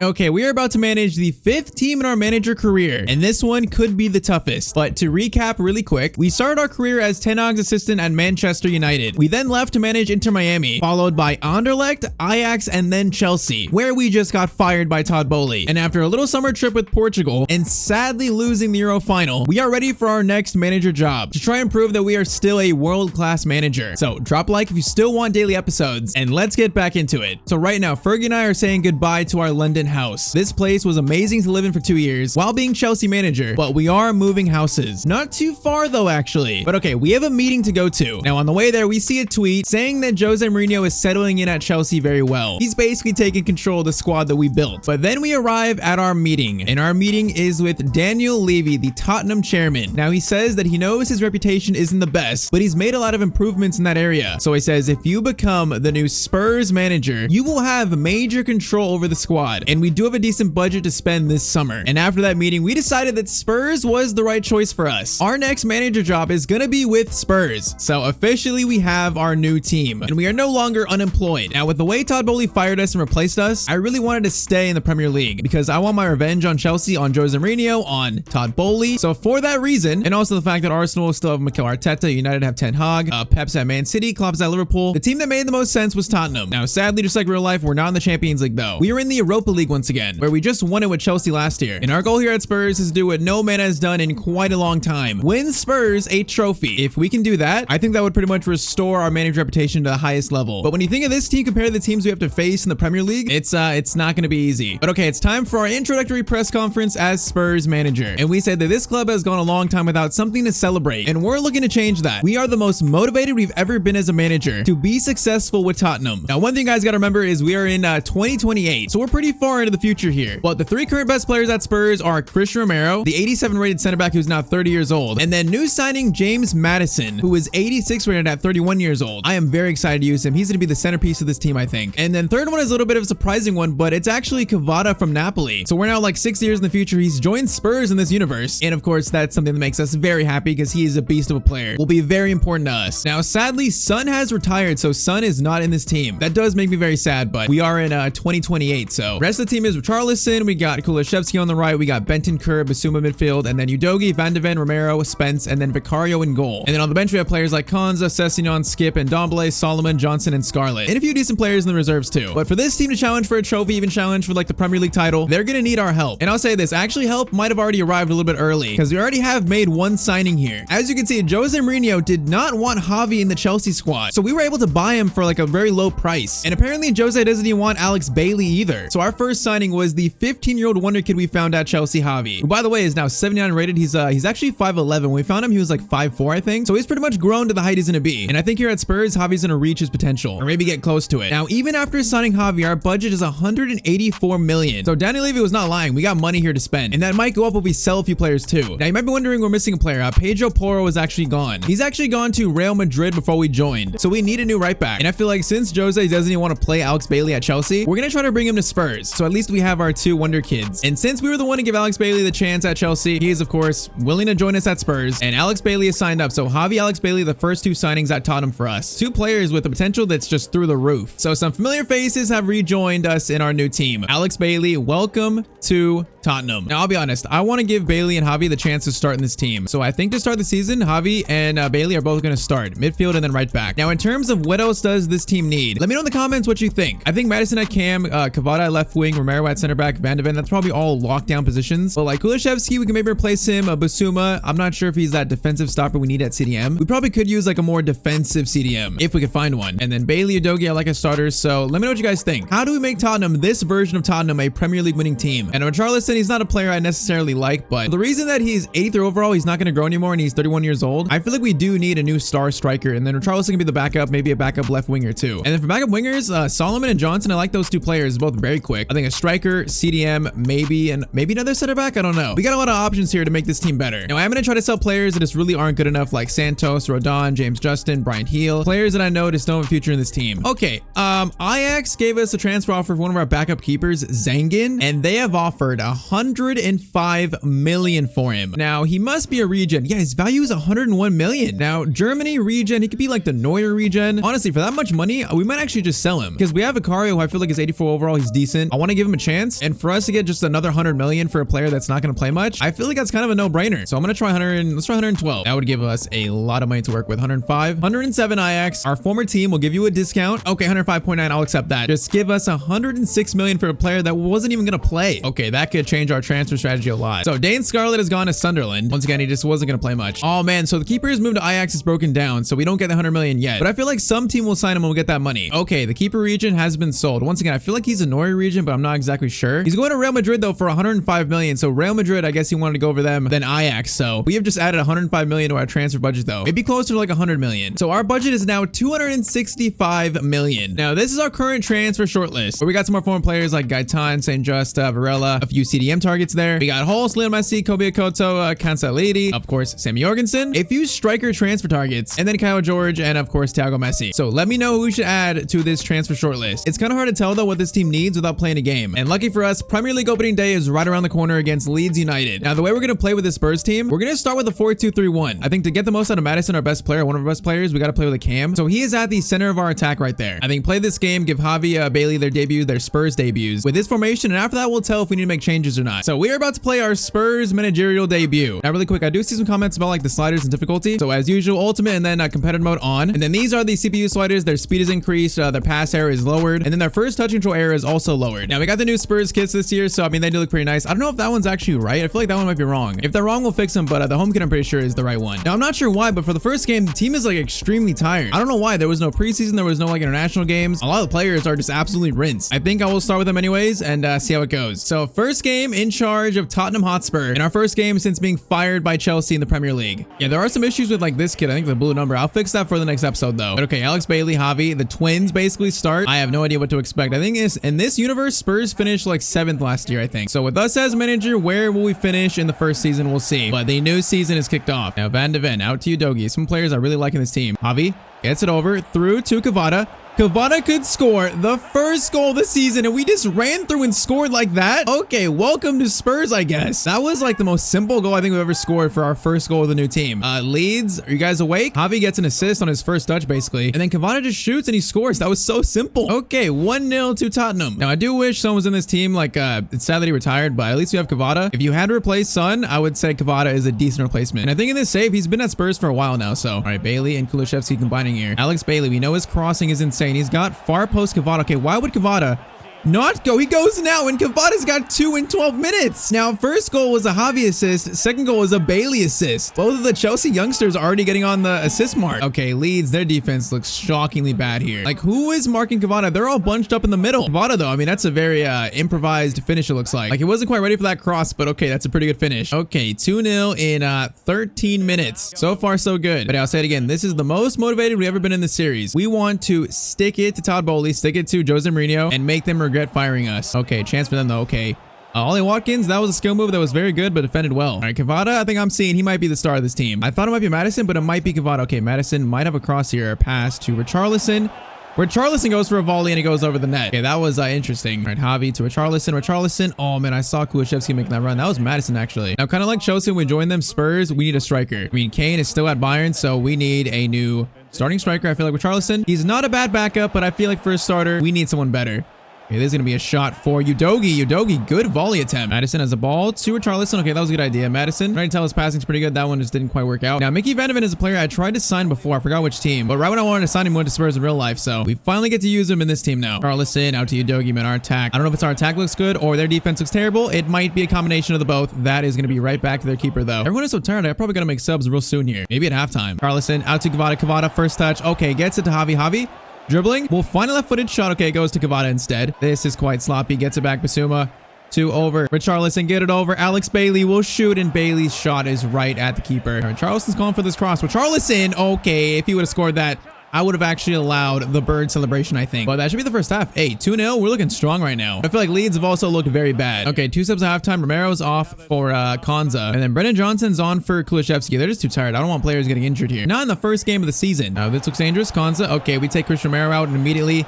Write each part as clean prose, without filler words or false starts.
Okay, we are about to manage the 5th team in our manager career, and this one could be the toughest. But to recap really quick, we started our career as Ten Hag's assistant at Manchester United. We then left to manage Inter Miami, followed by Anderlecht, Ajax, and then Chelsea, where we just got fired by Todd Boehly. And after a little summer trip with Portugal, and sadly losing the Euro final, we are ready for our next manager job to try and prove that we are still a world-class manager. So drop a like if you still want daily episodes, and let's get back into it. So right now, Fergie and I are saying goodbye to our London house. This place was amazing to live in for 2 years while being Chelsea manager, but we are moving houses. Not too far though, actually. But okay, we have a meeting to go to. Now on the way there, we see a tweet saying that Jose Mourinho is settling in at Chelsea very well. He's basically taking control of the squad that we built. But then we arrive at our meeting, and our meeting is with Daniel Levy, the Tottenham chairman. Now he says that he knows his reputation isn't the best, but he's made a lot of improvements in that area. So he says if you become the new Spurs manager, you will have major control over the squad, and we do have a decent budget to spend this summer. And after that meeting, we decided that Spurs was the right choice for us. Our next manager job is gonna be with Spurs. So officially we have our new team, and we are no longer unemployed. Now with the way Todd Boehly fired us and replaced us, I really wanted to stay in the Premier League because I want my revenge on Chelsea, on Jose Mourinho, on Todd Boehly. So for that reason, and also the fact that Arsenal still have Mikel Arteta, United have Ten Hag, Pep's at Man City, Klopp's at Liverpool, the team that made the most sense was Tottenham. Now sadly, just like real life, we're not in the Champions League though. We are in the Europa League once again, where we just won it with Chelsea last year. And our goal here at Spurs is to do what no man has done in quite a long time: win Spurs a trophy. If we can do that, I think that would pretty much restore our manager reputation to the highest level. But when you think of this team compared to the teams we have to face in the Premier League, it's not going to be easy. But okay, it's time for our introductory press conference as Spurs manager. And we said that this club has gone a long time without something to celebrate, and we're looking to change that. We are the most motivated we've ever been as a manager to be successful with Tottenham. Now, one thing you guys got to remember is we are in 2028, so we're pretty far into the future here. But the 3 current best players at Spurs are Christian Romero, the 87 rated center back who's now 30 years old, and then new signing James Maddison, who is 86 rated at 31 years old. I am very excited to use him. He's going to be the centerpiece of this team, I think. And then third one is a little bit of a surprising one, but it's actually Kvara from Napoli. So we're now like 6 years in the future. He's joined Spurs in this universe. And of course, that's something that makes us very happy because he is a beast of a player. Will be very important to us. Now, sadly, Son has retired, so Son is not in this team. That does make me very sad, but we are in 2028. So rest of the team is Richarlison. We got Kulishevsky on the right. We got Bentancur, Basuma midfield, and then Udogie, Van de Ven, Romero, Spence, and then Vicario in goal. And then on the bench, we have players like Konza, Sessegnon, Skip, and Ndombele, Solomon, Johnson, and Scarlett, and a few decent players in the reserves too. But for this team to challenge for a trophy, even challenge for like the Premier League title, they're gonna need our help. And I'll say this, actually help might have already arrived a little bit early because we already have made one signing here. As you can see, Jose Mourinho did not want Javi in the Chelsea squad, so we were able to buy him for like a very low price. And apparently Jose doesn't even want Alex Bailey either. So our first signing was the 15-year-old wonder kid we found at Chelsea, Javi, who by the way is now 79 rated. He's actually 5'11". When we found him, he was like 5'4", I think. So he's pretty much grown to the height he's gonna be. And I think here at Spurs, Javi's gonna reach his potential, or maybe get close to it. Now, even after signing Javi, our budget is 184 million. So Daniel Levy was not lying. We got money here to spend, and that might go up if we sell a few players too. Now you might be wondering, we're missing a player. Pedro Porro is actually gone. He's actually gone to Real Madrid before we joined. So we need a new right back. And I feel like since Jose doesn't even want to play Alex Bailey at Chelsea, we're gonna try to bring him to Spurs. So at least we have our 2 wonder kids. And since we were the one to give Alex Bailey the chance at Chelsea, he is of course willing to join us at Spurs, and Alex Bailey is signed up. So Javi, Alex Bailey, the first 2 signings at Tottenham for us. 2 players with the potential that's just through the roof. So some familiar faces have rejoined us in our new team. Alex Bailey, welcome to Tottenham. Now, I'll be honest, I want to give Bailey and Javi the chance to start in this team. So I think to start the season, Javi and Bailey are both going to start midfield and then right back. Now, in terms of what else does this team need, let me know in the comments what you think. I think Maddison at cam, Kvara at left wing, Romero at center back, Van de Ven, that's probably all lockdown positions. But like Kulishevsky, we can maybe replace him. Basuma, I'm not sure if he's that defensive stopper we need at CDM. We probably could use like a more defensive CDM if we could find one. And then Bailey, Udogie, I like as starters. So let me know what you guys think. How do we make Tottenham, this version of Tottenham, a Premier League winning team? And Richarlison, he's not a player I necessarily like, but the reason that he's 83 overall, he's not going to grow anymore, and he's 31 years old, I feel like we do need a new star striker. And then Richarlison can be the backup, maybe a backup left winger too. And then for backup wingers, Solomon and Johnson, I like those 2 players, both very quick. I think a striker, CDM, maybe another center back. I don't know. We got a lot of options here to make this team better. Now I'm going to try to sell players that just really aren't good enough, like Santos, Rodon, James Justin, Brian Heel, players that I know just don't have a future in this team. Okay, Ajax gave us a transfer offer for one of our backup keepers, Zangin, and they have offered 105 million for him. Now he must be a regen. Yeah, his value is 101 million. Now Germany regen, he could be like the Neuer regen. Honestly, for that much money, we might actually just sell him because we have Vicario, who I feel like is 84 overall. He's decent. I want want to give him a chance. And for us to get just another 100 million for a player that's not going to play much, I feel like that's kind of a no-brainer. So I'm going to try 100. Let's try 112. That would give us a lot of money to work with. 105, 107 IX. Our former team will give you a discount. Okay, 105.9. I'll accept that. Just give us 106 million for a player that wasn't even going to play. Okay, that could change our transfer strategy a lot. So Dane Scarlett has gone to Sunderland. Once again, he just wasn't going to play much. Oh man, so the keeper's moved to Ajax is broken down, so we don't get the 100 million yet. But I feel like some team will sign him and we'll get that money. Okay, the keeper region has been sold. Once again, I feel like he's a Nori region, but I'm not exactly sure. He's going to Real Madrid though for 105 million. So Real Madrid, I guess he wanted to go over them than Ajax. So we have just added 105 million to our transfer budget though. Maybe closer to like 100 million. So our budget is now 265 million. Now this is our current transfer shortlist, where we got some more former players like Gaetan, St. Just, Varela, a few CDM targets there. We got Hulse, Lionel Messi, Kobe Akoto, Canceliti, of course, Sammy Jorgensen, a few striker transfer targets, and then Kyle George, and of course, Thiago Messi. So let me know who we should add to this transfer shortlist. It's kind of hard to tell though what this team needs without playing a game. And lucky for us, Premier League opening day is right around the corner against Leeds United. Now, the way we're going to play with this Spurs team, we're going to start with a 4-2-3-1. I think to get the most out of Madison, our best player, one of our best players, we got to play with a cam. So he is at the center of our attack right there. I think play this game, give Javi, Bailey their debut, their Spurs debuts with this formation, and after that, we'll tell if we need to make changes or not. So we are about to play our Spurs managerial debut. Now, really quick, I do see some comments about like the sliders and difficulty. So as usual, ultimate and then competitive mode on. And then these are the CPU sliders. Their speed is increased, their pass error is lowered, and then their first touch control error is also lowered. Now we got the new Spurs kits this year, so I mean they do look pretty nice. I don't know if that one's actually right. I feel like that one might be wrong. If they're wrong, we'll fix them, but the home kit I'm pretty sure is the right one. Now I'm not sure why, but for the first game, the team is like extremely tired. I don't know why. There was no preseason, there was no like international games. A lot of the players are just absolutely rinsed. I think I will start with them anyways and see how it goes. So first game in charge of Tottenham Hotspur, in our first game since being fired by Chelsea in the Premier League. Yeah, there are some issues with like this kid. I think the blue number. I'll fix that for the next episode though. But okay, Alex Bailey, Javi, the twins basically start. I have no idea what to expect. I think in this universe, Spurs finished like 7th last year, I think. So with us as manager, where will we finish in the first season? We'll see. But the new season is kicked off. Now Van de Ven, out to you, Dogi. Some players I really like in this team. Javi gets it over through to Cavada. Cavada could score the first goal of the season, and we just ran through and scored like that. Okay, welcome to Spurs, I guess. That was like the most simple goal I think we've ever scored for our first goal of the new team. Leeds, are you guys awake? Javi gets an assist on his first touch, basically. And then Cavada just shoots and he scores. That was so simple. Okay, 1-0 to Tottenham. Now, I do wish someone was in this team. Like, it's sad that he retired, but at least we have Cavada. If you had to replace Son, I would say Cavada is a decent replacement. And I think in this save, he's been at Spurs for a while now. So, all right, Bailey and Kulusevski combining here. Alex Bailey, we know his crossing is insane. He's got far post Cavada. Okay, why would Cavada not go? He goes now, and Cavada's got 2 in 12 minutes. Now, first goal was a Javi assist. Second goal was a Bailey assist. Both of the Chelsea youngsters are already getting on the assist mark. Okay, Leeds, their defense looks shockingly bad here. Like, who is marking Cavada? They're all bunched up in the middle. Cavada, though, I mean, that's a very improvised finish, it looks like. Like, he wasn't quite ready for that cross, but okay, that's a pretty good finish. Okay, 2-0 in 13 minutes. So far, so good. But I'll say it again, this is the most motivated we've ever been in this series. We want to stick it to Todd Bowley, stick it to Jose Mourinho, and make them regret firing us. Okay, chance for them though. Okay. Ollie Watkins, that was a skill move that was very good, but defended well. All right, Cavada, I think I'm seeing he might be the star of this team. I thought it might be Madison, but it might be Cavada. Okay, Madison might have a cross here. Pass to Richarlison. Richarlison goes for a volley and it goes over the net. Okay, that was interesting. All right, Javi to Richarlison. Oh man, I saw Kulusevski making that run. That was Madison actually. Now, kind of like Chelsea, when we join them, Spurs, we need a striker. I mean, Kane is still at Bayern, so we need a new starting striker. I feel like Richarlison, he's not a bad backup, but I feel like for a starter, we need someone better. Okay, this is going to be a shot for Udogi. Udogi, good volley attempt. Madison has a ball to Richarlison. Okay, that was a good idea. Madison, trying to tell his passing's pretty good. That one just didn't quite work out. Now, Mickey Van de Ven is a player I tried to sign before. I forgot which team. But right when I wanted to sign him, he went to Spurs in real life. So we finally get to use him in this team now. Richarlison, out to Udogi, man. Our attack. I don't know if it's our attack looks good or their defense looks terrible. It might be a combination of the both. That is going to be right back to their keeper, though. Everyone is so tired. I probably got to make subs real soon here. Maybe at halftime. Richarlison, out to Cavada. Cavada, first touch. Okay, gets it to Javi. Javi. Dribbling. We'll find a left-footed shot. Okay, it goes to Cavada instead. This is quite sloppy. Gets it back. Basuma. 2 over. Richarlison, get it over. Alex Bailey will shoot, and Bailey's shot is right at the keeper. All right, Richarlison's calling for this cross. Richarlison. Okay, if he would have scored that, I would have actually allowed the bird celebration, I think. But that should be the first half. Hey, 2-0. We're looking strong right now. I feel like Leeds have also looked very bad. Okay, 2 subs at halftime. Romero's off for Konza. And then Brennan Johnson's on for Kulusevski. They're just too tired. I don't want players getting injured here. Not in the first game of the season. Now, this looks dangerous. Konza. Okay, we take Chris Romero out and immediately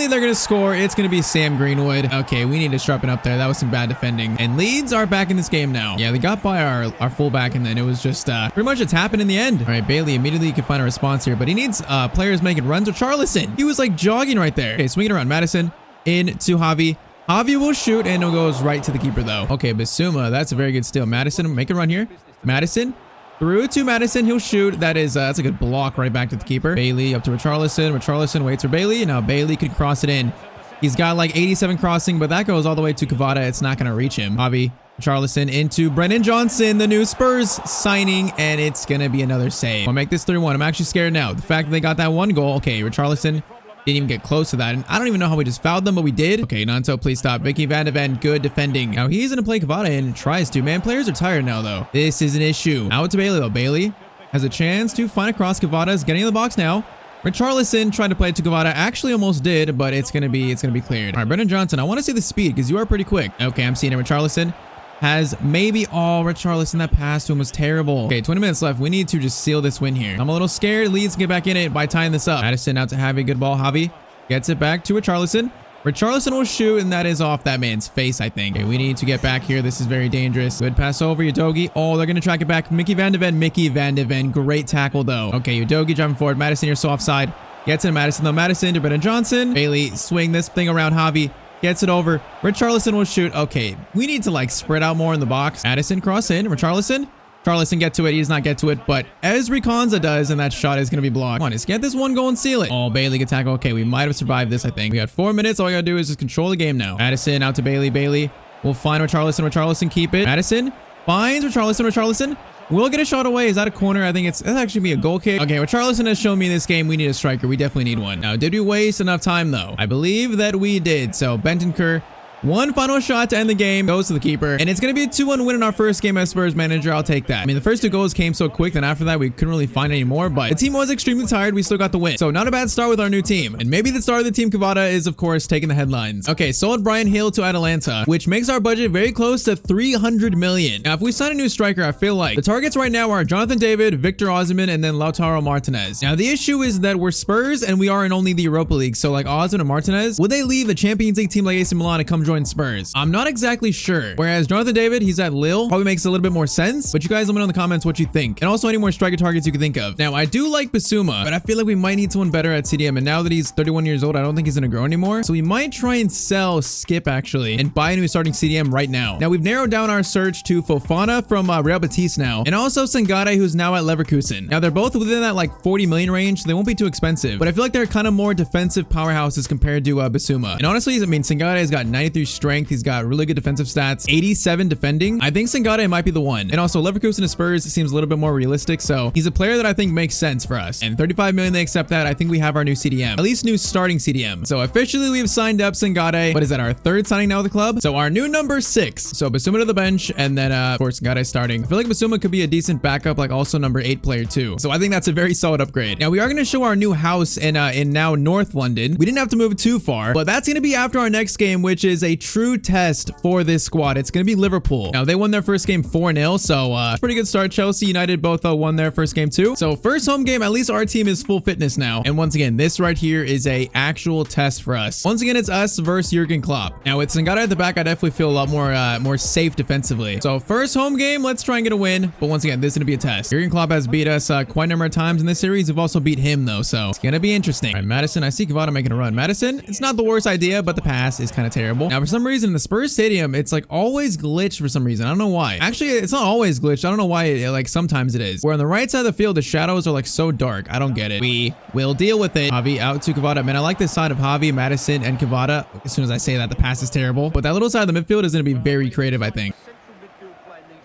they're going to score. It's going to be Sam Greenwood. Okay, we need to sharpen up there. That was some bad defending. And Leeds are back in this game now. Yeah, they got by our fullback, and then it was just pretty much a tap-in the end. All right, Bailey immediately can find a response here, but he needs players making runs. Richarlison, he was like jogging right there. Okay, swing it around. Madison in to Javi. Javi will shoot and it goes right to the keeper though. Okay, Bissouma, that's a very good steal. Madison, make a run here. Madison, through to Madison, he'll shoot. That's a good block right back to the keeper. Bailey up to Richarlison. Richarlison waits for Bailey. Now Bailey can cross it in. He's got like 87 crossing, but that goes all the way to Kvara. It's not going to reach him. Javi, Richarlison into Brennan Johnson, the new Spurs signing, and it's going to be another save. I'll make this 3-1. I'm actually scared now. The fact that they got that one goal. Okay, Richarlison didn't even get close to that. And I don't even know how we just fouled them, but we did. Okay, Nanto, please stop. Vicky Van de Ven, good defending. Now he's going to play Kvara and tries to. Man, players are tired now, though. This is an issue. Out to Bailey, though. Bailey has a chance to find a cross. Kvara is getting in the box now. Richarlison tried to play it to Kvara. Actually almost did, but it's gonna be cleared. All right, Brendan Johnson, I want to see the speed because you are pretty quick. Okay, I'm seeing it. Richarlison has maybe Richarlison, that pass to him was terrible. Okay, 20 minutes left. We need to just seal this win here. I'm a little scared. Leeds can get back in it by tying this up. Madison out to Javi. Good ball. Javi gets it back to Richarlison. Richarlison will shoot, and that is off that man's face, I think. Okay, we need to get back here. This is very dangerous. Good pass over. Udogi. Oh, they're going to track it back. Mickey Van de Ven. Mickey Van de Ven. Great tackle, though. Okay, Udogi driving forward. Madison, you're so offside. Gets in Madison, though. Madison to Brendan Johnson. Bailey, swing this thing around Javi. Gets it over. Richarlison will shoot. Okay, we need to, like, spread out more in the box. Madison, cross in. Richarlison. Charlison get to it. He does not get to it, but Ezri Konza does, and that shot is going to be blocked. Come on, let's get this one goal and seal it. Oh, Bailey can tackle. Okay, we might have survived this, I think. We got 4 minutes. All we got to do is just control the game now. Madison out to Bailey. Bailey will find Richarlison. Richarlison keep it. Madison finds Richarlison. Richarlison will get a shot away. Is that a corner? I think that's actually be a goal kick. Okay, Richarlison has shown me this game we need a striker. We definitely need one. Now, did we waste enough time, though? I believe that we did. So, Bentancur, one final shot to end the game, goes to the keeper, and it's going to be a 2-1 win in our first game as Spurs manager. I'll take that. I mean, the first 2 goals came so quick, then after that, we couldn't really find any more, but the team was extremely tired. We still got the win. So not a bad start with our new team. And maybe the star of the team, Kvara, is, of course, taking the headlines. Okay, sold Brian Hill to Atalanta, which makes our budget very close to 300 million. Now, if we sign a new striker, I feel like the targets right now are Jonathan David, Victor Osimhen, and then Lautaro Martinez. Now, the issue is that we're Spurs, and we are in only the Europa League. So, like Osimhen and Martinez, would they leave a Champions League team like AC Milan and come join Spurs? I'm not exactly sure. Whereas Jonathan David, he's at Lille, probably makes a little bit more sense. But you guys let me know in the comments what you think. And also any more striker targets you can think of. Now, I do like Bissouma, but I feel like we might need someone better at CDM. And now that he's 31 years old, I don't think he's going to grow anymore. So we might try and sell Skip, actually, and buy a new starting CDM right now. Now, we've narrowed down our search to Fofana from Real Betis now. And also Sangare, who's now at Leverkusen. Now, they're both within that like 40 million range, so they won't be too expensive. But I feel like they're kind of more defensive powerhouses compared to Bissouma. And honestly, I mean, Sangare has got 93 strength. He's got really good defensive stats, 87 defending. I think Sangare might be the one. And also Leverkusen to Spurs seems a little bit more realistic. So he's a player that I think makes sense for us. And 35 million, they accept that. I think we have our new CDM, at least new starting CDM. So officially we've signed up Sangare. What is that? Our 3rd signing now with the club. So our new number 6. So Bissouma to the bench. And then of course Sangare starting. I feel like Bissouma could be a decent backup, like also number 8 player too. So I think that's a very solid upgrade. Now we are going to show our new house in now North London. We didn't have to move too far, but that's going to be after our next game, which is a true test for this squad. It's going to be Liverpool. Now, they won their first game 4-0, so pretty good start. Chelsea United both won their first game too. So first home game, at least our team is full fitness now. And once again, this right here is a actual test for us. Once again, it's us versus Jurgen Klopp. Now, with Sangare at the back, I definitely feel a lot more safe defensively. So first home game, let's try and get a win. But once again, this is going to be a test. Jurgen Klopp has beat us quite a number of times in this series. We've also beat him though, so it's going to be interesting. All right, Madison, I see Kvara making a run. Madison, it's not the worst idea, but the pass is kind of terrible. Now, for some reason, in the Spurs Stadium, it's like always glitched for some reason. I don't know why. Actually, it's not always glitched. I don't know why like sometimes it is. Where on the right side of the field, the shadows are like so dark. I don't get it. We will deal with it. Javi out to Kvara. Man, I like this side of Javi, Madison, and Kvara. As soon as I say that, the pass is terrible. But that little side of the midfield is going to be very creative, I think.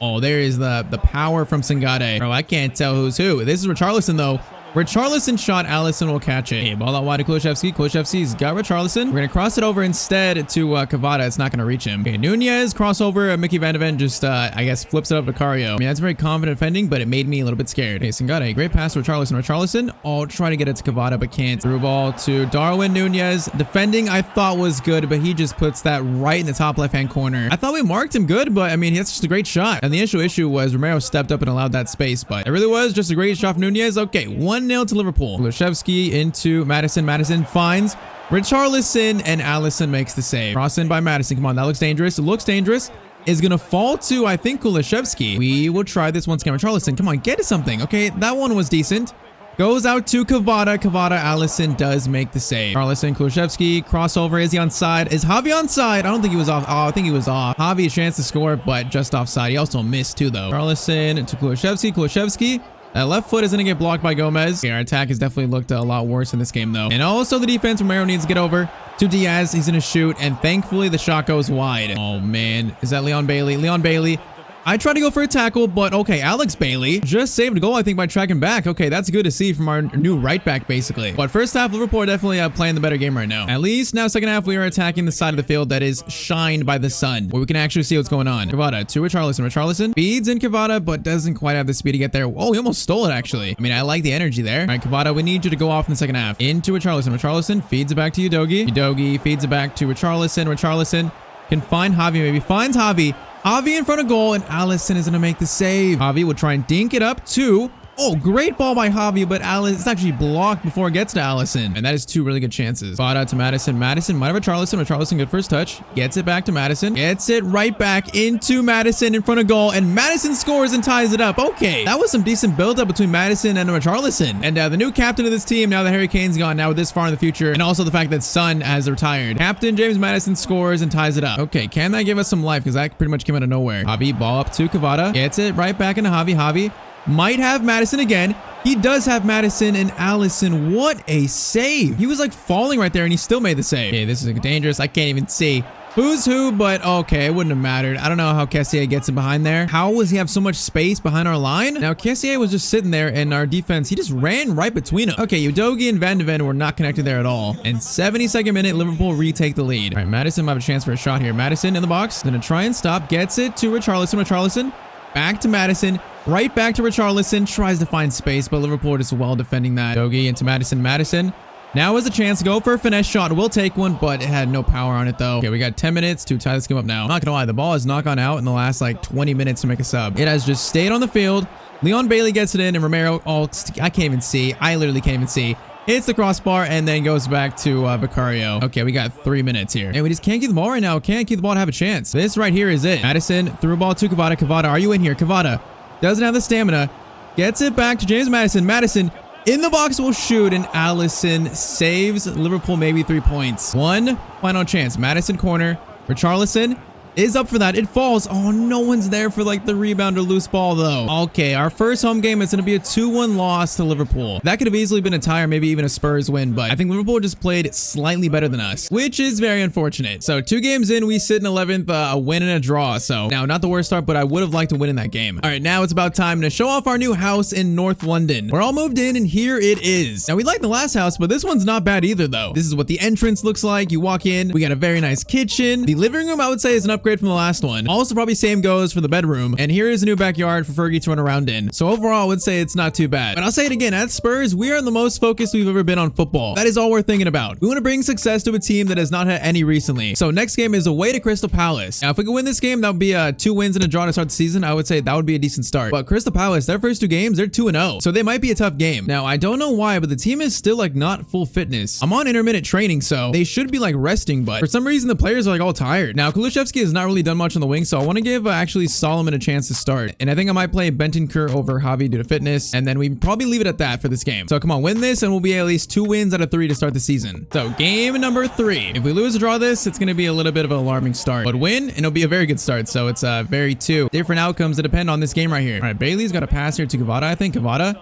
Oh, there is the power from Sangare. Oh, I can't tell who's who. This is Richarlison, though. Richarlison shot, Allison will catch it. Hey, ball out wide to Kulusevski. Kulusevski's got Richarlison. We're going to cross it over instead to Kvara. It's not going to reach him. Okay, Nunez, crossover. Mickey Van de Ven just, I guess, flips it up to Cario. I mean, that's very confident defending, but it made me a little bit scared. Okay, Sangare, great pass to Richarlison. Richarlison, oh, try to get it to Kvara, but can't. Through ball to Darwin Nunez. Defending, I thought was good, but he just puts that right in the top left-hand corner. I thought we marked him good, but I mean, that's just a great shot. And the issue was Romero stepped up and allowed that space, but it really was just a great shot from Nunez. Okay, 1-0 to Liverpool. Kulusevski into Madison. Madison finds Richarlison, and Allison makes the save. Cross in by Madison. Come on, that looks dangerous. It looks dangerous. Is going to fall to, I think, Kulusevski. We will try this once again. Richarlison, come on, get to something. Okay, that one was decent. Goes out to Kvara. Allison does make the save. Charlison, Kulusevski, crossover. Is he onside? Is Javi onside? I don't think he was off. Oh, I think he was off. Javi a chance to score, but just offside. He also missed too, though. Charlison to Kulusevski. That left foot is going to get blocked by Gomez. Okay, our attack has definitely looked a lot worse in this game, though. And also the defense, Romero needs to get over to Diaz. He's going to shoot, and thankfully the shot goes wide. Oh, man. Is that Leon Bailey? Leon Bailey. I tried to go for a tackle, but okay, Alex Bailey just saved a goal, I think, by tracking back. Okay, that's good to see from our new right back, basically. But first half, Liverpool are definitely playing the better game right now. At least now, second half, we are attacking the side of the field that is shined by the sun, where we can actually see what's going on. Kvara to Richarlison. Richarlison feeds in Kvara, but doesn't quite have the speed to get there. Oh, he almost stole it, actually. I mean, I like the energy there. All right, Kvara, we need you to go off in the second half. Into Richarlison. Richarlison feeds it back to Udogie. Udogie feeds it back to Richarlison. Richarlison can find Javi, maybe. Finds Javi. Javi in front of goal, and Allison is going to make the save. Javi will try and dink it up to... Oh, great ball by Javi, but it's actually blocked before it gets to Allison. And that is two really good chances. Bought out to Madison. Madison might have a Richarlison. Richarlison, good first touch. Gets it back to Madison. Gets it right back into Madison in front of goal. And Madison scores and ties it up. Okay, that was some decent build-up between Madison and Richarlison. And the new captain of this team, now that Harry Kane's gone, now this far in the future, and also the fact that Son has retired. Captain James Madison scores and ties it up. Okay, can that give us some life? Because that pretty much came out of nowhere. Javi, ball up to Kvara. Gets it right back into Javi. Javi might have Madison again. He does have Madison, and Allison. What a save. He was like falling right there, and he still made the save. Okay, this is dangerous. I can't even see who's who, but okay, it wouldn't have mattered. I don't know how Kessié gets in behind there. How was he have so much space behind our line? Now, Kessié was just sitting there, and our defense, he just ran right between them. Okay, Udogie and Van de Ven were not connected there at all. And 72nd minute, Liverpool retake the lead. All right, Madison might have a chance for a shot here. Madison in the box. Gonna try and stop. Gets it to Richarlison. Richarlison back to Madison. Right back to Richarlison. Tries to find space, but Liverpool is well defending that. Udogie into Madison. Madison now has a chance to go for a finesse shot. We'll take one, but it had no power on it, though. Okay, we got 10 minutes to tie this game up now. I'm not gonna lie, the ball has not gone out in the last, like, 20 minutes to make a sub. It has just stayed on the field. Leon Bailey gets it in, and Romero, oh, I can't even see. I literally can't even see. Hits the crossbar and then goes back to Vicario. Okay, we got 3 minutes here. And we just can't keep the ball right now. Can't keep the ball to have a chance. This right here is it. Madison threw a ball to Kvara. Kvara, are you in here? Kvara doesn't have the stamina. Gets it back to James Madison. Madison in the box will shoot, and Allison saves Liverpool maybe 3 points. One final chance. Madison corner. Richarlison is up for that. It falls. Oh, no one's there for like the rebound or loose ball, though. Okay, our first home game is going to be a 2-1 loss to Liverpool. That could have easily been a tie or maybe even a Spurs win, but I think Liverpool just played slightly better than us, which is very unfortunate. So 2 games in, we sit in 11th, a win and a draw. So now, not the worst start, but I would have liked to win in that game. All right, now it's about time to show off our new house in North London. We're all moved in, and here it is. Now, we like the last house, but this one's not bad either, though. This is what the entrance looks like. You walk in, we got a very nice kitchen. The living room, I would say, is an upgrade from the last one. Also, probably same goes for the bedroom. And here is a new backyard for Fergie to run around in. So overall, I would say it's not too bad. But I'll say it again, at Spurs, we are the most focused we've ever been on football. That is all we're thinking about. We want to bring success to a team that has not had any recently. So next game is away to Crystal Palace. Now, if we can win this game, that would be 2 wins and a draw to start the season. I would say that would be a decent start. But Crystal Palace, their first 2 games, they're 2-0. So they might be a tough game. Now, I don't know why, but the team is still like not full fitness. I'm on intermittent training, so they should be like resting, but for some reason, the players are like all tired. Now, Kulusevski has not really done much on the wing, so I want to give actually Solomon a chance to start. And I think I might play Bentancur over Javi due to fitness, and then we probably leave it at that for this game. So come on, win this, and we'll be at least 2 wins out of 3 to start the season. So game number 3. If we lose or draw this, it's going to be a little bit of an alarming start, but win, and it'll be a very good start. So it's very 2 different outcomes that depend on this game right here. All right, Bailey's got a pass here to Kvara. I think Kvara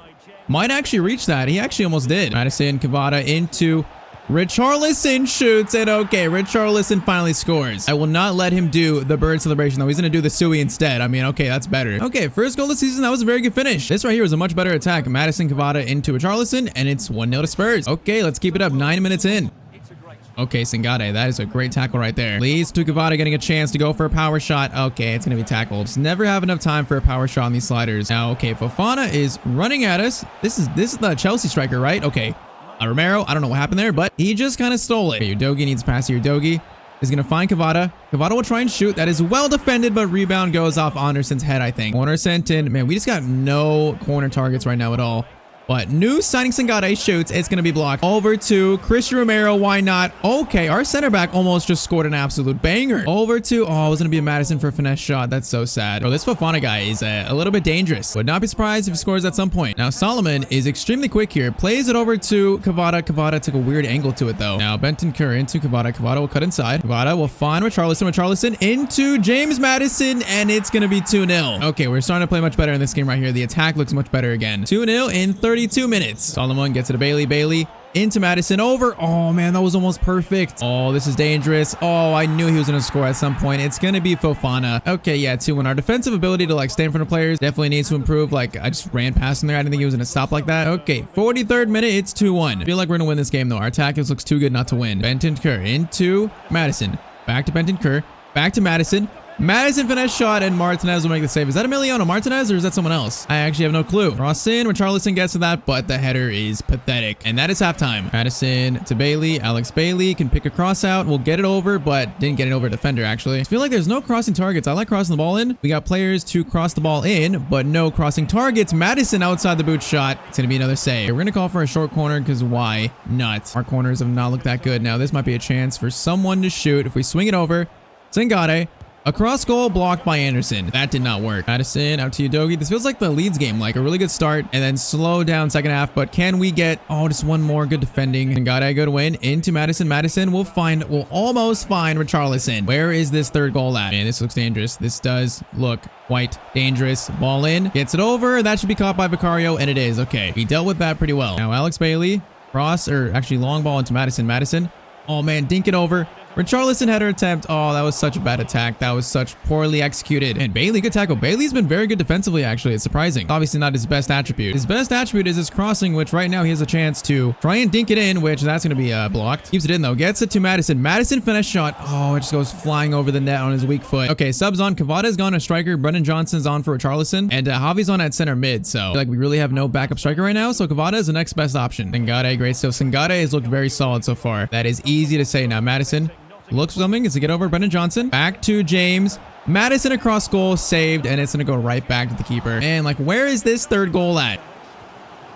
might actually reach that. He actually almost did. Madison, Kvara into Richarlison shoots, and okay, Richarlison finally scores. I will not let him do the bird celebration, though. He's going to do the Suey instead. I mean, okay, that's better. Okay, first goal of the season. That was a very good finish. This right here was a much better attack. Madison, Kvara into Richarlison, and it's 1-0 to Spurs. Okay, let's keep it up. 9 minutes in. Okay, Singade, that is a great tackle right there. Leads to Kvara getting a chance to go for a power shot. Okay, it's going to be tackled. Just never have enough time for a power shot on these sliders. Now, okay, Fofana is running at us. This is the Chelsea striker, right? Okay. Romero, I don't know what happened there, but he just kind of stole it. Okay, Udogie needs a pass here. Udogie is going to find Kvara. Kvara will try and shoot. That is well defended, but rebound goes off Anderson's head, I think. Corner sent in. Man, we just got no corner targets right now at all. But new signing Sangare shoots. It's going to be blocked. Over to Christian Romero. Why not? Okay, our center back almost just scored an absolute banger. Over to, oh, it was going to be a Madison for a finesse shot. That's so sad. Bro, this Fofana guy is a little bit dangerous. Would not be surprised if he scores at some point. Now, Solomon is extremely quick here. Plays it over to Kvara. Kvara took a weird angle to it, though. Now, Bentancur into Kvara. Kvara will cut inside. Kvara will find Richarlison. Richarlison into James Madison, and it's going to be 2-0. Okay, we're starting to play much better in this game right here. The attack looks much better again. 2-0 in 32 minutes. Solomon gets it to Bailey. Bailey into Madison. Over. Oh, man, that was almost perfect. Oh, this is dangerous. Oh, I knew he was going to score at some point. It's going to be Fofana. Okay, yeah, 2-1. Our defensive ability to, like, stay in front of players definitely needs to improve. Like, I just ran past him there. I didn't think he was going to stop like that. Okay, 43rd minute. It's 2-1. I feel like we're going to win this game, though. Our attack just looks too good not to win. Bentancur into Madison. Back to Bentancur. Back to Madison. Madison finesse shot, and Martinez will make the save. Is that Emiliano Martinez or is that someone else? I actually have no clue. Cross in, Richarlison gets to that, but the header is pathetic. And that is halftime. Madison to Bailey. Alex Bailey can pick a cross out. We'll get it over, but didn't get it over defender, actually. I feel like there's no crossing targets. I like crossing the ball in. We got players to cross the ball in, but no crossing targets. Madison outside the boot shot. It's going to be another save. We're going to call for a short corner because why not? Our corners have not looked that good. Now, this might be a chance for someone to shoot. If we swing it over, Sangare. A cross goal blocked by Anderson. That did not work. Madison out to Udogi. This feels like the Leeds game, like a really good start and then slow down second half. But can we get, oh, just one more good defending. And got a good win into Madison. Madison will almost find Richarlison. Where is this third goal at? Man, this looks dangerous. This does look quite dangerous. Ball in, gets it over. That should be caught by Vicario, and it is. Okay, he dealt with that pretty well. Now Alex Bailey, cross, or actually long ball into Madison. Madison, oh man, dink it over. Richarlison header attempt. Oh, that was such a bad attack. That was such poorly executed. And Bailey, good tackle. Bailey's been very good defensively, actually. It's surprising. Obviously not his best attribute. His best attribute is his crossing, which right now he has a chance to try and dink it in, which that's going to be blocked. Keeps it in, though. Gets it to Madison. Madison finesse shot. Oh, it just goes flying over the net on his weak foot. Okay, subs on. Cavada's gone as striker. Brendan Johnson's on for Richarlison. And Javi's on at center mid. So, like, we really have no backup striker right now. So, Cavada is the next best option. Sangare, great stuff. Sangare has looked very solid so far. That is easy to say. Now, Madison looks for something. Is to get over Brendan Johnson. Back to James. Madison across goal, saved, and it's going to go right back to the keeper. And, like, where is this third goal at?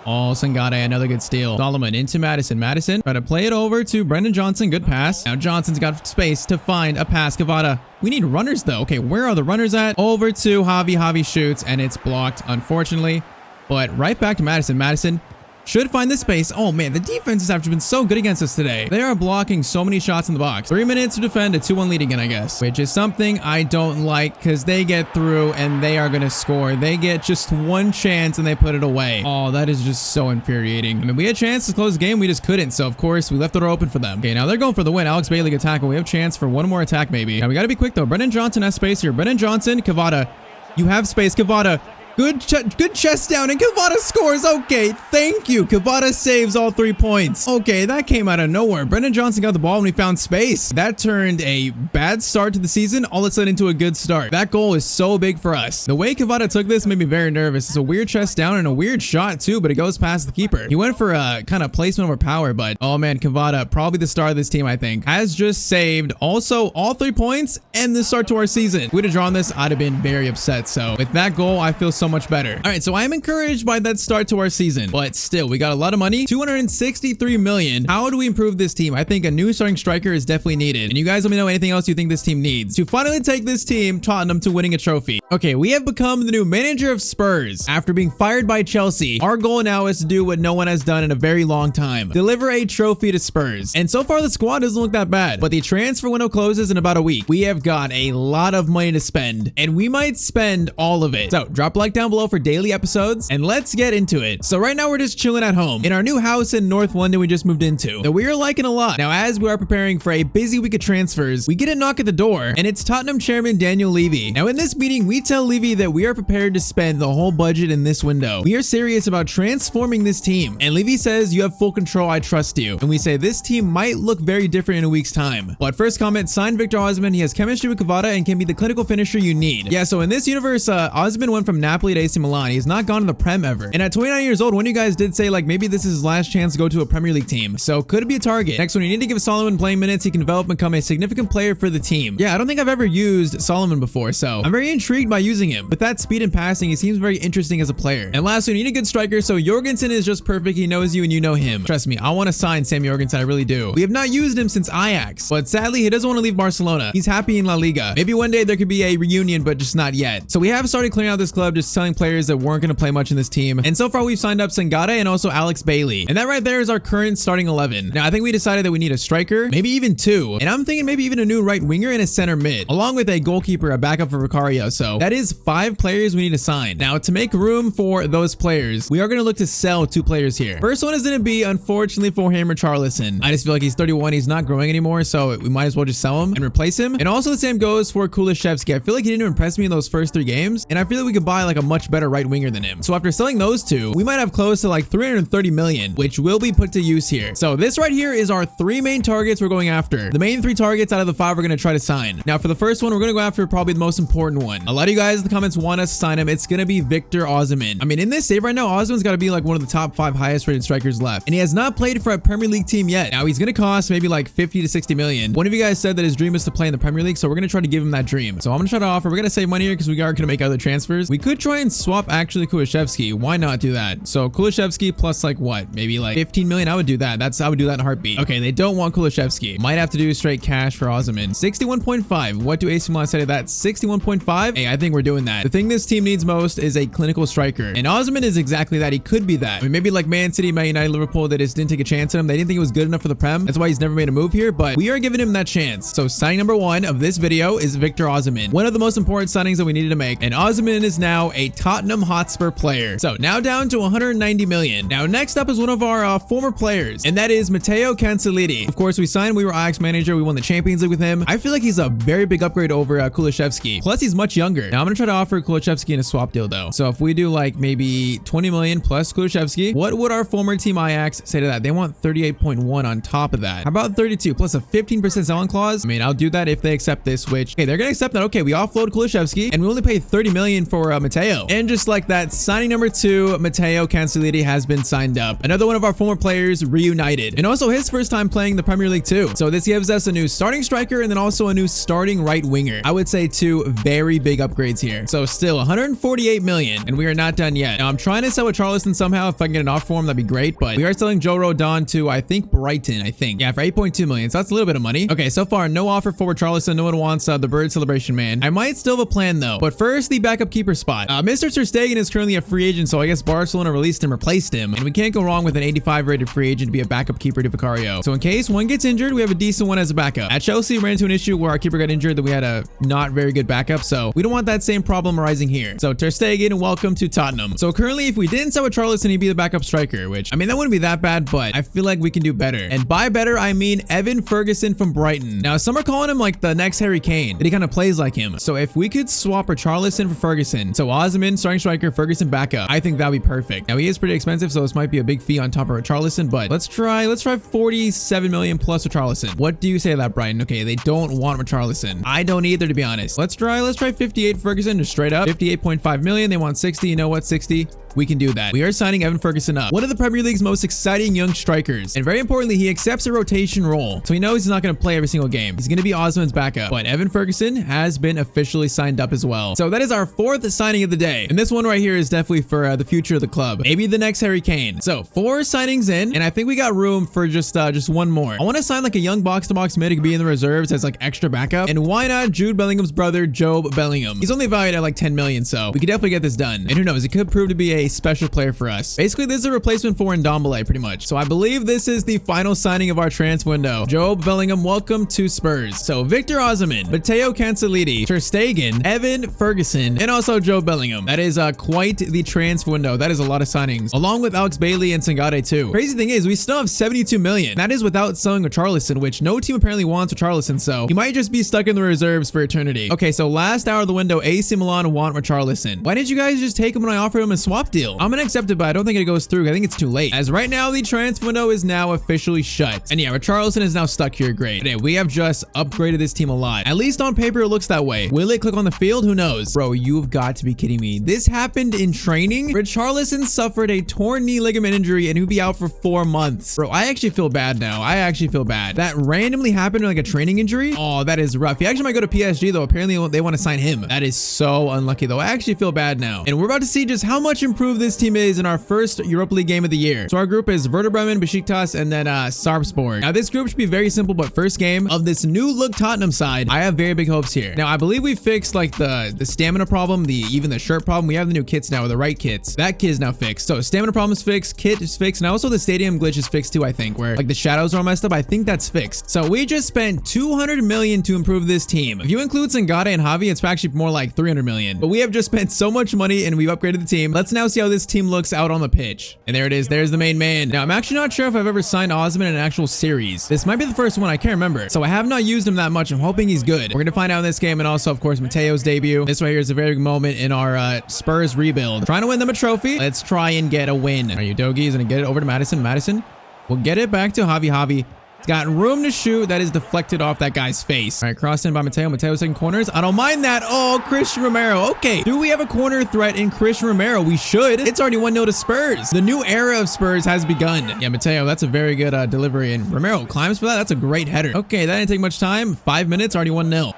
Oh, Sangare, another good steal. Solomon into Madison. Madison try to play it over to Brendan Johnson. Good pass. Now Johnson's got space to find a pass. Cavada. We need runners, though. Okay, where are the runners at? Over to Javi. Javi shoots, and it's blocked, unfortunately. But right back to Madison. Madison should find the space. Oh man, the defenses have been so good against us today. They are blocking so many shots in the box. 3 minutes to defend, a 2-1 lead again, I guess. Which is something I don't like because they get through and they are going to score. They get just one chance and they put it away. Oh, that is just so infuriating. I mean, we had a chance to close the game. We just couldn't. So, of course, we left the door open for them. Okay, now they're going for the win. Alex Bailey good tackle. We have a chance for one more attack maybe. Now, we got to be quick, though. Brendan Johnson has space here. Brendan Johnson, Cavada. You have space, Cavada. Good chest down, and Cavada scores. Okay, thank you. Cavada saves all 3 points. Okay, that came out of nowhere. Brendan Johnson got the ball when he found space. That turned a bad start to the season all of a sudden into a good start. That goal is so big for us. The way Cavada took this made me very nervous. It's a weird chest down and a weird shot too, but it goes past the keeper. He went for a kind of placement over power, but oh man, Cavada, probably the star of this team, I think, has just saved also all 3 points and the start to our season. If we'd have drawn this, I'd have been very upset. So with that goal, I feel so much better. All right, so I'm encouraged by that start to our season, but still, we got a lot of money, 263 million. How do we improve this team? I think a new starting striker is definitely needed. And you guys let me know anything else you think this team needs to finally take this team, Tottenham, to winning a trophy. Okay, we have become the new manager of Spurs after being fired by Chelsea. Our goal now is to do what no one has done in a very long time. Deliver a trophy to Spurs. And so far, the squad doesn't look that bad, but the transfer window closes in about a week. We have got a lot of money to spend, and we might spend all of it. So drop a like down below for daily episodes, and let's get into it. So right now, we're just chilling at home in our new house in North London we just moved into that we are liking a lot. Now, as we are preparing for a busy week of transfers, we get a knock at the door, and it's Tottenham chairman Daniel Levy. Now, in this meeting, we tell Levy that we are prepared to spend the whole budget in this window. We are serious about transforming this team, and Levy says, "You have full control, I trust you." And we say this team might look very different in a week's time. But first comment, signed Victor Osimhen. He has chemistry with Cavada and can be the clinical finisher you need. Yeah, so in this universe, Osimhen went from Napoli Napoli to AC Milan. He's not gone to the Prem ever. And at 29 years old, one of you guys did say like maybe this is his last chance to go to a Premier League team. So could it be a target? Next one, you need to give Solomon playing minutes. He can develop and become a significant player for the team. Yeah, I don't think I've ever used Solomon before, so I'm very intrigued by using him. With that speed and passing, he seems very interesting as a player. And lastly, you need a good striker. So Jorgensen is just perfect. He knows you and you know him. Trust me, I want to sign Sam Jorgensen. I really do. We have not used him since Ajax, but sadly, he doesn't want to leave Barcelona. He's happy in La Liga. Maybe one day there could be a reunion, but just not yet. So we have started clearing out this club, just selling players that weren't going to play much in this team. And so far, we've signed up Sangare and also Alex Bailey. And that right there is our current starting 11. Now, I think we decided that we need a striker, maybe even two. And I'm thinking maybe even a new right winger and a center mid, along with a goalkeeper, a backup for Vicario. So that is 5 players we need to sign. Now, to make room for those players, we are going to look to sell 2 players here. First one is going to be, unfortunately for him, Richarlison. I just feel like he's 31. He's not growing anymore. So we might as well just sell him and replace him. And also the same goes for Kulishevsky. I feel like he didn't impress me in those first 3 games. And I feel like we could buy like a much better right winger than him. So after selling those 2, we might have close to like 330 million, which will be put to use here. So this right here is our 3 main targets we're going after. The main 3 targets out of the 5 we're going to try to sign. Now for the first one, we're going to go after probably the most important one. A lot of you guys in the comments want us to sign him. It's going to be Victor Osimhen. I mean, in this save right now, Osimhen's got to be like one of the top 5 highest rated strikers left. And he has not played for a Premier League team yet. Now he's going to cost maybe like 50 to 60 million. One of you guys said that his dream is to play in the Premier League. So we're going to try to give him that dream. So I'm going to try to offer, we're going to save money here because we are going to make other transfers. We could try and swap actually Kulishevsky. Why not do that? So Kulishevsky plus like what? Maybe like 15 million. I would do that. I would do that in a heartbeat. Okay, they don't want Kulishevsky. Might have to do straight cash for Osimhen. 61.5. What do AC Milan say to that? 61.5. Hey, I think we're doing that. The thing this team needs most is a clinical striker. And Osimhen is exactly that. He could be that. I mean, maybe like Man City, Man United, Liverpool, they just didn't take a chance on him. They didn't think it was good enough for the Prem. That's why he's never made a move here, but we are giving him that chance. So signing number 1 of this video is Victor Osimhen. One of the most important signings that we needed to make. And Osimhen is now a Tottenham Hotspur player. So now down to 190 million. Now next up is one of our former players, and that is Matteo Cancellieri. Of course, we signed, we were Ajax manager. We won the Champions League with him. I feel like he's a very big upgrade over Kulishevsky. Plus, he's much younger. Now I'm going to try to offer Kulishevsky in a swap deal though. So if we do like maybe 20 million plus Kulishevsky, what would our former team Ajax say to that? They want 38.1 on top of that. How about 32 plus a 15% selling clause? I mean, I'll do that if they accept this, which, okay, they're going to accept that. Okay, we offload Kulishevsky and we only pay 30 million for Matteo. And just like that, signing number 2, Matteo Cancellieri has been signed up. Another one of our former players reunited. And also his first time playing the Premier League too. So this gives us a new starting striker and then also a new starting right winger. I would say 2 very big upgrades here. So still 148 million and we are not done yet. Now I'm trying to sell with Charleston somehow. If I can get an offer for him, that'd be great. But we are selling Joe Rodon to, I think, Brighton, Yeah, for 8.2 million. So that's a little bit of money. Okay, so far no offer for Charleston. No one wants the bird celebration man. I might still have a plan though. But first, the backup keeper spot. Mr. Ter Stegen is currently a free agent, so I guess Barcelona released him, replaced him. And we can't go wrong with an 85 rated free agent to be a backup keeper to Vicario. So in case one gets injured, we have a decent one as a backup. At Chelsea, we ran into an issue where our keeper got injured, that we had a not very good backup. So we don't want that same problem arising here. So Ter Stegen, welcome to Tottenham. So currently, if we didn't sell with Charleston, he'd be the backup striker, which, I mean, that wouldn't be that bad, but I feel like we can do better. And by better, I mean Evan Ferguson from Brighton. Now, some are calling him like the next Harry Kane, but he kind of plays like him. So if we could swap Richarlison for Ferguson, so Osimhen, starting striker, Ferguson backup, I think that would be perfect. Now, he is pretty expensive, so this might be a big fee on top of Richarlison, but let's try 47 million plus Richarlison. What do you say to that, Brighton? Okay, they don't want Richarlison. I don't either, to be honest. Let's try 58 Ferguson, just straight up. 58.5 million. They want 60. You know what? 60. We can do that. We are signing Evan Ferguson up. One of the Premier League's most exciting young strikers. And very importantly, he accepts a rotation role. So he knows he's not going to play every single game. He's going to be Osimhen's backup. But Evan Ferguson has been officially signed up as well. So that is our 4th signing of the day. And this one right here is definitely for the future of the club. Maybe the next Harry Kane. So 4 signings in. And I think we got room for just one more. I want to sign like a young box-to-box mid who could be in the reserves as like extra backup. And why not Jude Bellingham's brother, Job Bellingham? He's only valued at like 10 million. So we could definitely get this done. And who knows, it could prove to be a special player for us. Basically, this is a replacement for Ndombele, pretty much. So I believe this is the final signing of our transfer window. Job Bellingham, welcome to Spurs. So Victor Osimhen, Matteo Cancellieri, Ter Stegen, Evan Ferguson, and also Job Bellingham. That is quite the transfer window. That is a lot of signings, along with Alex Bailey and Sangare too. Crazy thing is, we still have 72 million. That is without selling Richarlison, which no team apparently wants Richarlison, so he might just be stuck in the reserves for eternity. Okay, so last hour of the window, AC Milan want Richarlison. Why didn't you guys just take him when I offered him and swap swap deal. I'm gonna accept it, but I don't think it goes through. I think it's too late. As right now, the transfer window is now officially shut. And yeah, Richarlison is now stuck here. Great. Today, we have just upgraded this team a lot. At least on paper, it looks that way. Will it click on the field? Who knows? Bro, you've got to be kidding me. This happened in training. Richarlison suffered a torn knee ligament injury and he'll be out for 4 months. Bro, I actually feel bad now. I actually feel bad. That randomly happened in like a training injury. Oh, that is rough. He actually might go to PSG though. Apparently they want to sign him. That is so unlucky though. I actually feel bad now. And we're about to see just how much improved this team is in our first Europa League game of the year. So our group is Werder Bremen, Besiktas, and then Sarpsborg. Now this group should be very simple, but first game of this new look Tottenham side, I have very big hopes here. Now I believe we fixed like the stamina problem, even the shirt problem. We have the new kits now, the right kits. That kit is now fixed. So stamina problem is fixed, kit is fixed, and also the stadium glitch is fixed too, I think, where like the shadows are all messed up. I think that's fixed. So we just spent 200 million to improve this team. If you include Sangare and Javi, it's actually more like 300 million. But we have just spent so much money and we've upgraded the team. Let's now see how this team looks out on the pitch. And there it is. There's the main man. Now I'm actually not sure if I've ever signed Osman in an actual series. This might be the first one. I can't remember. So I have not used him that much. I'm hoping he's good. We're gonna find out in this game, and also of course Mateo's debut. This right here is a very big moment in our Spurs rebuild. Trying to win them a trophy. Let's try and get a win. Are you Dogi is gonna get it over to Madison. Madison will get it back to Javi. Javi. He's got room to shoot. That is deflected off that guy's face. All right, crossed in by Mateo. Mateo's taking corners. I don't mind that. Oh, Christian Romero. Okay. Do we have a corner threat in Christian Romero? We should. It's already 1-0 to Spurs. The new era of Spurs has begun. Yeah, Mateo, that's a very good delivery. And Romero climbs for that. That's a great header. Okay, that didn't take much time. 5 minutes, already 1-0.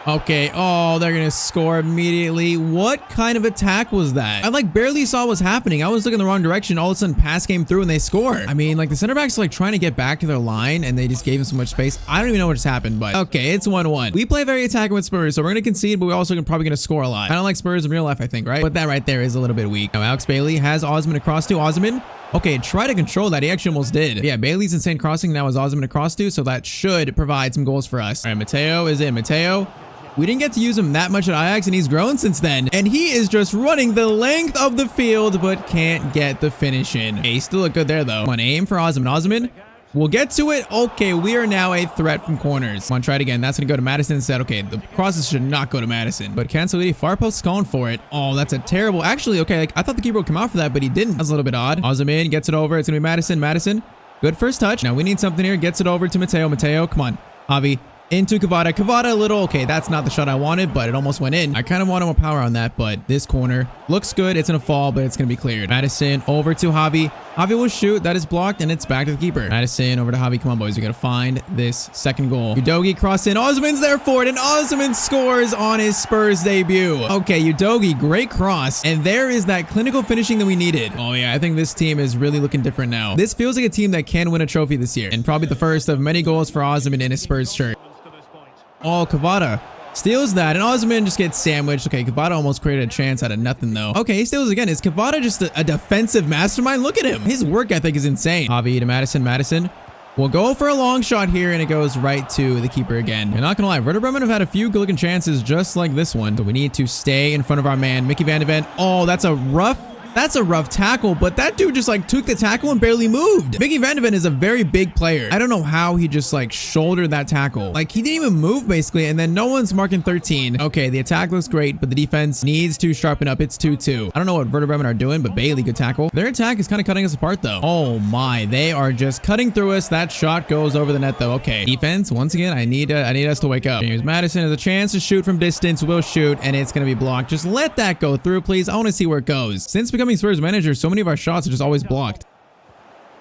Okay. Oh, they're going to score immediately. What kind of attack was that? I like barely saw what was happening. I was looking the wrong direction. All of a sudden pass came through and they score. I mean, like the center backs are like trying to get back to their line and they just gave him so much space. I don't even know what just happened, but okay, it's 1-1. We play very attacking with Spurs, so we're going to concede, but we're also probably going to score a lot. I don't like Spurs in real life, I think, right? But that right there is a little bit weak. Now, Alex Bailey has Osman across to Osman. Okay, try to control that. He actually almost did. Yeah, Bailey's insane crossing now is Osman across to, so that should provide some goals for us. All right, Mateo is in. Mateo. We didn't get to use him that much at Ajax, and he's grown since then. And he is just running the length of the field, but can't get the finish in. Okay, he still look good there, though. Come on, aim for Osman. Osman, we'll get to it. Okay, we are now a threat from corners. Come on, try it again. That's going to go to Madison instead. Okay, the crosses should not go to Madison. But Cancelliti, far post is calling for it. Oh, that's a terrible... Actually, okay, like, I thought the keeper would come out for that, but he didn't. That's a little bit odd. Osman gets it over. It's going to be Madison. Madison, good first touch. Now we need something here. Gets it over to Mateo. Mateo, come on. Javi. Into Cavada. Cavada a little. Okay, that's not the shot I wanted, but it almost went in. I kind of wanted more power on that, but this corner looks good. It's going to fall, but it's going to be cleared. Madison over to Javi. Javi will shoot. That is blocked, and it's back to the keeper. Madison over to Javi. Come on, boys. We got to find this second goal. Udogi cross in. Osman's there for it, and Osman scores on his Spurs debut. Okay, Udogi, great cross. And there is that clinical finishing that we needed. Oh, yeah, I think this team is really looking different now. This feels like a team that can win a trophy this year, and probably the first of many goals for Osman in his Spurs shirt. Oh, Cavada steals that, and Osman just gets sandwiched. Okay, Cavada almost created a chance out of nothing, though. Okay, he steals again. Is Cavada just a defensive mastermind? Look at him. His work ethic is insane. Javi to Madison. Madison will go for a long shot here, and it goes right to the keeper again. I'm not gonna lie, Werder Bremen have had a few good-looking chances just like this one, but we need to stay in front of our man, Mickey van de Ven. Oh, that's a rough tackle, but that dude just like took the tackle and barely moved. Mickey van de Ven is a very big player. I don't know how he just like shouldered that tackle. Like he didn't even move basically, and then no one's marking 13. Okay, the attack looks great, but the defense needs to sharpen up. It's 2-2. I don't know what Werder Bremen are doing, but Bailey, good tackle. Their attack is kind of cutting us apart though. Oh my, they are just cutting through us. That shot goes over the net though. Okay, defense, once again, I need us to wake up. James Madison has a chance to shoot from distance, will shoot, and it's gonna be blocked. Just let that go through, please. I want to see where it goes. Since becoming Spurs manager, so many of our shots are just always blocked.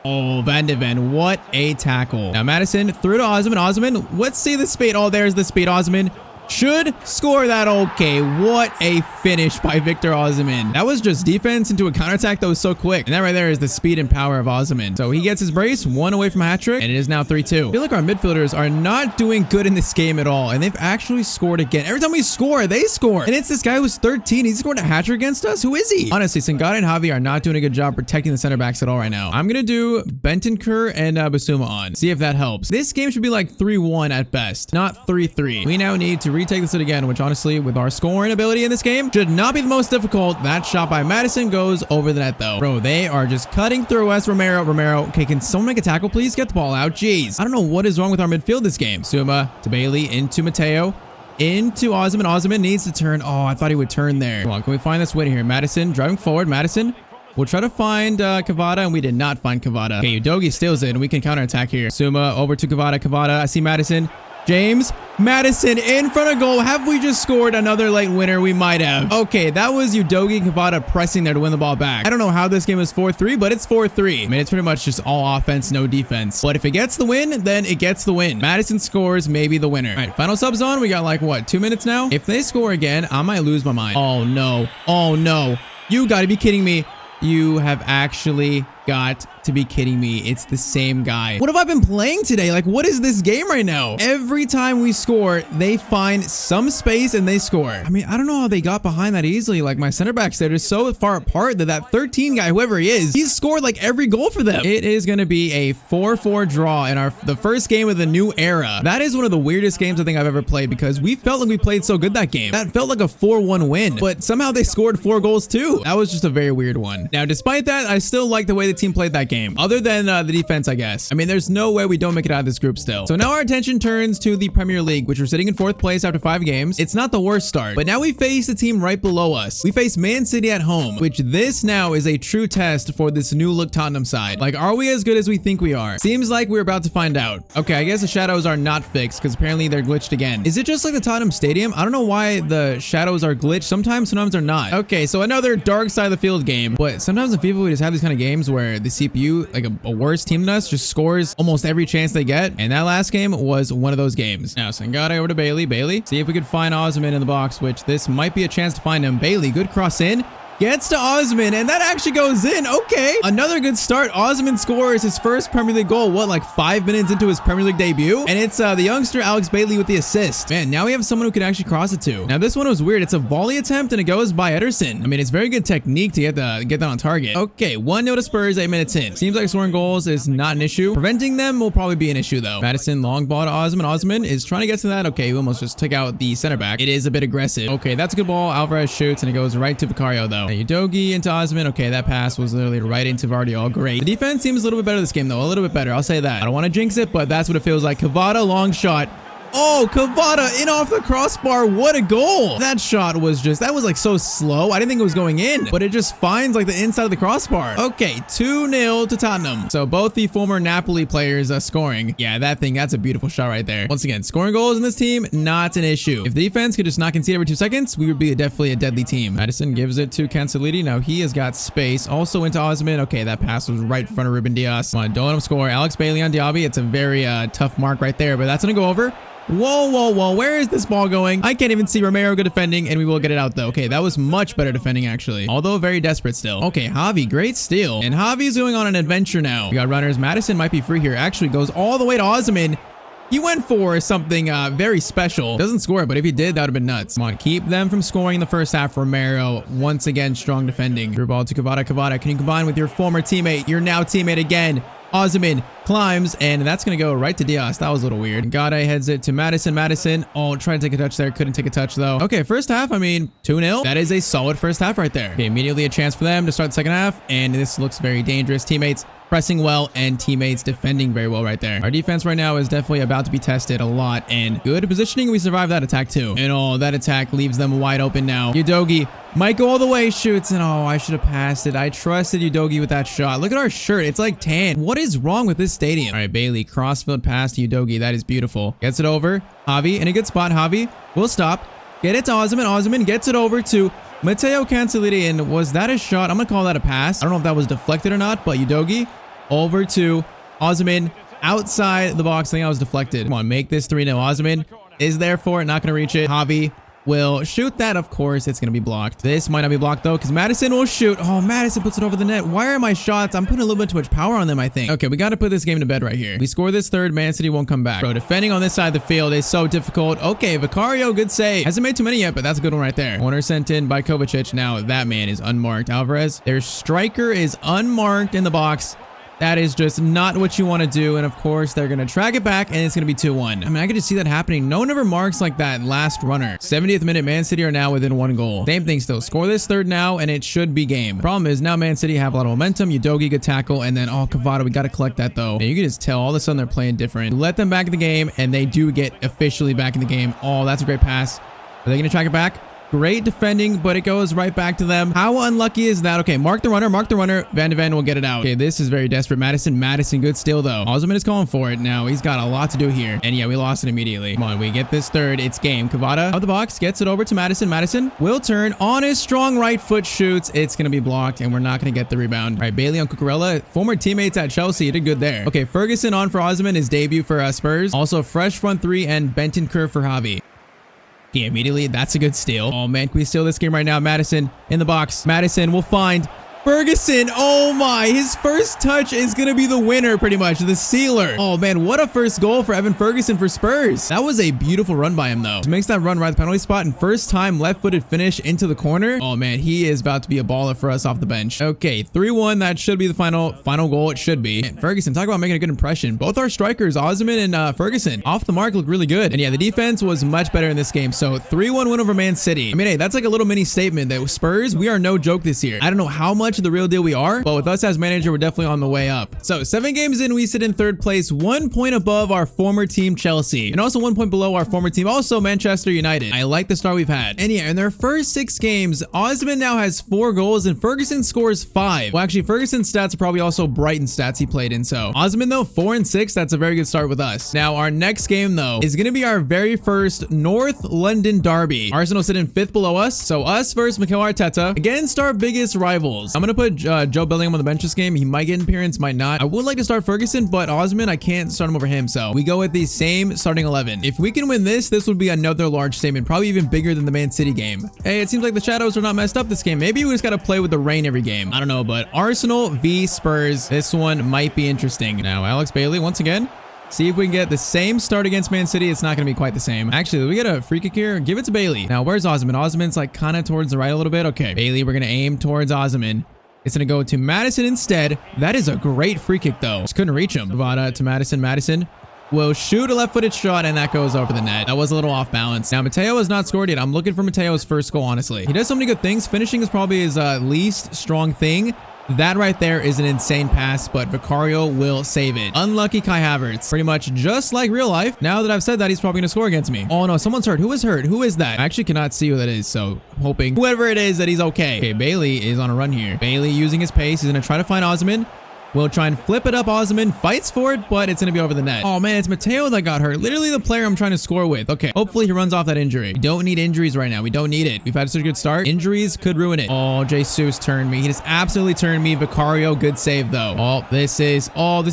Oh, Van de Ven, what a tackle. Now Madison through to Osman. Osman, let's see the speed. Oh, there's the speed. Osman should score that. Okay, what a finish by Victor Osimhen. That was just defense into a counterattack that was so quick. And that right there is the speed and power of Osimhen. So he gets his brace, one away from a hat trick, and it is now 3-2. I feel like our midfielders are not doing good in this game at all, and they've actually scored again. Every time we score, they score. And it's this guy who's 13. He scored a hat trick against us. Who is he? Honestly, Sangare and Javi are not doing a good job protecting the center backs at all right now. I'm going to do Bentancur and Basuma on. See if that helps. This game should be like 3-1 at best, not 3-3. We now need to retake this again, which honestly, with our scoring ability in this game, should not be the most difficult. That shot by Madison goes over the net though. Bro, they are just cutting through us. Romero. Okay, can someone make a tackle, please? Get the ball out. Jeez. I don't know what is wrong with our midfield this game. Suma to Bailey into Mateo. into Osman. Osman needs to turn. Oh, I thought he would turn there. Come on, can we find this win here? Madison driving forward. Madison. We'll try to find Kavada, and we did not find Kavada. Okay, Udogi steals it, and we can counterattack here. Suma over to Kavada. Kavada, I see Madison. James. Madison in front of goal. Have we just scored another late winner? We might have. Okay, that was Udogi and Kavada pressing there to win the ball back. I don't know how this game is 4-3, but it's 4-3. I mean, it's pretty much just all offense, no defense. But if it gets the win, then it gets the win. Madison scores, maybe the winner. All right, final subs on. We got like, what, 2 minutes now? If they score again, I might lose my mind. Oh, no. Oh, no. You got to be kidding me. You have actually got to be kidding me. It's the same guy. What have I been playing today? Like, what is this game right now? Every time we score, they find some space and they score. I mean, I don't know how they got behind that easily. Like, my center backs there are so far apart that that 13 guy, whoever he is, he's scored like every goal for them. It is going to be a 4-4 draw in the first game of the new era. That is one of the weirdest games I think I've ever played because we felt like we played so good that game. That felt like a 4-1 win, but somehow they scored 4 goals too. That was just a very weird one. Now, despite that, I still like the way the team played that game, other than the defense, I guess. I mean, there's no way we don't make it out of this group still. So now our attention turns to the Premier League, which we're sitting in 4th place after 5 games. It's not the worst start, but now we face the team right below us. We face Man City at home, which this now is a true test for this new look Tottenham side. Like, are we as good as we think we are? Seems like we're about to find out. Okay, I guess the shadows are not fixed because apparently they're glitched again. Is it just like the Tottenham Stadium? I don't know why the shadows are glitched. Sometimes they're not. Okay, so another dark side of the field game, but sometimes in FIFA we just have these kind of games where the CPU, like a worse team than us, just scores almost every chance they get, and that last game was one of those games. Now Sangare over to Bailey. Bailey, see if we could find Osman in the box, which this might be a chance to find him. Bailey, good cross in. Gets to Osman, and that actually goes in. Okay, another good start. Osman scores his first Premier League goal, what, like 5 minutes into his Premier League debut? And it's the youngster Alex Bailey with the assist. Man, now we have someone who can actually cross it to. Now this one was weird. It's a volley attempt, and it goes by Ederson. I mean, it's very good technique to get that on target. Okay, 1-0 to Spurs, 8 minutes in. Seems like scoring goals is not an issue. Preventing them will probably be an issue, though. Madison, long ball to Osman. Osman is trying to get to that. Okay, we almost just took out the center back. It is a bit aggressive. Okay, that's a good ball. Alvarez shoots, and it goes right to Vicario, though. Now, Udogi into Osman. Okay, that pass was literally right into Vardiol. Great. The defense seems a little bit better this game, though. A little bit better. I'll say that. I don't want to jinx it, but that's what it feels like. Kavada, long shot. Oh, Kavada in off the crossbar. What a goal. That shot was just, that was like so slow. I didn't think it was going in, but it just finds like the inside of the crossbar. Okay, 2-0 to Tottenham. So both the former Napoli players scoring. Yeah, that's a beautiful shot right there. Once again, scoring goals in this team, not an issue. If the defense could just not concede every 2 seconds, we would be definitely a deadly team. Madison gives it to Canceliti. Now he has got space. Also into Osman. Okay, that pass was right in front of Ruben Diaz. Come on, don't let him score. Alex Bailey on Diaby. It's a very tough mark right there, but that's going to go over. Whoa, whoa, whoa. Where is this ball going? I can't even see. Romero good defending, and we will get it out, though. Okay, that was much better defending, actually. Although very desperate still. Okay, Javi, great steal. And Javi's going on an adventure now. We got runners. Madison might be free here. Actually goes all the way to Osman. He went for something very special. Doesn't score, but if he did, that would have been nuts. Come on, keep them from scoring in the first half. Romero, once again, strong defending. Through ball to Kavada. Kavada, can you combine with your former teammate? Your now teammate again. Osman climbs, and that's going to go right to Diaz. That was a little weird. Gade heads it to Madison. Madison, oh, trying to take a touch there. Couldn't take a touch, though. Okay, first half, I mean, 2-0. That is a solid first half right there. Okay, immediately a chance for them to start the second half, and this looks very dangerous. Teammates pressing well and teammates defending very well right there. Our defense right now is definitely about to be tested a lot, and good positioning. We survived that attack too. And oh, that attack leaves them wide open now. Udogi might go all the way, shoots, and oh, I should have passed it. I trusted Udogi with that shot. Look at our shirt. It's like tan. What is wrong with this stadium? All right, Bailey, crossfield pass to Udogi. That is beautiful. Gets it over. Javi in a good spot. Javi will stop. Get it to Osman. Osman gets it over to Matteo Canceliti, and was that a shot? I'm going to call that a pass. I don't know if that was deflected or not, but Udogi over to Osman outside the box. I think that was deflected. Come on, make this 3-0. Osman is there for it. Not going to reach it. Javi will shoot that. Of course, it's going to be blocked. This might not be blocked, though, because Madison will shoot. Oh, Madison puts it over the net. Why are my shots? I'm putting a little bit too much power on them, I think. Okay, we got to put this game to bed right here. We score this third, Man City won't come back. Bro, defending on this side of the field is so difficult. Okay, Vicario, good save. Hasn't made too many yet, but that's a good one right there. Corner sent in by Kovacic. Now, that man is unmarked. Alvarez, their striker is unmarked in the box. That is just not what you want to do. And of course, they're going to track it back and it's going to be 2-1. I mean, I could just see that happening. No one ever marks like that last runner. 70th minute, Man City are now within 1 goal. Same thing still. Score this third now and it should be game. Problem is now Man City have a lot of momentum. Udogi, good tackle. And then, oh, Cavada, we got to collect that though. And you can just tell all of a sudden they're playing different. Let them back in the game and they do get officially back in the game. Oh, that's a great pass. Are they going to track it back? Great defending, but it goes right back to them. How unlucky is that? Okay, mark the runner, mark the runner. Van de Ven will get it out. Okay, this is very desperate. Madison, good steal though. Osman is calling for it now. He's got a lot to do here. And yeah, we lost it immediately. Come on, we get this third. It's game. Cavada out the box, gets it over to Madison. Madison will turn on his strong right foot, shoots. It's going to be blocked and we're not going to get the rebound. All right, Bailey on Cucurella, former teammates at Chelsea, did good there. Okay, Ferguson on for Osman, his debut for Spurs. Also fresh front three and Bentancur for Javi. Yeah, immediately, that's a good steal. Oh man, can we steal this game right now? Madison in the box. Madison will find Ferguson. Oh my, his first touch is going to be the winner pretty much, the sealer. Oh man, what a first goal for Evan Ferguson for Spurs. That was a beautiful run by him though. He makes that run right at the penalty spot and first time left-footed finish into the corner. Oh man, he is about to be a baller for us off the bench. Okay, 3-1, that should be the final goal. It should be. And Ferguson, talk about making a good impression. Both our strikers, Osman and Ferguson, off the mark look really good. And yeah, the defense was much better in this game. So 3-1 win over Man City. I mean, hey, that's like a little mini statement that Spurs, we are no joke this year. I don't know how much of the real deal we are, but with us as manager, we're definitely on the way up. So 7 games in, we sit in 3rd place, 1 point above our former team Chelsea, and also 1 point below our former team, also Manchester United. I like the start we've had. And yeah, in their first 6 games, Osman now has 4 goals and Ferguson scores 5. Well, actually, Ferguson's stats are probably also Brighton stats he played in. So Osman though, 4 and 6, that's a very good start with us. Now our next game though is going to be our very first North London derby. Arsenal sit in 5th below us, so us versus Mikel Arteta against our biggest rivals. I'm gonna put Joe Bellingham on the bench this game. He might get an appearance, might not. I would like to start Ferguson, but Osman, I can't start him over him. So we go with the same starting 11. If we can win this would be another large statement, probably even bigger than the Man City game. Hey, it seems like the shadows are not messed up this game. Maybe we just got to play with the rain every game. I don't know, but Arsenal v Spurs. This one might be interesting. Now, Alex Bailey, once again. See if we can get the same start against Man City. It's not going to be quite the same. Actually, we get a free kick here. Give it to Bailey. Now, where's Osman? Osman's like kind of towards the right a little bit. Okay, Bailey, we're going to aim towards Osman. It's going to go to Madison instead. That is a great free kick, though. Just couldn't reach him. Cavada to Madison. Madison will shoot a left-footed shot, and that goes over the net. That was a little off balance. Now, Mateo has not scored yet. I'm looking for Mateo's first goal, honestly. He does so many good things. Finishing is probably his least strong thing. That right there is an insane pass, but Vicario will save it. Unlucky Kai Havertz. Pretty much just like real life. Now that I've said that, he's probably going to score against me. Oh no, someone's hurt. Who is hurt? Who is that? I actually cannot see who that is, so hoping whoever it is that he's okay. Okay, Bailey is on a run here. Bailey using his pace. He's going to try to find Osman. We'll try and flip it up. Osman fights for it, but it's going to be over the net. Oh man, it's Mateo that got hurt. Literally the player I'm trying to score with. Okay, hopefully he runs off that injury. We don't need injuries right now. We don't need it. We've had such a good start. Injuries could ruin it. Oh, Jesus turned me. He just absolutely turned me. Vicario, good save though. Oh, this is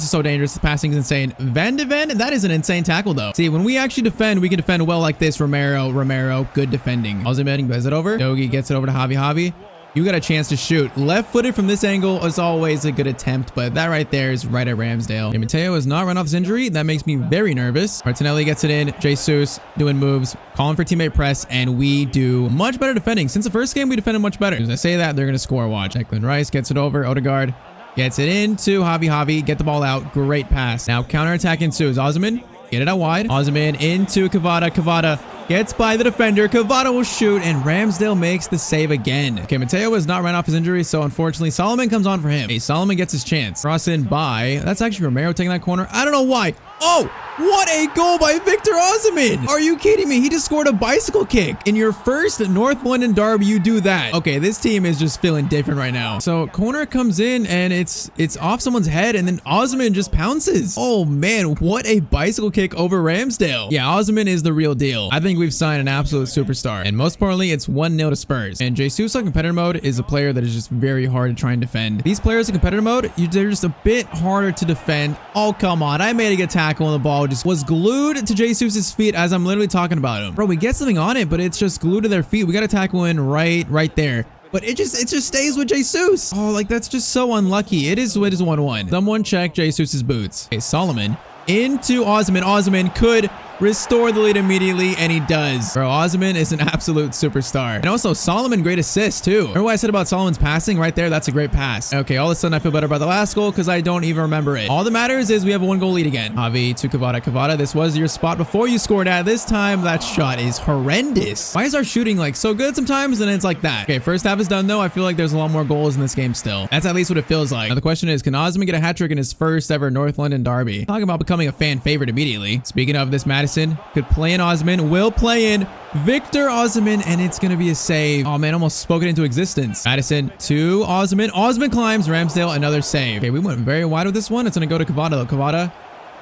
so dangerous. The passing is insane. Van de Ven, that is an insane tackle though. See, when we actually defend, we can defend well like this. Romero, good defending. Osman gets it over. Dogi gets it over to Javi. You got a chance to shoot. Left-footed from this angle is always a good attempt, but that right there is right at Ramsdale. Okay, Mateo has not run off his injury. That makes me very nervous. Martinelli gets it in. Jesus doing moves, calling for teammate press, and we do much better defending. Since the first game, we defended much better. As I say that, they're going to score. Watch. Declan Rice gets it over. Odegaard gets it into Javi. Get the ball out. Great pass. Now counterattack ensues. Osman, get it out wide. Osman into Cavada. Gets by the defender. Cavada will shoot, and Ramsdale makes the save again. Okay, Mateo has not run off his injury, so unfortunately, Solomon comes on for him. Hey, Solomon gets his chance. Cross in by... That's actually Romero taking that corner. I don't know why. Oh, what a goal by Victor Osimhen. Are you kidding me? He just scored a bicycle kick. In your first North London derby, you do that. Okay, this team is just feeling different right now. So, corner comes in, and it's off someone's head, and then Osimhen just pounces. Oh, man, what a bicycle kick over Ramsdale. Yeah, Osimhen is the real deal. I think we've signed an absolute superstar. And most importantly, it's 1-0 to Spurs. And Jesus on competitor mode is a player that is just very hard to try and defend. These players in competitor mode, they're just a bit harder to defend. Oh, come on. I made a good tackle and the ball just was glued to Jesus's feet as I'm literally talking about him. Bro, we get something on it, but it's just glued to their feet. We got to tackle in right there. But it just stays with Jesus. Oh, like that's just so unlucky. It is 1-1. Someone check Jesus's boots. Okay, Solomon into Osman. Osman could restore the lead immediately, and he does. Bro, Osman is an absolute superstar. And also, Solomon, great assist, too. Remember what I said about Solomon's passing right there? That's a great pass. Okay, all of a sudden, I feel better about the last goal because I don't even remember it. All that matters is we have a 1-goal lead again. Javi to Kvara. Kvara, this was your spot before you scored at. This time, that shot is horrendous. Why is our shooting, like, so good sometimes, and it's like that? Okay, first half is done, though. I feel like there's a lot more goals in this game still. That's at least what it feels like. Now, the question is, can Osman get a hat-trick in his first ever North London derby? Talking about becoming a fan favorite immediately. Speaking of this, Madison could play in Osman, will play in Victor Osman, and it's gonna be a save. Oh man, almost spoke it into existence. Madison to Osman. Osman climbs. Ramsdale, another save. Okay, we went very wide with this one. It's gonna go to Kvara though. Kvara,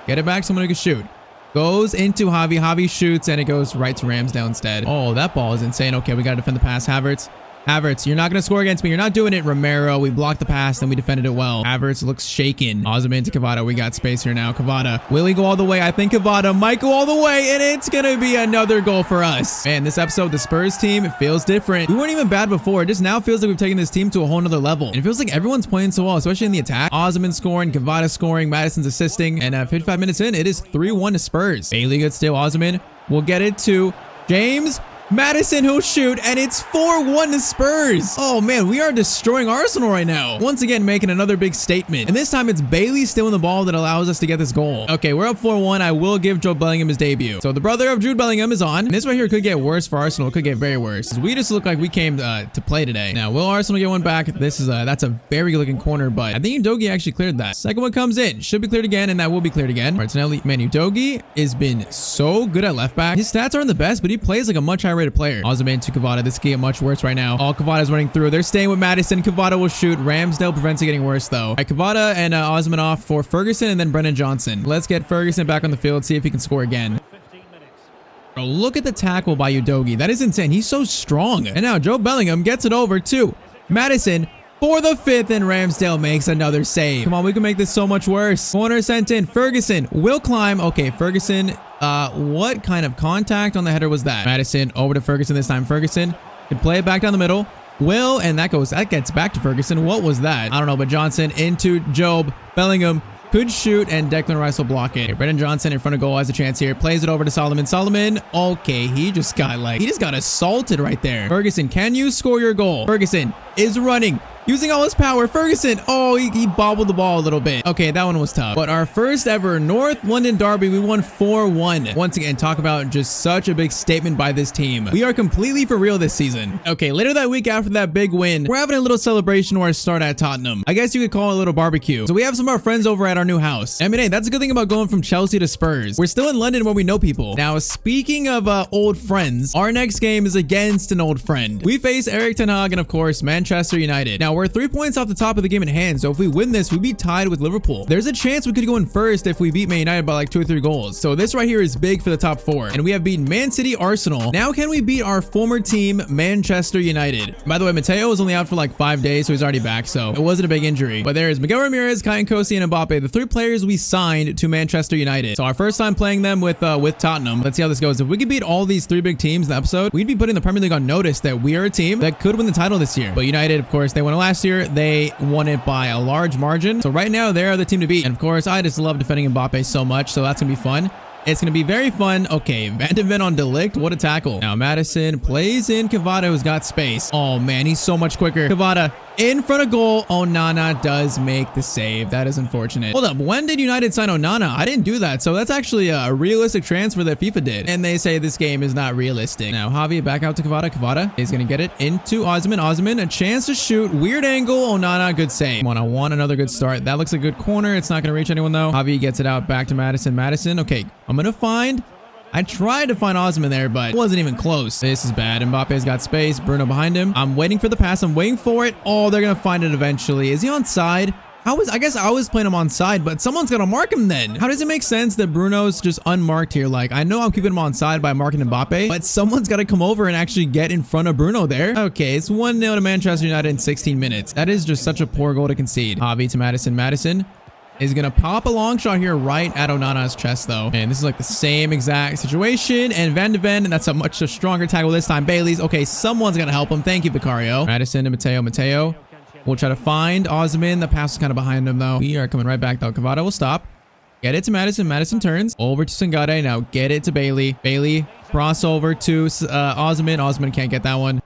get it back. Someone who can shoot. Goes into Javi. Javi shoots, and it goes right to Ramsdale instead. Oh, that ball is insane. Okay, we gotta defend the pass. Havertz, you're not going to score against me. You're not doing it. Romero, we blocked the pass, and we defended it well. Havertz looks shaken. Osman to Kvara. We got space here now. Kvara, will he go all the way? I think Kvara might go all the way, and it's going to be another goal for us. Man, this episode, the Spurs team, it feels different. We weren't even bad before. It just now feels like we've taken this team to a whole nother level. And it feels like everyone's playing so well, especially in the attack. Osman scoring, Kvara scoring, Madison's assisting, and 55 minutes in, it is 3-1 to Spurs. Bailey good steal. Osman will get it to James. Madison, who'll shoot, and it's 4-1 to Spurs. Oh man, we are destroying Arsenal right now. Once again, making another big statement. And this time it's Bailey stealing the ball that allows us to get this goal. Okay, we're up 4-1. I will give Jude Bellingham his debut. So the brother of Jude Bellingham is on. And this right here could get worse for Arsenal. It could get very worse. We just look like we came to play today. Now, will Arsenal get one back? This is that's a very good looking corner, but I think Udogie actually cleared that. Second one comes in. Should be cleared again, and that will be cleared again. Martinelli, man, Udogie has been so good at left back. His stats aren't the best, but he plays like a much higher rated player. Osman to Kvara. This could get much worse right now. All Kvara's running through. They're staying with Madison. Kvara will shoot. Ramsdale prevents it getting worse though. All right, Kvara and Osman off for Ferguson and then Brennan Johnson. Let's get Ferguson back on the field, see if he can score again. Bro, look at the tackle by Udogie. That is insane. He's so strong. And now Jude Bellingham gets it over to Madison for the 5th, and Ramsdale makes another save. Come on, we can make this so much worse. Corner sent in. Ferguson will climb. Okay, Ferguson, what kind of contact on the header was that? Madison over to Ferguson this time. Ferguson can play it back down the middle. Will, and that gets back to Ferguson. What was that? I don't know, but Johnson into Job. Bellingham could shoot, and Declan Rice will block it. Okay, Brennan Johnson in front of goal has a chance here. Plays it over to Solomon. Solomon, okay, he just got assaulted right there. Ferguson, can you score your goal? Ferguson is running. Using all his power. Ferguson. Oh, he bobbled the ball a little bit. Okay, that one was tough. But our first ever North London derby, we won 4-1. Once again, talk about just such a big statement by this team. We are completely for real this season. Okay, later that week after that big win, we're having a little celebration to our start at Tottenham. I guess you could call it a little barbecue. So we have some of our friends over at our new house. I mean, hey, that's a good thing about going from Chelsea to Spurs. We're still in London where we know people. Now, speaking of old friends, our next game is against an old friend. We face Erik ten Hag and, of course, Manchester United. Now, we're 3 points off the top of the game in hand, so if we win this, we'd be tied with Liverpool. There's a chance we could go in first if we beat Man United by like 2 or 3 goals. So this right here is big for the top 4. And we have beaten Man City, Arsenal. Now can we beat our former team, Manchester United? By the way, Mateo was only out for like 5 days, so he's already back, so it wasn't a big injury. But there's Miguel Ramirez, Kai Nkosi, and Mbappe, the 3 players we signed to Manchester United. So our first time playing them with Tottenham. Let's see how this goes. If we could beat all these 3 big teams in the episode, we'd be putting the Premier League on notice that we are a team that could win the title this year. But United, of course, they won it last year. They won it by a large margin. So right now, they're the team to beat. And of course, I just love defending Mbappe so much. So that's going to be fun. It's going to be very fun. Okay, Van de Ven on Delict. What a tackle. Now, Madison plays in Kvara, who's got space. Oh, man, he's so much quicker. Kvara in front of goal. Onana does make the save. That is unfortunate. Hold up. When did United sign Onana? I didn't do that. So that's actually a realistic transfer that FIFA did. And they say this game is not realistic. Now, Javi back out to Kvara. Kvara is going to get it into Osman. Osman, a chance to shoot. Weird angle. Onana, good save. Come on, I want another good start. That looks a good corner. It's not going to reach anyone, though. Javi gets it out back to Madison. Madison, okay. I tried to find Osman there, but it wasn't even close. This is bad. Mbappe's got space. Bruno behind him. I'm waiting for the pass. I'm waiting for it. Oh, they're going to find it eventually. Is he onside? I guess I was playing him onside, but someone's going to mark him then. How does it make sense that Bruno's just unmarked here? Like, I know I'm keeping him onside by marking Mbappe, but someone's got to come over and actually get in front of Bruno there. Okay, it's 1-0 to Manchester United in 16 minutes. That is just such a poor goal to concede. Javi to Madison. Madison is going to pop a long shot here right at Onana's chest, though. And this is like the same exact situation. And Van de Ven, and that's a much stronger tackle this time. Bailey's. Okay, someone's going to help him. Thank you, Vicario. Madison to Mateo. Mateo will try to find Osman. The pass is kind of behind him, though. We are coming right back, though. Kvara will stop. Get it to Madison. Madison turns over to Sangare. Now get it to Bailey. Bailey crossover to Osman. Osman can't get that one.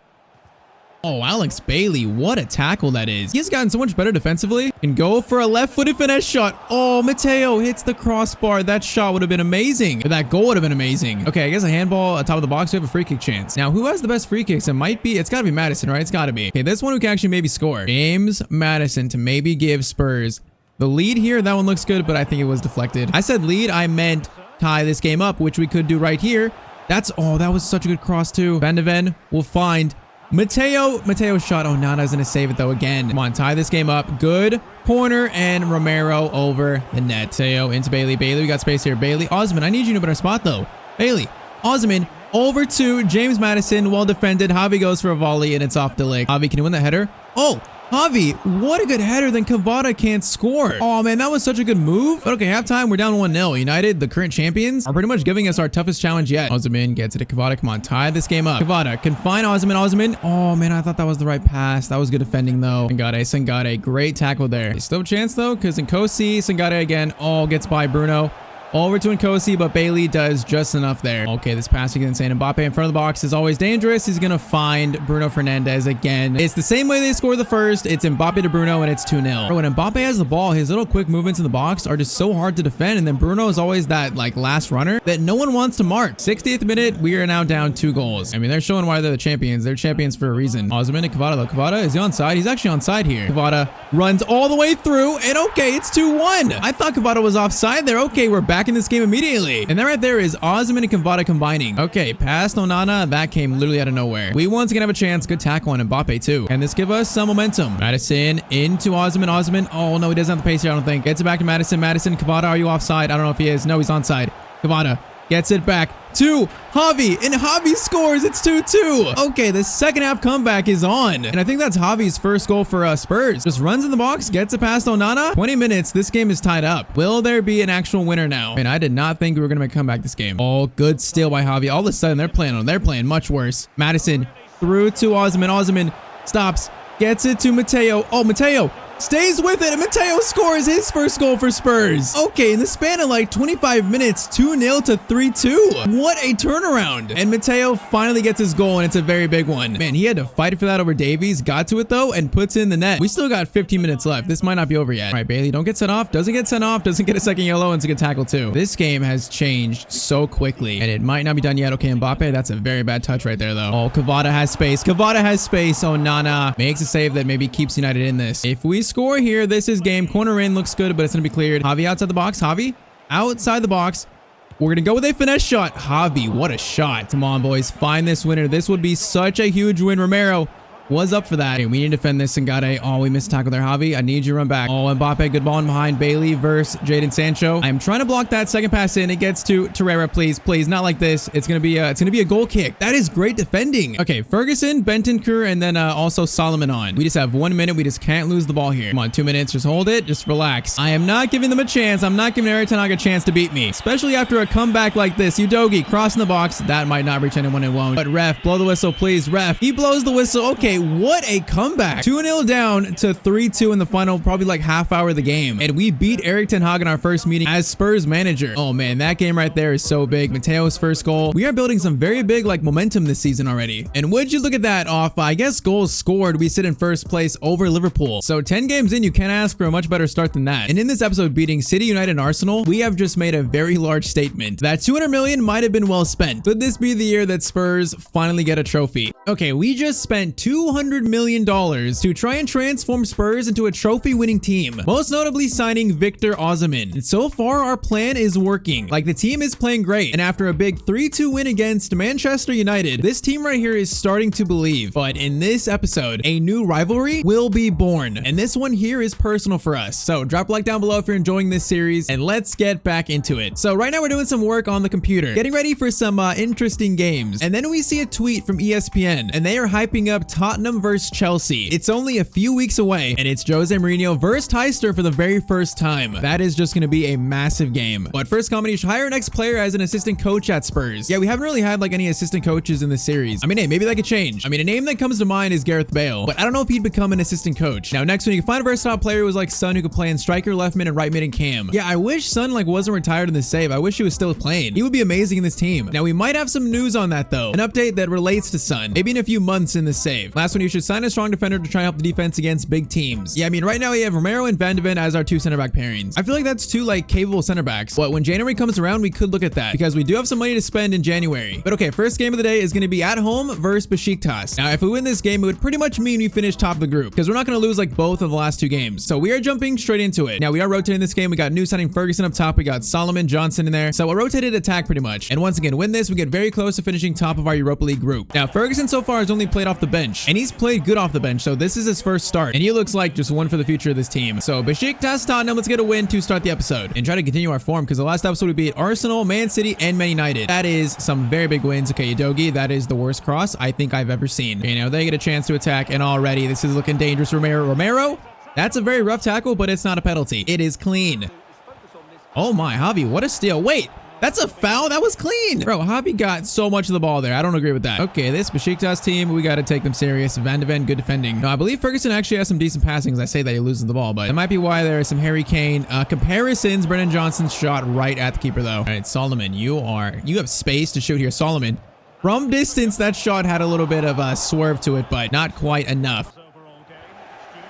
Oh, Alex Bailey, what a tackle that is. He has gotten so much better defensively. And go for a left-footed finesse shot. Oh, Mateo hits the crossbar. That shot would have been amazing. Or that goal would have been amazing. Okay, I guess a handball on top of the box. We have a free kick chance. Now, who has the best free kicks? It's got to be Madison, right? It's got to be. Okay, this one who can actually maybe score. James Madison to maybe give Spurs the lead here. That one looks good, but I think it was deflected. I said lead. I meant tie this game up, which we could do right here. That was such a good cross too. Van de Ven will find Mateo shot. Oh, Nana's gonna save it though again. Come on, tie this game up. Good corner and Romero over the net. Mateo into Bailey. Bailey, we got space here. Bailey, Osman, I need you in a better spot though. Bailey, Osman, over to James Madison. Well defended. Javi goes for a volley and it's off the leg. Javi, can you win the header? Oh, Javi, what a good header. Then Cavada can't score. Oh man, that was such a good move. But okay, halftime, we're down 1-0. United, the current champions, are pretty much giving us our toughest challenge yet. Osman gets it to Cavada. Come on, tie this game up. Cavada can find Osman. Oh man, I thought that was the right pass. That was good defending though. Sangare, great tackle there. Still a chance though, because Nkosi, Sangare again, gets by Bruno. Over to Nkosi, but Bailey does just enough there. Okay, this passing is insane. Mbappe in front of the box is always dangerous. He's going to find Bruno Fernandes again. It's the same way they scored the first. It's Mbappe to Bruno, and it's 2-0. When Mbappe has the ball, his little quick movements in the box are just so hard to defend, and then Bruno is always that last runner that no one wants to mark. 68th minute, we are now down 2 goals. I mean, they're showing why they're the champions. They're champions for a reason. Osman and Cavada, though. Cavada, is he onside? He's actually onside here. Cavada runs all the way through, and okay, it's 2-1. I thought Cavada was offside there. Okay, we're back in this game immediately. And then right there is Osman and Cavada combining. Okay, past Onana. That came literally out of nowhere. We once again have a chance. Good tackle on Mbappe too. Can this give us some momentum? Madison into Osman. Oh no, he doesn't have the pace here, I don't think. Gets it back to Madison. Cavada, are you offside? I don't know if he is. No, he's onside. Cavada gets it back to Javi, and Javi scores. It's 2-2. Okay, the second half comeback is on, and I think that's Javi's first goal for Spurs. Just runs in the box, gets it past Onana. 20 minutes, this game is tied up. Will there be an actual winner now? And I did not think we were gonna make a comeback this game. Oh, good steal by Javi. All of a sudden, they're playing much worse. Madison through to Osman. Osman stops, gets it to Mateo. Oh, Mateo stays with it, and Mateo scores his first goal for Spurs. Okay, in the span of like 25 minutes, 2-0 to 3-2. What a turnaround. And Mateo finally gets his goal, and it's a very big one. Man, he had to fight for that over Davies, got to it though, and puts in the net. We still got 15 minutes left. This might not be over yet. All right, Bailey, don't get sent off. Doesn't get sent off. Doesn't get a second yellow, and it's a good tackle too. This game has changed so quickly, and it might not be done yet. Okay, Mbappe, that's a very bad touch right there though. Oh, Cavada has space. Oh, Nana makes a save that maybe keeps United in this. If we score here, this is game. Corner in, looks good, but it's gonna be cleared. Javi outside the box. Javi outside the box. We're gonna go with a finesse shot. Javi, what a shot. Come on, boys, find this winner. This would be such a huge win. Romero was up for that. Okay, we need to defend this. Sangare. Oh, we missed a tackle there. Javi, I need you to run back. Oh, Mbappe, good ball in behind. Bailey versus Jadon Sancho. I'm trying to block that second pass in. It gets to Torreira. Please, not like this. It's gonna be a goal kick. That is great defending. Okay, Ferguson, Bentancur, and then also Solomon on. We just have 1 minute. We just can't lose the ball here. Come on, 2 minutes. Just hold it. Just relax. I am not giving them a chance. I'm not giving Eric Ten Hag a chance to beat me, especially after a comeback like this. Udogie crossing the box. That might not reach anyone. It won't. But ref, blow the whistle, please. Ref, he blows the whistle. Okay, what a comeback. 2-0 down to 3-2 in the final, probably like half hour of the game. And we beat Eric Ten Hag in our first meeting as Spurs manager. Oh man, that game right there is so big. Mateo's first goal. We are building some very big momentum this season already. And would you look at that, off, I guess, goals scored, we sit in first place over Liverpool. So 10 games in, you can't ask for a much better start than that. And in this episode, beating City, United, and Arsenal, we have just made a very large statement. That 200 million might have been well spent. Could this be the year that Spurs finally get a trophy? Okay, we just spent $200 million to try and transform Spurs into a trophy-winning team, most notably signing Victor Osimhen. And so far, our plan is working. Like, the team is playing great, and after a big 3-2 win against Manchester United, this team right here is starting to believe. But in this episode, a new rivalry will be born, and this one here is personal for us. So drop a like down below if you're enjoying this series, and let's get back into it. So right now, we're doing some work on the computer, getting ready for some interesting games, and then we see a tweet from ESPN, and they are hyping up Tottenham Tottenham versus Chelsea. It's only a few weeks away, and it's Jose Mourinho versus Tyztir for the very first time. That is just going to be a massive game. But first, company should hire an ex-player as an assistant coach at Spurs. Yeah, we haven't really had like any assistant coaches in this series. I mean, hey, maybe that could change. I mean, a name that comes to mind is Gareth Bale, but I don't know if he'd become an assistant coach. Now, next one, you can find a versatile player who was like Son, who could play in striker, left mid, and right mid and cam. Yeah, I wish Son like wasn't retired in the save. I wish he was still playing. He would be amazing in this team. Now, we might have some news on that though. An update that relates to Son, maybe in a few months in the save. Last one, you should sign a strong defender to try and help the defense against big teams. Yeah, I mean, right now we have Romero and Van de Ven as our two center back pairings. I feel like that's two like capable center backs. But when January comes around, we could look at that because we do have some money to spend in January. But okay, first game of the day is going to be at home versus Besiktas. Now, if we win this game, it would pretty much mean we finish top of the group because we're not going to lose like both of the last two games. So we are jumping straight into it. Now, we are rotating this game. We got new signing Ferguson up top. We got Solomon, Johnson in there. So a rotated attack pretty much. And once again, win this, we get very close to finishing top of our Europa League group. Now, Ferguson so far has only played off the bench, and he's played good off the bench. So this is his first start, and he looks like just one for the future of this team. So Besiktas, Tottenham, let's get a win to start the episode and try to continue our form because the last episode we beat Arsenal, Man City, and Man United. That is some very big wins. Okay, Udogie, that is the worst cross I think I've ever seen. Okay, now they get a chance to attack, and already this is looking dangerous. Romero, that's a very rough tackle, but it's not a penalty. It is clean. Oh my, Javi, what a steal. Wait, that's a foul? That was clean. Bro, Javi got so much of the ball there. I don't agree with that. Okay, this Besiktas team, we got to take them serious. Van de Ven, good defending. Now, I believe Ferguson actually has some decent passing as I say that he loses the ball, but that might be why there are some Harry Kane comparisons. Brennan Johnson's shot right at the keeper, though. All right, Solomon, you have space to shoot here. Solomon, from distance, that shot had a little bit of a swerve to it, but not quite enough.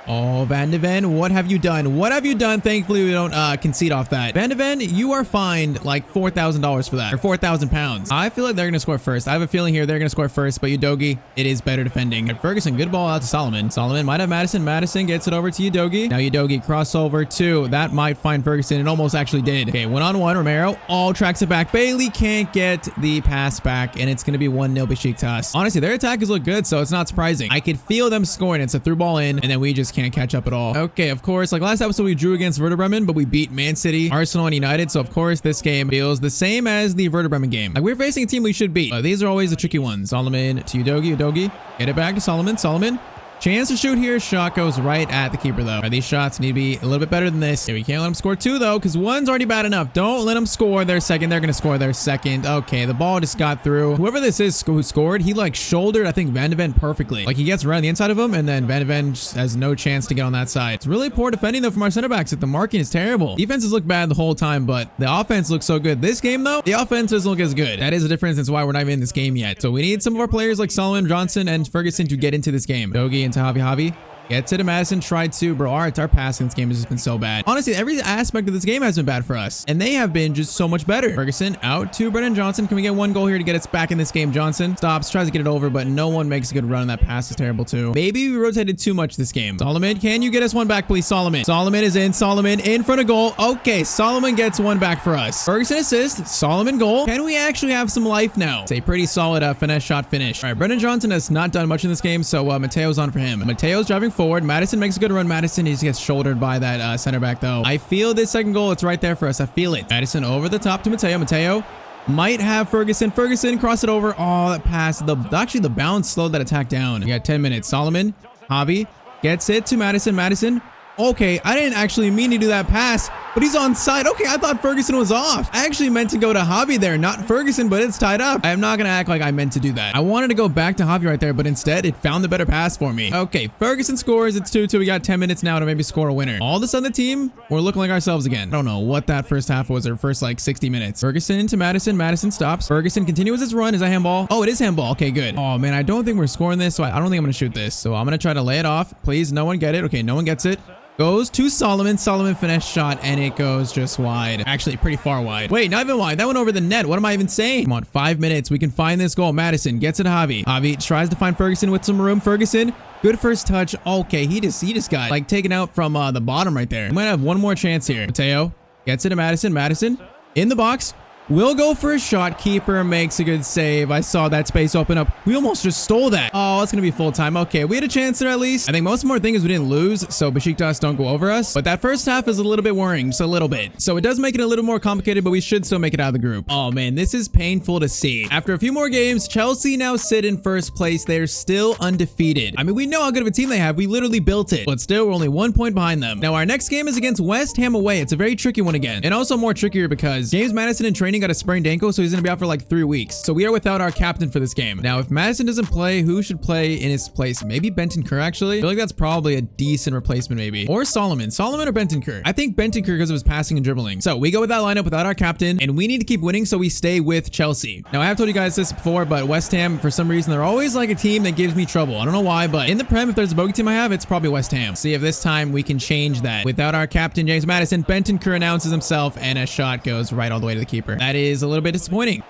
Oh, Van de Ven, what have you done? What have you done? Thankfully, we don't concede off that. Van de Ven, you are fined like $4,000 for that, or 4,000 pounds. I feel like they're going to score first. I have a feeling here they're going to score first, but Udogie, it is better defending. And Ferguson, good ball out to Solomon. Solomon might have Madison. Madison gets it over to Udogie. Now Udogie crossover two. That might find Ferguson. It almost actually did. Okay, one-on-one. Romero all tracks it back. Bailey can't get the pass back, and it's going to be 1-0 Besiktas. Honestly, their attackers look good, so it's not surprising. I could feel them scoring. It's a through ball in, and then we just can't catch up at all. Okay, of course, like last episode we drew against Werder Bremen, but we beat Man City, Arsenal, and United. So of course this game feels the same as the Werder Bremen game. Like we're facing a team we should beat. These are always the tricky ones. Solomon to Udogie. Get it back to Solomon. Chance to shoot here. Shot goes right at the keeper, though. These shots need to be a little bit better than this. Okay, we can't let them score two, though, because one's already bad enough. Don't let them score their second. They're going to score their second. Okay, the ball just got through. Whoever this is who scored, he, like, shouldered, I think, Van de Ven perfectly. Like, he gets around the inside of him, and then Van de Ven just has no chance to get on that side. It's really poor defending, though, from our center backs. The marking is terrible. Defenses look bad the whole time, but the offense looks so good. This game, though, the offense doesn't look as good. That is the difference. That's why we're not even in this game yet. So we need some of our players like Solomon, Johnson, and Ferguson to get into this game. Udogie into Javi. Gets it to Madison, tried to, bro. Our passing in this game has just been so bad. Honestly, every aspect of this game has been bad for us, and they have been just so much better. Ferguson out to Brennan Johnson. Can we get one goal here to get us back in this game? Johnson stops, tries to get it over, but no one makes a good run. That pass is terrible too. Maybe we rotated too much this game. Solomon, can you get us one back, please? Solomon is in. Solomon in front of goal. Okay, Solomon gets one back for us. Ferguson assist. Solomon goal. Can we actually have some life now? It's a pretty solid finesse shot finish. All right, Brennan Johnson has not done much in this game, so Mateo's on for him. Mateo's driving forward. Madison makes a good run. Madison, he just gets shouldered by that center back, though. I feel this second goal. It's right there for us. I feel it. Madison over the top to Mateo. Mateo might have Ferguson. Ferguson cross it over. Oh, that pass. Actually, the bounce slowed that attack down. We got 10 minutes. Solomon, Javi gets it to Madison. Madison. Okay, I didn't actually mean to do that pass, but he's onside. Okay, I thought Ferguson was off. I actually meant to go to Javi there, not Ferguson, but it's tied up. I am not going to act like I meant to do that. I wanted to go back to Javi right there, but instead it found the better pass for me. Okay, Ferguson scores. It's 2-2. We got 10 minutes now to maybe score a winner. All of a sudden the team, we're looking like ourselves again. I don't know what that first half was, or first like 60 minutes. Ferguson to Madison. Madison stops. Ferguson continues his run. Is that handball? Oh, it is handball. Okay, good. Oh man, I don't think we're scoring this, so I don't think I'm going to shoot this. So I'm going to try to lay it off. Please, no one get it. Okay, no one gets it. Goes to Solomon. Solomon finesse shot, and it goes just wide. Actually, pretty far wide. Wait, not even wide. That went over the net. What am I even saying? Come on, 5 minutes. We can find this goal. Madison gets it to Javi. Javi tries to find Ferguson with some room. Ferguson, good first touch. Okay, he just got like taken out from the bottom right there. We might have one more chance here. Mateo gets it to Madison. Madison in the box. We'll go for a shot. Keeper makes a good save. I saw that space open up. We almost just stole that. Oh, it's going to be full time. Okay, we had a chance there at least. I think most important thing is we didn't lose, so Besiktas don't go over us. But that first half is a little bit worrying, just a little bit. So it does make it a little more complicated, but we should still make it out of the group. Oh man, this is painful to see. After a few more games, Chelsea now sit in first place. They're still undefeated. I mean, we know how good of a team they have. We literally built it, but still we're only 1 point behind them. Now our next game is against West Ham away. It's a very tricky one again, and also more trickier because James Maddison in training got a sprained ankle, so he's gonna be out for like 3 weeks. So we are without our captain for this game. Now, if Maddison doesn't play, who should play in his place? Maybe Bentancur, actually. I feel like that's probably a decent replacement, maybe. Or Solomon. Solomon or Bentancur? I think Bentancur because of his passing and dribbling. So we go with that lineup without our captain, and we need to keep winning, so we stay with Chelsea. Now, I have told you guys this before, but West Ham, for some reason, they're always like a team that gives me trouble. I don't know why, but in the Prem, if there's a bogey team I have, it's probably West Ham. See if this time we can change that. Without our captain, James Maddison, Bentancur announces himself, and a shot goes right all the way to the keeper. That is a little bit disappointing.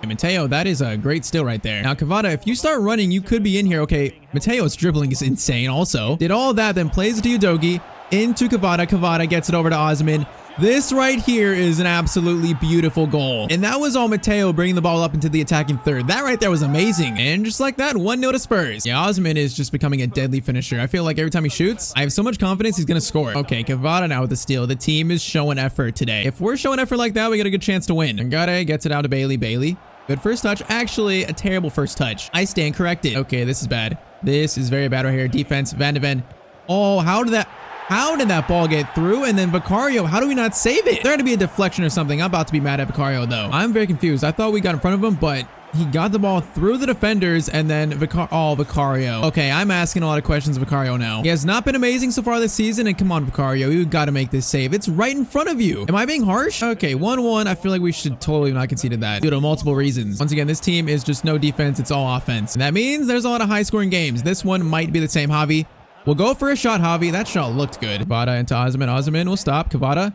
Mateo, that is a great steal right there. Now, Cavada, if you start running, you could be in here. Okay, Mateo's dribbling is insane also. Did all of that, then plays it to Udogie, into Cavada. Cavada gets it over to Osman. This right here is an absolutely beautiful goal. And that was all Mateo bringing the ball up into the attacking third. That right there was amazing. And just like that, 1-0 to Spurs. Yeah, Osman is just becoming a deadly finisher. I feel like every time he shoots, I have so much confidence he's going to score. Okay, Cavada now with the steal. The team is showing effort today. If we're showing effort like that, we got a good chance to win. Ngare gets it out to Bailey. Bailey. Good first touch. Actually, a terrible first touch. I stand corrected. Okay, this is bad. This is very bad right here. Defense, Van de Ven. Oh, how did that ball get through? And then Vicario, how do we not save it? There had to be a deflection or something. I'm about to be mad at Vicario, though. I'm very confused. I thought we got in front of him, but he got the ball through the defenders, and then Vicario. Okay, I'm asking a lot of questions of Vicario now. He has not been amazing so far this season, and come on, Vicario, you got to make this save. It's right in front of you. Am I being harsh? Okay, 1-1. I feel like we should totally not conceded that due to multiple reasons. Once again, this team is just no defense. It's all offense. And that means there's a lot of high-scoring games. This one might be the same. Javi. We'll go for a shot, Javi. That shot looked good. Cavada into Osman. Osman will stop. Cavada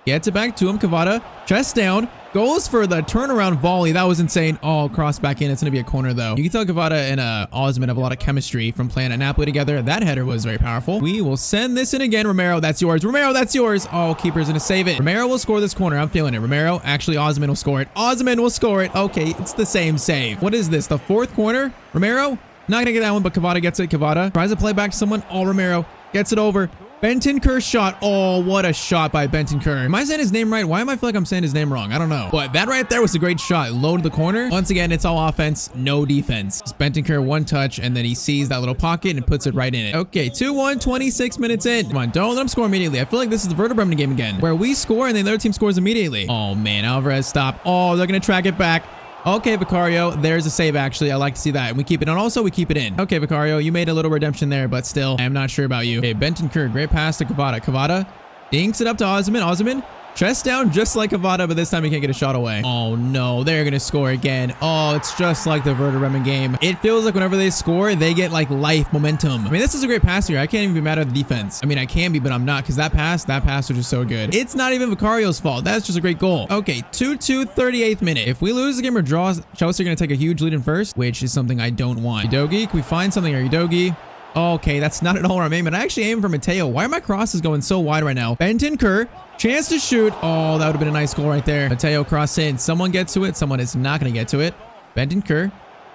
gets it back to him. Cavada, chest down, goes for the turnaround volley. That was insane. Oh, cross back in. It's going to be a corner, though. You can tell Cavada and Osman have a lot of chemistry from playing at Napoli together. That header was very powerful. We will send this in again. Romero, that's yours. Romero, that's yours. Oh, keeper's going to save it. Romero will score this corner. I'm feeling it. Romero, actually, Osman will score it. Osman will score it. Okay, it's the same save. What is this? The fourth corner? Romero? Not gonna get that one, but Cavada gets it. Cavada tries to play back to someone. Oh, Romero gets it over. Bentancur shot. Oh, what a shot by Bentancur. Am I saying his name right? Why am I feel like I'm saying his name wrong? I don't know. But that right there was a great shot. Low to the corner. Once again, it's all offense, no defense. It's Bentancur one touch, and then he sees that little pocket and puts it right in it. Okay, 2-1, 26 minutes in. Come on, don't let him score immediately. I feel like this is the Werder Bremen game again, where we score and then the other team scores immediately. Oh man, Alvarez stop. Oh, they're gonna track it back. Okay, Vicario, there's a save, actually. I like to see that. And we keep it on. Also, we keep it in. Okay, Vicario, you made a little redemption there, but still, I am not sure about you. Okay, Bentancur, great pass to Cavada. Cavada dinks it up to Osman. Osman, chest down just like Cavada, but this time he can't get a shot away. Oh, no, they're going to score again. Oh, it's just like the Werder Bremen game. It feels like whenever they score, they get like life momentum. I mean, this is a great pass here. I can't even be mad at the defense. I mean, I can be, but I'm not, because that pass was just so good. It's not even Vicario's fault. That's just a great goal. Okay, 2-2, 38th minute. If we lose the game or draw, Chelsea are going to take a huge lead in first, which is something I don't want. Udogie, can we find something here? Udogie. Okay, that's not at all where I'm aiming. I actually aim for Mateo. Why are my crosses going so wide right now? Bentancur, chance to shoot. Oh, that would have been a nice goal right there. Mateo cross in. Someone gets to it. Someone is not going to get to it. Bentancur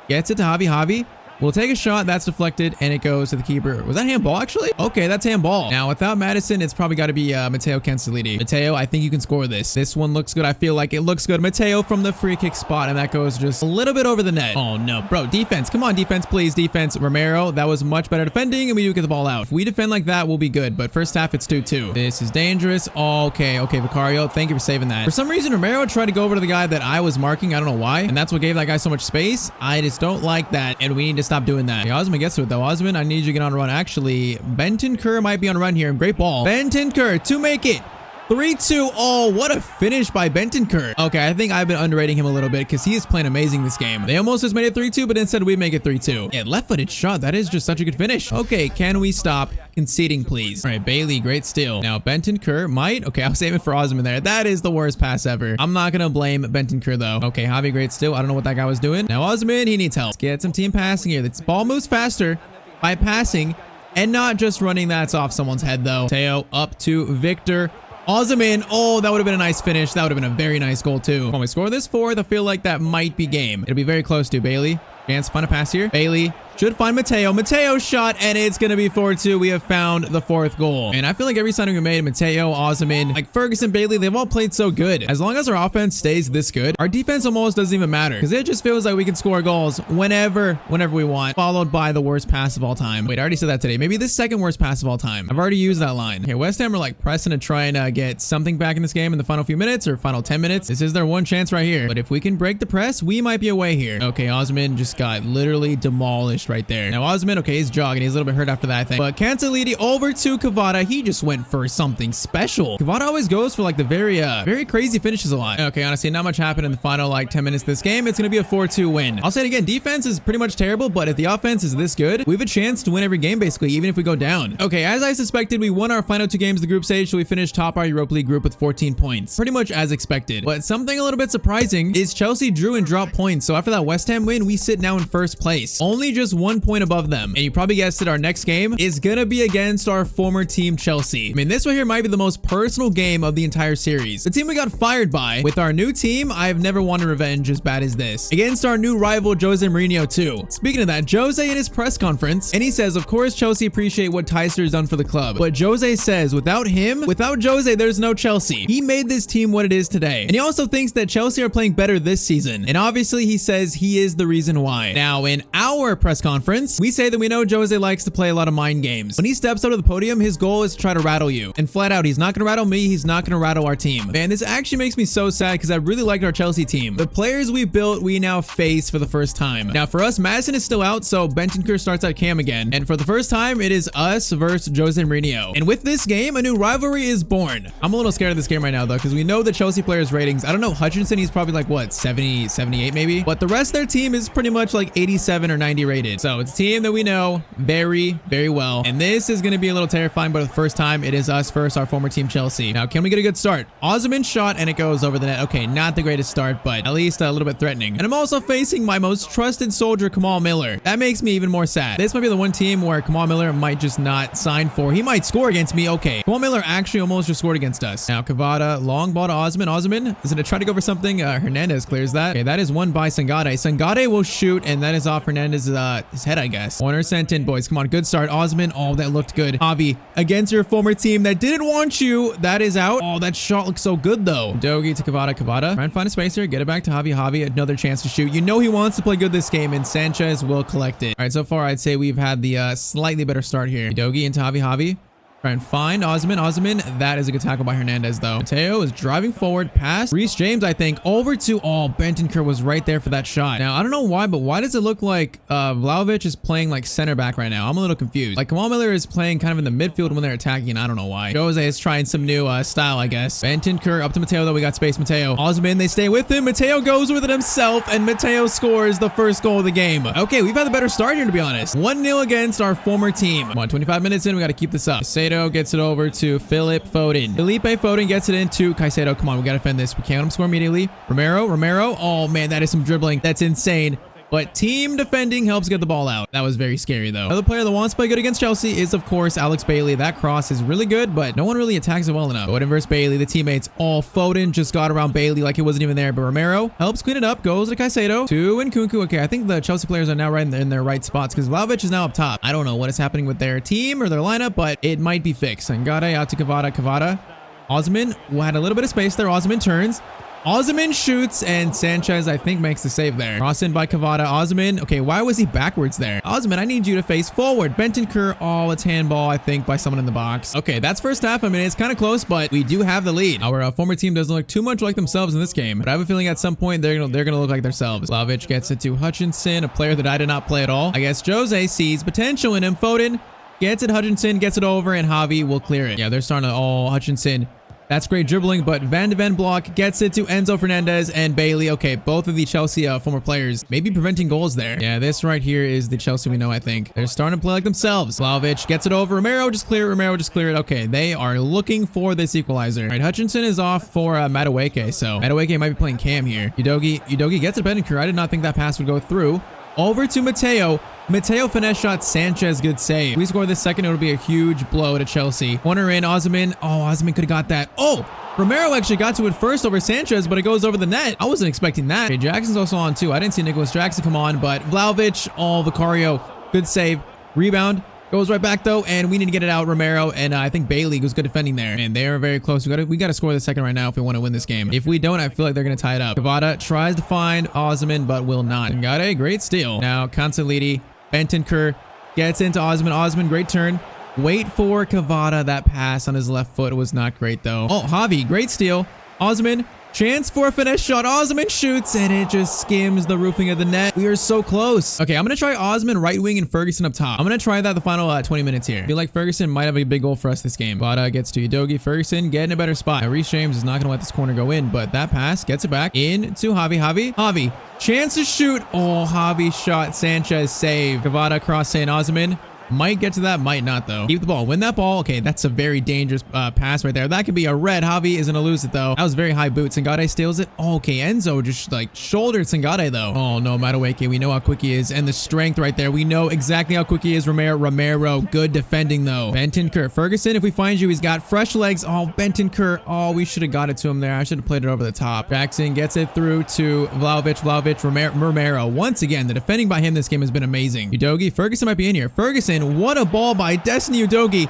gets it to Javi. Javi will take a shot. That's deflected, and it goes to the keeper. Was that handball, actually? Okay, that's handball. Now, without Maddison, it's probably got to be Matteo Canceliti. Matteo, I think you can score this. This one looks good. I feel like it looks good. Matteo from the free kick spot, and that goes just a little bit over the net. Oh, no. Bro, defense. Come on, defense, please. Defense. Romero, that was much better defending, and we do get the ball out. If we defend like that, we'll be good, but first half, it's 2-2. This is dangerous. Okay, Vicario, thank you for saving that. For some reason, Romero tried to go over to the guy that I was marking. I don't know why, and that's what gave that guy so much space. I just don't like that, and we need to stop doing that. Okay, Osman gets to it, though. Osman, I need you to get on a run. Actually, Bentancur might be on a run here. Great ball. Bentancur to make it 3-2. Oh, what a finish by Bentancur. Okay, I think I've been underrating him a little bit because he is playing amazing this game. They almost just made it 3-2, but instead we make it 3-2. Yeah, left-footed shot. That is just such a good finish. Okay, can we stop conceding, please? All right, Bailey, great steal. Now, Bentancur might. Okay, I was aiming for Osman there. That is the worst pass ever. I'm not going to blame Bentancur, though. Okay, Javi, great steal. I don't know what that guy was doing. Now, Osman, he needs help. Let's get some team passing here. This ball moves faster by passing and not just running. That's off someone's head, though. Teo up to Victor. Osimhen. Oh, that would have been a nice finish. That would have been a very nice goal too. When we score this fourth, I feel like that might be game. It'll be very close to Bailey. Chance to find a pass here. Bailey should find Mateo. Mateo's shot, and it's going to be 4-2. We have found the fourth goal. And I feel like every signing we made, Mateo, Osimhen, like Ferguson, Bailey, they've all played so good. As long as our offense stays this good, our defense almost doesn't even matter because it just feels like we can score goals whenever we want, followed by the worst pass of all time. Wait, I already said that today. Maybe the second worst pass of all time. I've already used that line. Okay, West Ham are like pressing to try and get something back in this game in the final few minutes or final 10 minutes. This is their one chance right here. But if we can break the press, we might be away here. Okay, Osimhen just got literally demolished right there. Now Osimhen, okay, he's jogging. He's a little bit hurt after that, I think. But Canceliti over to Kvara. He just went for something special. Kvara always goes for like the very crazy finishes a lot. Okay, honestly, not much happened in the final like 10 minutes of this game. It's going to be a 4-2 win. I'll say it again. Defense is pretty much terrible, but if the offense is this good, we have a chance to win every game basically, even if we go down. Okay, as I suspected, we won our final 2 games of the group stage, so we finished top our Europa League group with 14 points. Pretty much as expected. But something a little bit surprising is Chelsea drew and dropped points. So after that West Ham win, we sit now in first place. Only just 1 point above them. And you probably guessed it, our next game is gonna be against our former team, Chelsea. I mean, this right here might be the most personal game of the entire series. The team we got fired by. With our new team, I have never wanted revenge as bad as this. Against our new rival, Jose Mourinho too. Speaking of that, Jose in his press conference, and he says, of course, Chelsea appreciate what Tyztir has done for the club. But Jose says, without Jose, there's no Chelsea. He made this team what it is today. And he also thinks that Chelsea are playing better this season. And obviously, he says he is the reason why. Now, in our press conference, we say that we know Jose likes to play a lot of mind games. When he steps out of the podium, his goal is to try to rattle you. And flat out, he's not going to rattle me. He's not going to rattle our team. Man, this actually makes me so sad because I really liked our Chelsea team. The players we built, we now face for the first time. Now, for us, Madison is still out, so Bentancur starts at cam again. And for the first time, it is us versus Jose Mourinho. And with this game, a new rivalry is born. I'm a little scared of this game right now, though, because we know the Chelsea players' ratings. I don't know, Hutchinson, he's probably like, what, 70, 78 maybe? But the rest of their team is pretty much like 87 or 90 rated. So it's a team that we know very well. And this is going to be a little terrifying, but the first time it is us versus our former team, Chelsea. Now, can we get a good start? Osimhen shot and it goes over the net. Okay, not the greatest start, but at least a little bit threatening. And I'm also facing my most trusted soldier, Kamal Miller. That makes me even more sad. This might be the one team where Kamal Miller might just not sign for. He might score against me. Okay, Kamal Miller actually almost just scored against us. Now, Kvara, long ball to Osimhen. Osimhen is going to try to go for something. Hernandez clears that. Okay, that is won by Sangade. Sangade will shoot, and that is off Hernandez's his head, I guess. Corner sent in, boys. Come on, good start. Osimhen. Oh, that looked good. Javi, against your former team that didn't want you. That is out. Oh, that shot looks so good, though. Dogi to Kvara. Kvara. Try and find a spacer. Get it back to Javi. Javi, another chance to shoot. You know he wants to play good this game, and Sanchez will collect it. All right, so far, I'd say we've had the slightly better start here. Dogi into Javi. Javi. Try and find Osimhen. Osimhen, that is a good tackle by Hernandez, though. Mateo is driving forward past Reece James, I think, over to... Oh, Bentancur was right there for that shot. Now, I don't know why, but why does it look like Vlahovic is playing like center back right now? I'm a little confused. Like, Kamal Miller is playing kind of in the midfield when they're attacking, and I don't know why. Jose is trying some new style, I guess. Bentancur up to Mateo, though. We got space. Mateo. Osimhen, they stay with him. Mateo goes with it himself, and Mateo scores the first goal of the game. Okay, we've had the better start here, to be honest. 1-0 against our former team. Come on, 25 minutes in. We got to keep this up. Caicedo gets it over to Philip Foden. Felipe Foden gets it into Caicedo. Come on, we got to defend this. We can't let him score immediately. Romero. Oh, man, that is some dribbling. That's insane. But team defending helps get the ball out. That was very scary, though. Another player that wants to play good against Chelsea is, of course, Alex Bailey. That cross is really good, but no one really attacks it well enough. Foden versus Bailey. The teammates. Oh, Foden just got around Bailey like it wasn't even there. But Romero helps clean it up. Goes to Caicedo. To Nkunku. Okay, I think the Chelsea players are now right in their right spots because Vlahovic is now up top. I don't know what is happening with their team or their lineup, but it might be fixed. Sangade out to Kvara. Kvara. Osimhen had a little bit of space there. Osimhen turns. Osimhen shoots, and Sanchez, I think, makes the save there. Cross in by Kvara. Osimhen. Okay, why was he backwards there? Osimhen, I need you to face forward. Bentancur. Oh, it's handball, I think, by someone in the box. Okay, that's first half. I mean, it's kind of close, but we do have the lead. Our former team doesn't look too much like themselves in this game, but I have a feeling at some point they're gonna look like themselves. Vlahovic gets it to Hutchinson, a player that I did not play at all. I guess Jose sees potential in him. Foden gets it. Hutchinson gets it over, and Javi will clear it. Yeah, they're starting to... Oh, Hutchinson. That's great dribbling, but Van de Ven block gets it to Enzo Fernandez and Bailey. Okay, both of the Chelsea former players maybe preventing goals there. Yeah, this right here is the Chelsea we know, I think. They're starting to play like themselves. Vlahovic gets it over. Romero just clear it. Romero just clear it. Okay, they are looking for this equalizer. All right, Hutchinson is off for Madueke, so Madueke might be playing Cam here. Udogi gets it. Bentancur. I did not think that pass would go through. Over to Mateo. Mateo finesse shot, Sanchez, good save. If we score this second, it'll be a huge blow to Chelsea. Corner in, Osman. Oh, Osman could have got that. Oh, Romero actually got to it first over Sanchez, but it goes over the net. I wasn't expecting that. Okay, Jackson's also on too. I didn't see Nicholas Jackson come on, but Vlahovic, oh, Vicario, good save. Rebound. Goes right back though, and we need to get it out. Romero and I think Bailey was good defending there, and they are very close. We got to score the second right now if we want to win this game. If we don't, I feel like they're gonna tie it up. Cavada tries to find Osman, but will not. Got a great steal. Now Consolidi, Bentancur gets into Osman. Osman, great turn. Wait for Cavada. That pass on his left foot was not great though. Oh, Javi, great steal. Osman. Chance for a finesse shot. Osman shoots and it just skims the roofing of the net. We are so close. Okay, I'm going to try Osman right wing and Ferguson up top. I'm going to try that the final 20 minutes here. I feel like Ferguson might have a big goal for us this game. Bada gets to Udogie. Ferguson getting a better spot. Now, Reece James is not going to let this corner go in, but that pass gets it back in to Javi. Javi. Chance to shoot. Oh, Javi shot. Sanchez save. Cavada cross in. Osman. Might get to that, might not though. Keep the ball, win that ball. Okay, that's a very dangerous pass right there. That could be a red. Javi is gonna lose it though. That was very high boot. Sangade steals it. Oh, okay, Enzo just like shouldered Sangade though. Oh no, Madueke, we know how quick he is, and the strength right there. We know exactly how quick he is. Romero, good defending though. Bentancur, Ferguson, if we find you, he's got fresh legs. Oh, Bentancur. Oh, we should have got it to him there. I should have played it over the top. Jackson gets it through to Vlahovic, Romero. Once again, the defending by him this game has been amazing. Udogie, Ferguson might be in here. Ferguson. What a ball by Destiny Udogie.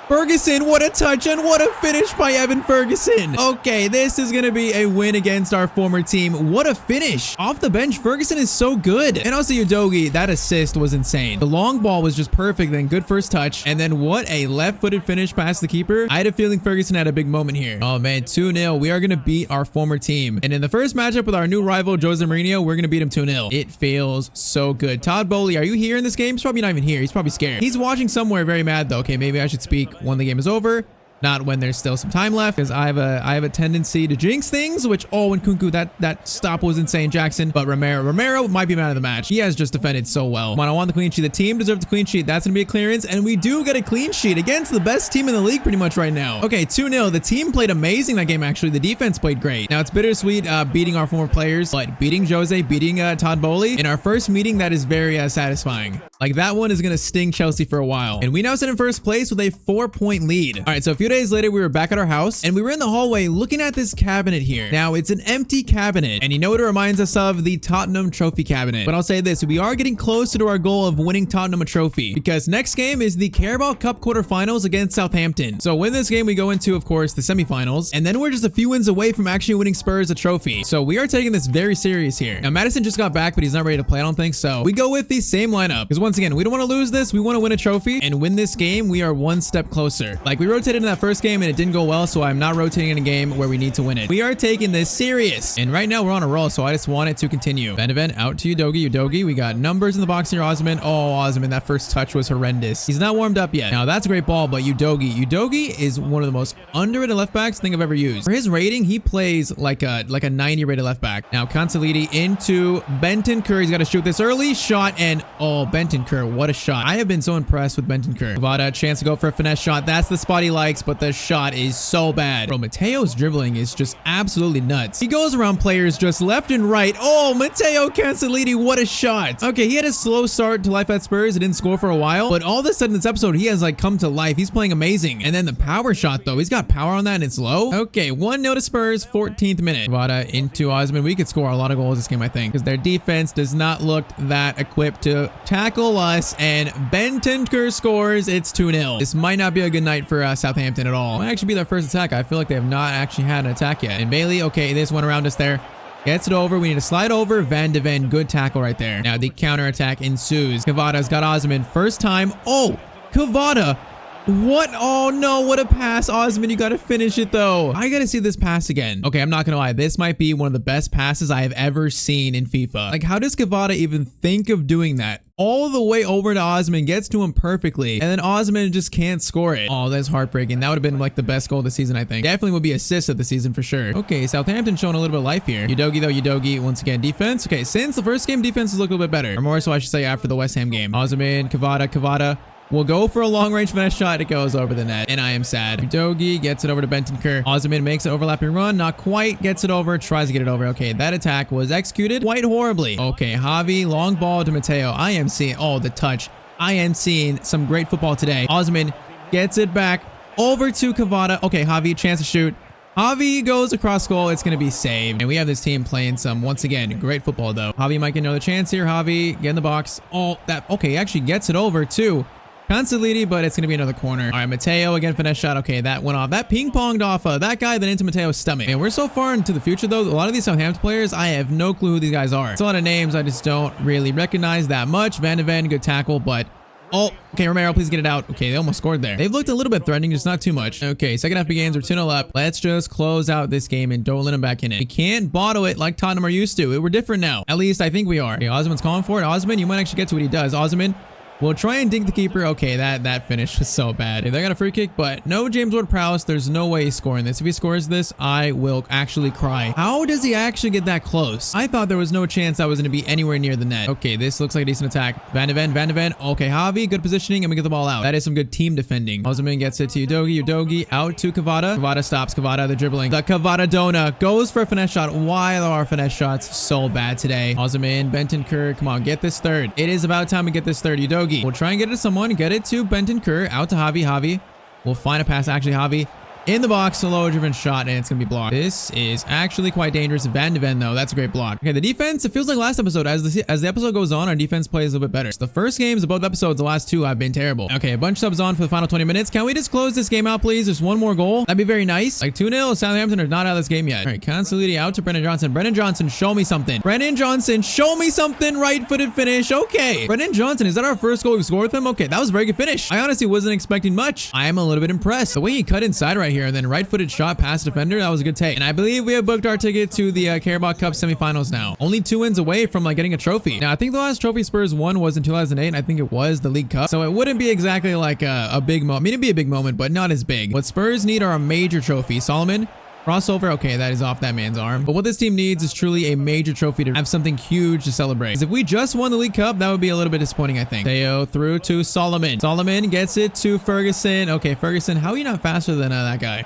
Ferguson, what a touch and what a finish by Evan Ferguson. Okay, this is going to be a win against our former team. What a finish. Off the bench, Ferguson is so good. And also Udogie, that assist was insane. The long ball was just perfect, then good first touch. And then what a left-footed finish past the keeper. I had a feeling Ferguson had a big moment here. Oh man, 2-0. We are going to beat our former team. And in the first matchup with our new rival, Jose Mourinho, we're going to beat him 2-0. It feels so good. Todd Bowley, are you here in this game? He's probably not even here. He's probably scared. He's watching somewhere very mad though. Okay, maybe I should speak when the game is over, not when there's still some time left, because I have a tendency to jinx things, which, oh, and Kunku, that stop was insane. Jackson, but Romero might be man of the match. He has just defended so well. Come on, I want the clean sheet. The team deserves the clean sheet. That's gonna be a clearance, and we do get a clean sheet against the best team in the league pretty much right now. Okay, 2-0. The team played amazing that game, actually. The defense played great. Now it's bittersweet beating our former players, but beating Jose, beating Todd Bowley in our first meeting, that is very satisfying. Like, that one is gonna sting Chelsea for a while. And we now sit in first place with a 4-point lead. All right, so a few days later, we were back at our house and we were in the hallway looking at this cabinet here. Now, it's an empty cabinet, and you know what it reminds us of? The Tottenham trophy cabinet. But I'll say this, we are getting closer to our goal of winning Tottenham a trophy, because next game is the Carabao Cup quarterfinals against Southampton. So win this game, we go into, of course, the semifinals, and then we're just a few wins away from actually winning Spurs a trophy. So we are taking this very serious here. Now, Madison just got back, but he's not ready to play, I don't think. So we go with the same lineup, because once again, we don't want to lose this. We want to win a trophy, and win this game, we are one step closer. Like, we rotated in that first game and it didn't go well, so I'm not rotating in a game where we need to win it. We are taking this serious, and right now we're on a roll, so I just want it to continue. Benevent out to Udogie. We got numbers in the box here. Osman. Oh, Osman, that first touch was horrendous. He's not warmed up yet. Now that's a great ball, but Udogie is one of the most underrated left backs I think I've ever used. For his rating, he plays like a 90 rated left back. Now Consolidi into Bentancur. He's got to shoot this early shot, and oh, Bentancur, what a shot. I have been so impressed with Bentancur. Cavada, chance to go for a finesse shot. That's the spot he likes, but the shot is so bad. Bro, Mateo's dribbling is just absolutely nuts. He goes around players just left and right. Oh, Mateo Consolidi, what a shot. Okay, he had a slow start to life at Spurs. He didn't score for a while, but all of a sudden this episode, he has like come to life. He's playing amazing. And then the power shot though, he's got power on that and it's low. Okay, 1-0 to Spurs, 14th minute. Cavada into Osman. We could score a lot of goals this game, I think, because their defense does not look that equipped to tackle us, and Bentancur scores. It's 2-0. This might not be a good night for Southampton at all. Might actually be their first attack. I feel like they have not actually had an attack yet. And Bailey, okay, this one around us there. Gets it over. We need to slide over. Van de Ven, good tackle right there. Now the counter attack ensues. Cavada's got Osman. First time. Oh, Cavada. What? Oh no, what a pass. Osman, you gotta finish it though. I gotta see this pass again. Okay, I'm not gonna lie. This might be one of the best passes I have ever seen in FIFA. Like, how does Cavada even think of doing that? All the way over to Osman, gets to him perfectly, and then Osman just can't score it. Oh, that's heartbreaking. That would have been like the best goal of the season, I think. Definitely would be assist of the season for sure. Okay, Southampton showing a little bit of life here. Udogie though, Udogie, once again, defense. Okay, since the first game, defense has looked a little bit better. Or more so, I should say, after the West Ham game. Osman, Cavada. We'll go for a long-range finesse shot. It goes over the net, and I am sad. Udogie gets it over to Bentancur. Osman makes an overlapping run. Not quite. Gets it over. Tries to get it over. Okay, that attack was executed quite horribly. Okay, Javi, long ball to Mateo. I am seeing, oh, the touch. I am seeing some great football today. Osman gets it back over to Cavada. Okay, Javi, chance to shoot. Javi goes across goal. It's going to be saved. And we have this team playing some, once again, great football, though. Javi might get another chance here. Javi, get in the box. Oh, that, okay, he actually gets it over, too. Consolidi, but it's going to be another corner. All right, Mateo, again, finesse shot. Okay, that went off. That ping-ponged off that guy, then into Mateo's stomach. And we're so far into the future, though. A lot of these Southampton players, I have no clue who these guys are. It's a lot of names I just don't really recognize that much. Van de Ven, good tackle, but... Oh, okay, Romero, please get it out. Okay, they almost scored there. They've looked a little bit threatening, just not too much. Okay, second half begins. We're 2-0 up. Let's just close out this game and don't let them back in it. We can't bottle it like Tottenham are used to. We're different now. At least I think we are. Okay, Osman's calling for it. Osman, you might actually get to what he does. Osman will try and dink the keeper. Okay, that finish was so bad. They got a free kick, but no James Ward-Prowse. There's no way he's scoring this. If he scores this, I will actually cry. How does he actually get that close? I thought there was no chance that was going to be anywhere near the net. Okay, this looks like a decent attack. Van de Ven. Okay, Javi, good positioning, and we get the ball out. That is some good team defending. Osman gets it to Udogie. Udogie out to Cavada. Cavada stops. Cavada, the dribbling. The Cavada Dona goes for a finesse shot. Why are our finesse shots so bad today? Osman, Bentancur, come on, get this third. It is about time we get this third. Udogie. We'll try and get it to someone. Get it to Bentancur. Out to Javi. Javi. We'll find a pass. Actually, Javi in the box. A low-driven shot, and it's going to be blocked. This is actually quite dangerous. Van de Ven, though. That's a great block. Okay, the defense, it feels like last episode. As the episode goes on, our defense plays a little bit better. So the first games of both episodes, the last two have been terrible. Okay, a bunch of subs on for the final 20 minutes. Can we just close this game out, please? There's one more goal. That'd be very nice. Like 2-0. Southampton are not out of this game yet. All right, Consolidi out to Brendan Johnson. Brendan Johnson, show me something. Brendan Johnson, show me something. Right-footed finish. Okay. Brendan Johnson, is that our first goal we've scored with him? Okay, that was a very good finish. I honestly wasn't expecting much. I am a little bit impressed. The way he cut inside right here and then right-footed shot past defender, that was a good take. And I believe we have booked our ticket to the Carabao Cup semifinals now. Only 2 wins away from like getting a trophy. Now, I think the last trophy Spurs won was in 2008, and I think it was the League Cup. So it wouldn't be exactly like a big moment. I mean, it'd be a big moment, but not as big. What Spurs need are a major trophy. Solomon, crossover. Okay, that is off that man's arm. But what this team needs is truly a major trophy to have something huge to celebrate. Because if we just won the League Cup, that would be a little bit disappointing, I think. Theo through to Solomon. Solomon gets it to Ferguson. Okay, Ferguson, how are you not faster than that guy?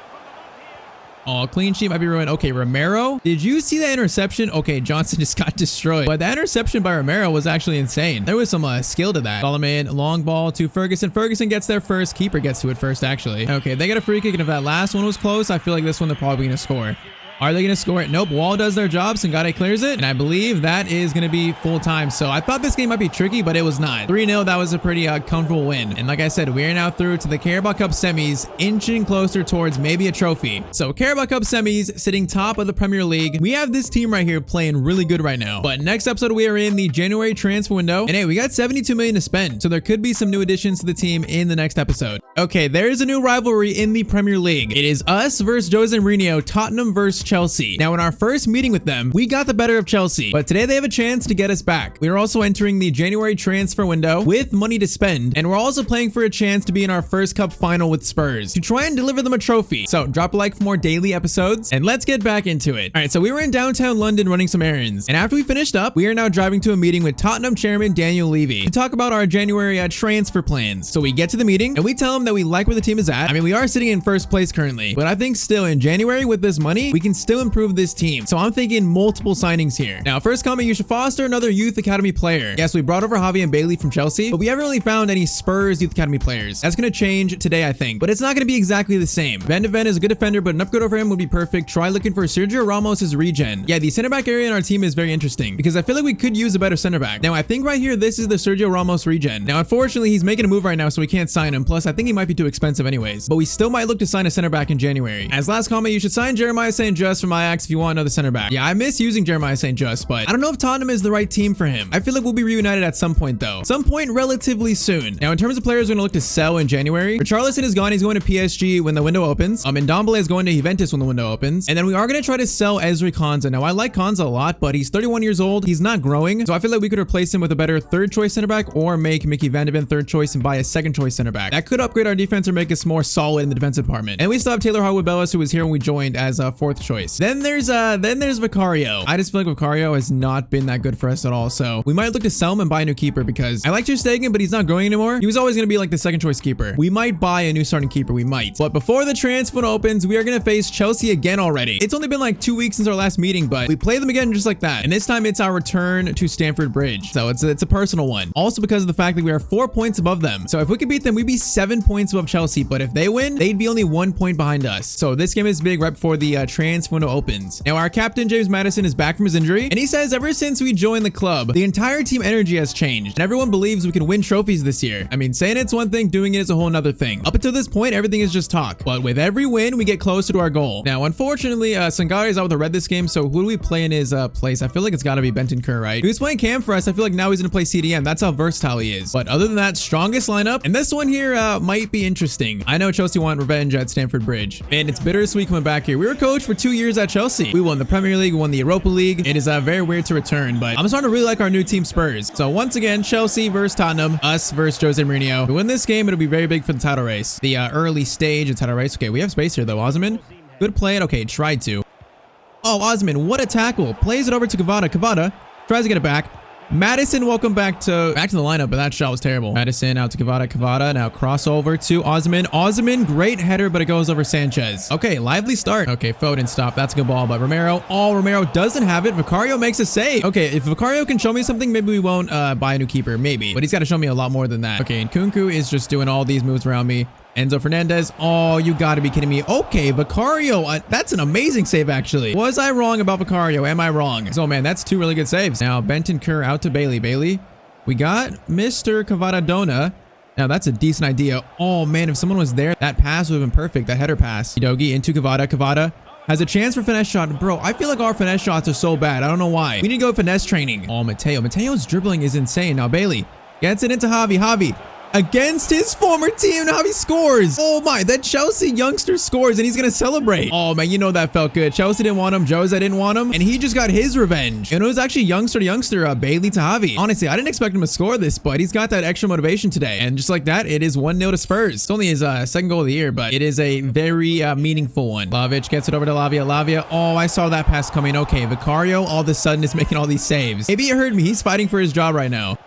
Oh, clean sheet might be ruined. Okay, Romero. Did you see that interception? Okay, Johnson just got destroyed. But that interception by Romero was actually insane. There was some skill to that. Solomon, long ball to Ferguson. Ferguson gets there first. Keeper gets to it first, actually. Okay, they get a free kick. And if that last one was close, I feel like this one they're probably going to score. Are they going to score it? Nope. Wall does their job. Sangare clears it. And I believe that is going to be full time. So I thought this game might be tricky, but it was not. 3-0. That was a pretty comfortable win. And like I said, we are now through to the Carabao Cup semis, inching closer towards maybe a trophy. So Carabao Cup semis, sitting top of the Premier League. We have this team right here playing really good right now. But next episode, we are in the January transfer window. And hey, we got 72 million to spend. So there could be some new additions to the team in the next episode. Okay, there's a new rivalry in the Premier League. It is us versus Jose Mourinho, Tottenham versus Chelsea. Now, in our first meeting with them, we got the better of Chelsea, but today they have a chance to get us back. We are also entering the January transfer window with money to spend, and we're also playing for a chance to be in our first cup final with Spurs to try and deliver them a trophy. So drop a like for more daily episodes, and let's get back into it. All right, so we were in downtown London running some errands, and after we finished up, we are now driving to a meeting with Tottenham chairman Daniel Levy to talk about our January transfer plans. So we get to the meeting, and we tell him that we like where the team is at. I mean, we are sitting in first place currently, but I think still in January with this money, we can still improve this team. So I'm thinking multiple signings here. Now, first comment, you should foster another youth academy player. Yes, we brought over Javi and Bailey from Chelsea, but we haven't really found any Spurs youth academy players. That's going to change today, I think, but it's not going to be exactly the same. Van de Ven is a good defender, but an upgrade over him would be perfect. Try looking for Sergio Ramos's regen. Yeah, the center back area in our team is very interesting because I feel like we could use a better center back. Now, I think right here, this is the Sergio Ramos regen. Now, unfortunately, he's making a move right now, so we can't sign him. Plus, I think he might be too expensive anyways, but we still might look to sign a center back in January. As last comment, you should sign Jeremiah St. Just from Ajax if you want another center back. Yeah, I miss using Jeremiah St. Just, but I don't know if Tottenham is the right team for him. I feel like we'll be reunited at some point though. Some point relatively soon. Now, in terms of players we're going to look to sell in January, Richarlison is gone. He's going to PSG when the window opens. And Ndombele is going to Juventus when the window opens. And then we are going to try to sell Ezri Konsa. Now, I like Konsa a lot, but he's 31 years old. He's not growing. So I feel like we could replace him with a better third choice center back or make Mickey Van de Ven third choice and buy a second choice center back. That could upgrade our defense or make us more solid in the defensive department. And we still have Taylor Harwood-Bellis, who was here when we joined as a fourth choice. choice. Then there's Vicario. I just feel like Vicario has not been that good for us at all. So we might look to sell him and buy a new keeper because I like Ter Stegen, but he's not growing anymore. He was always going to be like the second choice keeper. We might buy a new starting keeper. We might. But before the transfer window opens, we are going to face Chelsea again already. It's only been like 2 weeks since our last meeting, but we play them again just like that. And this time it's our return to Stamford Bridge. So it's a personal one. Also because of the fact that we are 4 points above them. So if we could beat them, we'd be 7 points above Chelsea. But if they win, they'd be only 1 point behind us. So this game is big right before the transfer window opens. Now our captain, James Maddison, is back from his injury. And he says ever since we joined the club, the entire team energy has changed. And everyone believes we can win trophies this year. I mean, saying it's one thing, doing it is a whole nother thing. Up until this point, everything is just talk. But with every win, we get closer to our goal. Now, unfortunately, Sangare is out with a red this game. So who do we play in his place? I feel like it's got to be Bentancur, right? He was playing Cam for us. I feel like now he's going to play CDM. That's how versatile he is. But other than that, strongest lineup. And this one here might be interesting. I know Chelsea want revenge at Stamford Bridge. Man, it's bittersweet coming back here. We were coached for 2 years at Chelsea. We won the Premier League, we won the Europa League. It is very weird to return, but I'm starting to really like our new team Spurs. So once again, Chelsea versus Tottenham, us versus Jose Mourinho. If we win this game, it'll be very big for the title race. The early stage of title race. Okay, we have space here though. Osman, good play. Okay, tried to. Oh, Osman, what a tackle. Plays it over to Kvara. Kvara tries to get it back. Madison, welcome back to the lineup, but that shot was terrible. Madison out to Kvara. Kvara now crossover to Osman. Osman, great header, but it goes over Sanchez. Okay, lively start. Okay, Foden stop. That's a good ball, but Romero. Oh, Romero doesn't have it. Vicario makes a save. Okay, if Vicario can show me something, maybe we won't buy a new keeper. Maybe, but he's got to show me a lot more than that. Okay, and Nkunku is just doing all these moves around me. Enzo Fernandez. Oh, you got to be kidding me. Okay, Vicario. That's an amazing save, actually. Was I wrong about Vicario? Am I wrong? So, man, that's 2 really good saves. Now, Bentancur out to Bailey. Bailey. We got Mr. Cavadona. Now, that's a decent idea. Oh, man, if someone was there, that pass would have been perfect. That header pass. Udogie into Kvara. Kvara has a chance for finesse shot. Bro, I feel like our finesse shots are so bad. I don't know why. We need to go finesse training. Oh, Mateo. Mateo's dribbling is insane. Now, Bailey gets it into Javi. Javi. Against his former team, now he scores. Oh my, that Chelsea youngster scores and he's gonna celebrate. Oh man, you know that felt good. Chelsea didn't want him, Jose didn't want him, and he just got his revenge. And it was actually youngster to youngster, Bailey to Javi. Honestly, I didn't expect him to score this, but he's got that extra motivation today. And just like that, it is 1-0 to Spurs. It's only his second goal of the year, but it is a very meaningful one. Vlahovic gets it over to Lavia. Lavia, oh, I saw that pass coming. Okay, Vicario all of a sudden is making all these saves. Maybe you heard me. He's fighting for his job right now.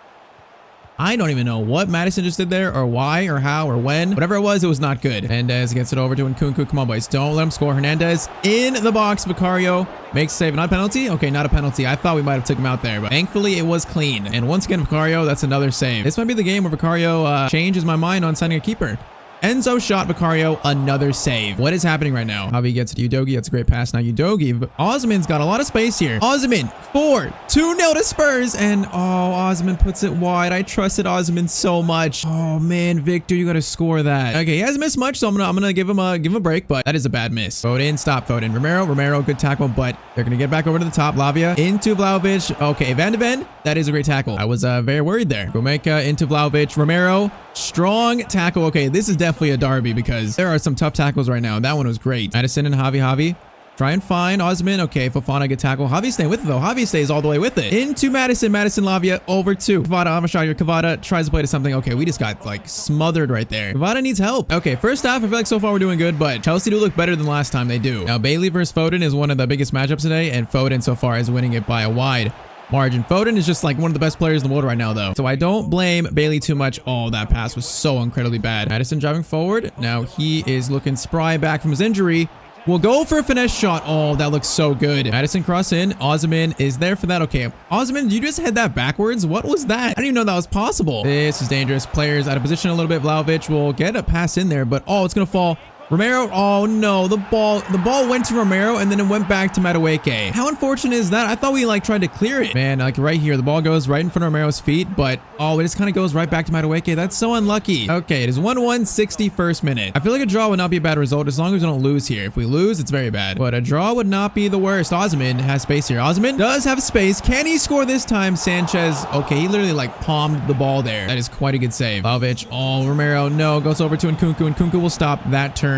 I don't even know what Madison just did there or why or how or when. Whatever it was not good. Hernandez gets it over to Nkunku. Come on, boys. Don't let him score. Hernandez in the box. Vicario makes a save. Not a penalty? Okay, not a penalty. I thought we might have took him out there, but thankfully it was clean. And once again, Vicario, that's another save. This might be the game where Vicario changes my mind on signing a keeper. Enzo shot Vicario, another save. What is happening right now? Javi gets to Udogie. That's a great pass. Now Udogie, but Osman's got a lot of space here. Osman, 2-0 to Spurs. And oh, Osman puts it wide. I trusted Osman so much. Oh man, Victor, you got to score that. Okay, he hasn't missed much, so I'm gonna give him a break, but that is a bad miss. Foden, stop Foden. Romero, good tackle, but they're gonna get back over to the top. Lavia into Vlahovic. Okay, Van de Ven, that is a great tackle. I was very worried there. Gomeka into Vlahovic. Romero, strong tackle. Okay, this is definitely a derby because there are some tough tackles right now. That one was great. Madison and Javi. Try and find Osman. Okay, Fofana get tackle. Javi staying with it though. Javi stays all the way with it. Into Madison. Madison Lavia over to Kvara. I'm a shot here. Kvara tries to play to something. Okay, we just got like smothered right there. Kvara needs help. Okay, first half, I feel like so far we're doing good, but Chelsea do look better than last time. They do. Now, Bailey versus Foden is one of the biggest matchups today, and Foden so far is winning it by a wide margin. Foden is just like one of the best players in the world right now though. So I don't blame Bailey too much. Oh, that pass was so incredibly bad. Madison driving forward. Now he is looking spry back from his injury. We'll go for a finesse shot. Oh, that looks so good. Madison cross in. Osman is there for that. Okay. Osman, you just head that backwards? What was that? I didn't even know that was possible. This is dangerous. Players out of position a little bit. Vlahovic will get a pass in there, but oh, it's going to fall. Romero, oh no, the ball went to Romero and then it went back to Madueke. How unfortunate is that? I thought we like tried to clear it. Man, like right here, the ball goes right in front of Romero's feet, but oh, it just kind of goes right back to Madueke. That's so unlucky. Okay, it is 1-1, 61st minute. I feel like a draw would not be a bad result as long as we don't lose here. If we lose, it's very bad, but a draw would not be the worst. Osman has space here. Osman does have space. Can he score this time? Sanchez, okay, he literally like palmed the ball there. That is quite a good save. Vlahovic, oh, Romero, no, goes over to Nkunku. Nkunku will stop that turn.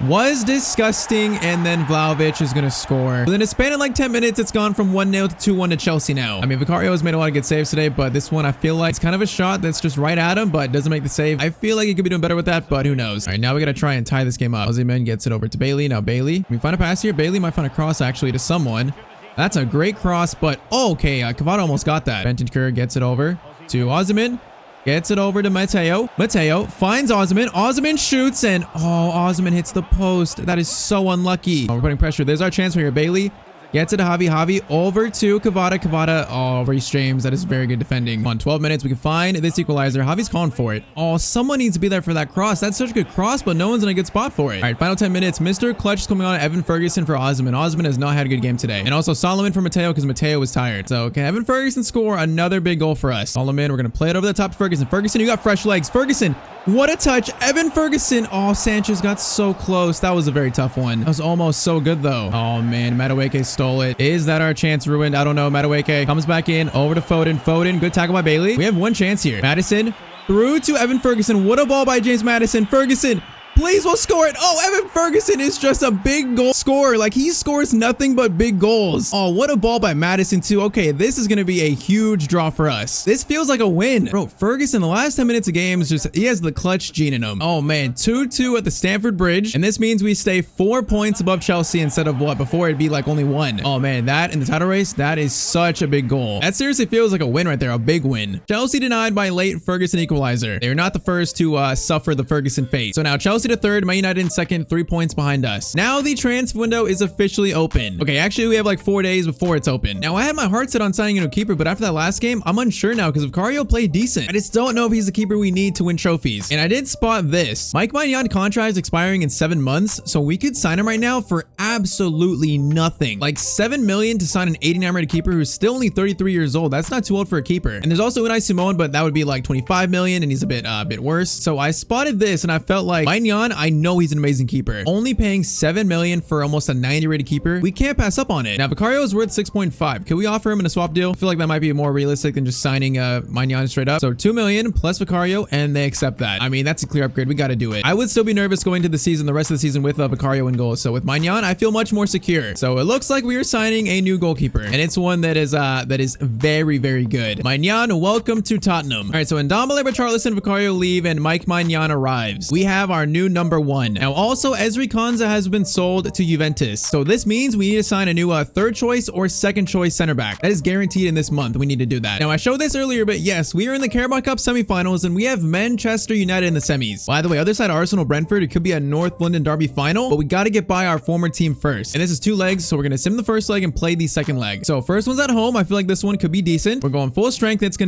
was disgusting. And then Vlahovic is going to score. Within a span of like 10 minutes, it's gone from 1-0 to 2-1 to Chelsea now. I mean, Vicario has made a lot of good saves today, but this one I feel like it's kind of a shot that's just right at him, but doesn't make the save. I feel like he could be doing better with that, but who knows? All right, now we got to try and tie this game up. Osimhen gets it over to Bailey. Now Bailey, can we find a pass here? Bailey might find a cross actually to someone. That's a great cross, but okay, Cavada almost got that. Bentancur gets it over to Osimhen. Gets it over to Mateo. Mateo finds Osimhen. Osimhen shoots and Osimhen hits the post. That is so unlucky. We're putting pressure. There's our chance right here. Bailey gets it to Javi. Javi over to Cavada. Cavada, Reece James. That is very good defending. On 12 minutes, we can find this equalizer. Javi's calling for it. Someone needs to be there for that cross. That's such a good cross, but no one's in a good spot for it. All right, final 10 minutes. Mr. Clutch is coming on. Evan Ferguson for Osimhen. Osimhen has not had a good game today. And also Solomon for Mateo because Mateo was tired. So can Evan Ferguson score another big goal for us? Solomon, we're going to play it over the top to Ferguson. Ferguson, you got fresh legs. Ferguson, what a touch. Evan Ferguson. Sanchez got so close. That was a very tough one. That was almost so good though. Oh man, Madueke stole it. Is that our chance ruined? I don't know. Madueke comes back in over to Foden. Foden, good tackle by Bailey. We have one chance here. Maddison through to Evan Ferguson. What a ball by James Maddison. Ferguson, please, we'll score it. Evan Ferguson is just a big goal scorer. Like, he scores nothing but big goals. What a ball by Maddison too. Okay, this is going to be a huge draw for us. This feels like a win. Bro, Ferguson, the last 10 minutes of games, he has the clutch gene in him. Oh man, 2-2 at the Stamford Bridge. And this means we stay 4 points above Chelsea instead of what? Before it'd be like only 1. Oh man, that in the title race, that is such a big goal. That seriously feels like a win right there, a big win. Chelsea denied by late Ferguson equalizer. They're not the first to suffer the Ferguson fate. So now Chelsea to third, Man United in second, 3 points behind us. Now the transfer window is officially open. Okay, actually we have like 4 days before it's open. Now I had my heart set on signing a new keeper, but after that last game, I'm unsure now because Vicario played decent. I just don't know if he's the keeper we need to win trophies. And I did spot this. Mike Maignan contract is expiring in 7 months, so we could sign him right now for absolutely nothing. Like 7 million to sign an 89 rated keeper who's still only 33 years old. That's not too old for a keeper. And there's also Unai Simon, but that would be like 25 million and he's a bit worse. So I spotted this and I felt like Maignan, I know he's an amazing keeper. Only paying 7 million for almost a 90 rated keeper. We can't pass up on it. Now Vicario is worth 6.5. Can we offer him in a swap deal? I feel like that might be more realistic than just signing Maignan straight up. So 2 million plus Vicario and they accept that. I mean, that's a clear upgrade. We got to do it. I would still be nervous going to the rest of the season with Vicario in goal. So with Maignan, I feel much more secure. So it looks like we are signing a new goalkeeper and it's one that is very, very good. Maignan, welcome to Tottenham. All right, so Ndombele, Richarlison, Vicario leave and Mike Maignan arrives. We have our new number 1. Now also Ezri Konsa has been sold to Juventus. So this means we need to sign a new third choice or second choice center back. That is guaranteed in this month. We need to do that. Now I showed this earlier, but yes, we are in the Carabao Cup semifinals and we have Manchester United in the semis. By the way, other side Arsenal Brentford, it could be a North London derby final, but we got to get by our former team first. And this is 2 legs, so we're going to sim the first leg and play the second leg. So first one's at home. I feel like this one could be decent. We're going full strength. It is going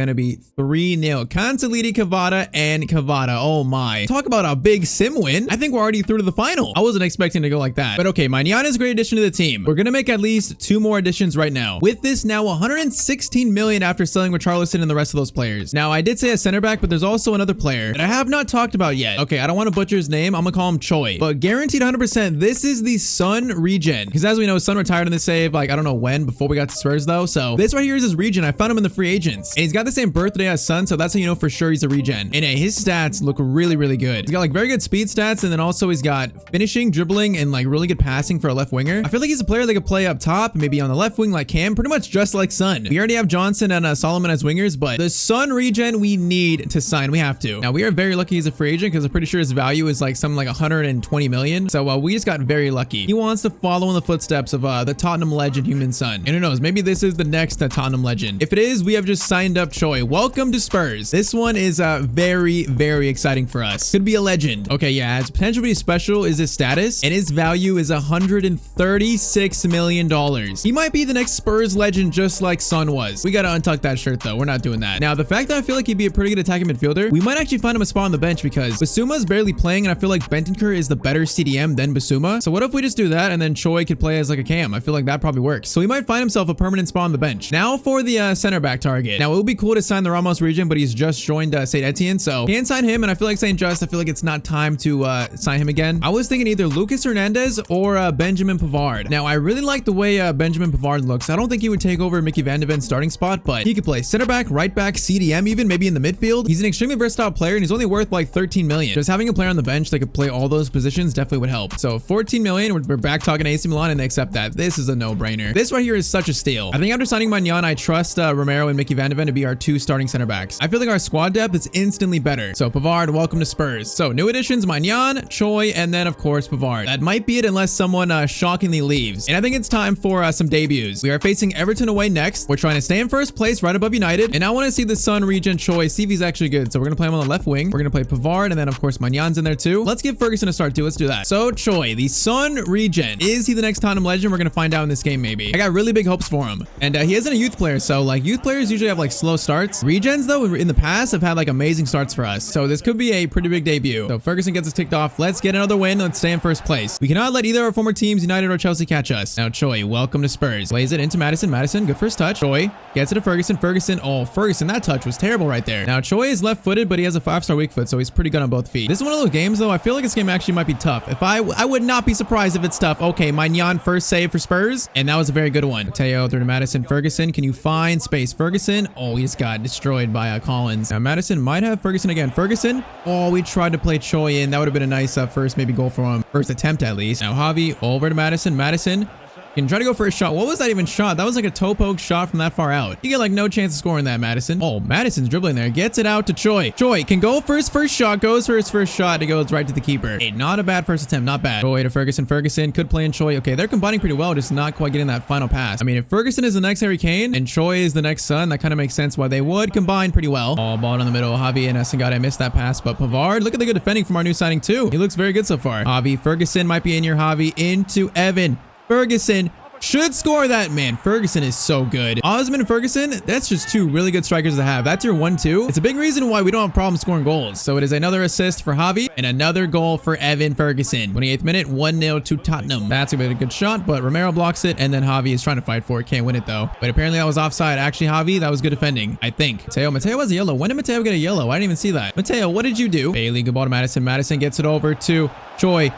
to be 3-0. Canceliti, Cavada, and Cavada. Oh my. Talk about a big sim win. I think we're already through to the final. I wasn't expecting to go like that. But okay, Maignan is a great addition to the team. We're going to make at least 2 more additions right now. With this now 116 million after selling Richarlison and the rest of those players. Now I did say a center back, but there's also another player that I have not talked about yet. Okay, I don't want to butcher his name. I'm going to call him Choi. But guaranteed 100%, this is the Son regen. Because as we know, Son retired in the save, like I don't know when, before we got to Spurs though. So this right here is his regen. I found him in the free agents. And he's got the same birthday as Son, so that's how you know for sure he's a regen. And his stats look really, really good. He's got like very good speed stats, and then also he's got finishing, dribbling, and like really good passing for a left winger. I feel like he's a player that could play up top, maybe on the left wing like Cam, pretty much just like Son. We already have Johnson and Solomon as wingers, but the Son regen we need to sign. We have to. Now we are very lucky he's a free agent because I'm pretty sure his value is like something like 120 million. So we just got very lucky. He wants to follow in the footsteps of the Tottenham legend Heung-min Son. And who knows, maybe this is the next Tottenham legend. If it is, we have just signed up Choi. Welcome to Spurs. This one is very, very exciting for us. Could be a legend. Okay, yeah, his potential to be special is his status, and his value is $136 million. He might be the next Spurs legend just like Son was. We gotta untuck that shirt though. We're not doing that. Now, the fact that I feel like he'd be a pretty good attacking midfielder, we might actually find him a spot on the bench because Basuma's barely playing, and I feel like Bentancur is the better CDM than Basuma. So what if we just do that and then Choi could play as like a cam? I feel like that probably works. So he might find himself a permanent spot on the bench. Now for the center back target. Now it would be cool to sign the Ramos region, but he's just joined St. Etienne, so can't sign him. And I feel like St. Just, feel like it's not time to sign him again. I was thinking either Lucas Hernandez or Benjamin Pavard. Now, I really like the way Benjamin Pavard looks. I don't think he would take over Mickey Van de Ven's starting spot, but he could play center back, right back, CDM even, maybe in the midfield. He's an extremely versatile player, and he's only worth like 13 million. Just having a player on the bench that could play all those positions definitely would help. So 14 million, we're back talking AC Milan, and they accept that. This is a no-brainer. This right here is such a steal. I think after signing Magnan, I trust Romero and Mickey Van de Ven to be our 2 starting center backs. I feel like our squad depth is instantly better. So Pavard, welcome to Spurs. So new additions, Magnan, Choi, and then of course Pavard. That might be it unless someone shockingly leaves. And I think it's time for some debuts. We are facing Everton away next. We're trying to stay in first place right above United. And I want to see the Sun Regen Choi, see if he's actually good. So we're going to play him on the left wing. We're going to play Pavard, and then of course Magnan's in there too. Let's give Ferguson a start too. Let's do that. So Choi, the Sun Regen. Is he the next Tottenham legend? We're going to find out in this game maybe. I got really big hopes for him. And he isn't a youth player, so like youth players usually have like slow starts. Regens though in the past have had like amazing starts for us. So this could be a pretty big debut. So Ferguson gets us ticked off. Let's get another win. Let's stay in first place. We cannot let either of our former teams, United or Chelsea, catch us. Now Choi, welcome to Spurs. Plays it into Madison. Madison, good first touch. Choi gets it to Ferguson. Ferguson, oh Ferguson, that touch was terrible right there. Now Choi is left-footed, but he has a 5-star weak foot, so he's pretty good on both feet. This is one of those games though, I feel like this game actually might be tough. If I would not be surprised if it's tough. Okay, Magnan first save for Spurs, and that was a very good one. Mateo through to Madison. Ferguson, can you find space? Ferguson, oh, he just got destroyed by Collins. Now Madison might have Ferguson again. Ferguson, oh, we tried to play Choi in. That would have been a nice first maybe goal for him. First attempt at least. Now Javi over to Madison. Madison can try to go for a shot. What was that even shot? That was like a toe poke shot from that far out. You get like no chance of scoring that, Madison. Oh, Madison's dribbling there. Gets it out to Choi. Choi can go for his first shot. Goes for his first shot. It goes right to the keeper. Hey, not a bad first attempt. Not bad. Choi to Ferguson. Ferguson could play in Choi. Okay, they're combining pretty well. Just not quite getting that final pass. I mean, if Ferguson is the next Harry Kane and Choi is the next Son, that kind of makes sense why they would combine pretty well. Oh, ball in the middle. Javi and Sangare missed that pass, but Pavard, look at the good defending from our new signing too. He looks very good so far. Javi, Ferguson might be in here. Javi into Evan. Ferguson should score that, man. Ferguson is so good. Osman and Ferguson, that's just 2 really good strikers to have. That's your 1-2. It's a big reason why we don't have problems scoring goals. So it is another assist for Javi and another goal for Evan Ferguson. 28th minute, 1-0 to Tottenham. That's gonna be a good shot, but Romero blocks it, and then Javi is trying to fight for it. Can't win it though. But apparently that was offside. Actually, Javi, that was good defending, I think. Mateo has a yellow. When did Mateo get a yellow? I didn't even see that. Mateo, what did you do? Bailey, good ball to Madison. Madison gets it over to Choi,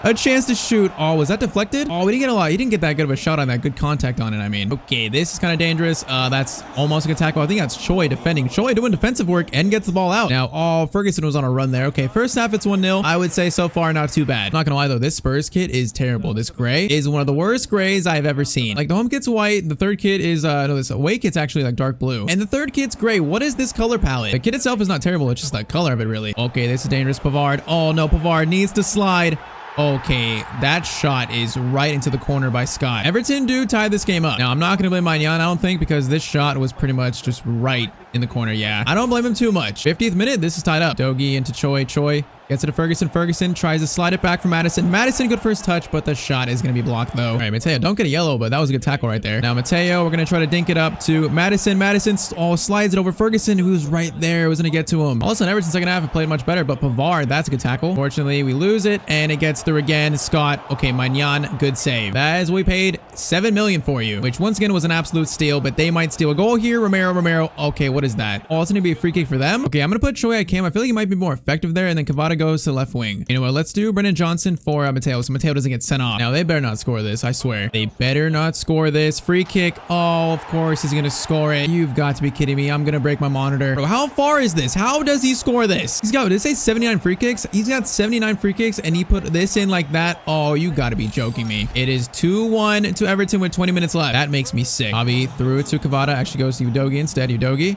a chance to shoot. Oh, was that deflected? Oh, we didn't get a lot. He didn't get that good of a shot on that. Good contact on it, I mean. Okay, this is kind of dangerous. That's almost a good tackle. I think that's Choi defending. Choi doing defensive work and gets the ball out. Now, oh, Ferguson was on a run there. Okay, first half, it's 1-0. I would say so far, not too bad. Not gonna lie though, this Spurs kit is terrible. This gray is one of the worst grays I've ever seen. Like the home kit's white. The third kit is, no, this away kit's actually like dark blue. And the third kit's gray. What is this color palette? The kit itself is not terrible. It's just the color of it, really. Okay, this is dangerous. Pavard. Oh no, Pavard needs to slide. Okay, that shot is right into the corner by Scott. Everton do tie this game up. Now, I'm not going to blame Magnan, I don't think, because this shot was pretty much just right in the corner. Yeah, I don't blame him too much. 50th minute, this is tied up. Dogi into Choi. Choi gets it to Ferguson. Ferguson tries to slide it back for Madison. Madison, good first touch, but the shot is going to be blocked though. All right, Mateo, don't get a yellow, but that was a good tackle right there. Now, Mateo, we're going to try to dink it up to Madison. Madison slides it over Ferguson, who's right there. Was going to get to him. All of a sudden, Everton second half have played much better, but Pavard, that's a good tackle. Fortunately, we lose it, and it gets through again. Scott, okay, Magnan, good save. That is what we paid 7 million for you, which once again was an absolute steal, but they might steal a goal here. Romero. Okay, what is that? Oh, it's going to be a free kick for them. Okay, I'm going to put Choi at Cam. I feel like he might be more effective there, and then Cavada goes to left wing. You know what? Let's do Brendan Johnson for Mateo, so Mateo doesn't get sent off. Now, they better not score this, I swear. They better not score this. Free kick. Oh, of course he's going to score it. You've got to be kidding me. I'm going to break my monitor. Bro, how far is this? How does he score this? He's got, did it say 79 free kicks? He's got 79 free kicks, and he put this in like that. Oh, you got to be joking me. It is 2-1 to Everton with 20 minutes left. That makes me sick. Javi threw it to Cavada. Actually goes to Udogi instead. Udogi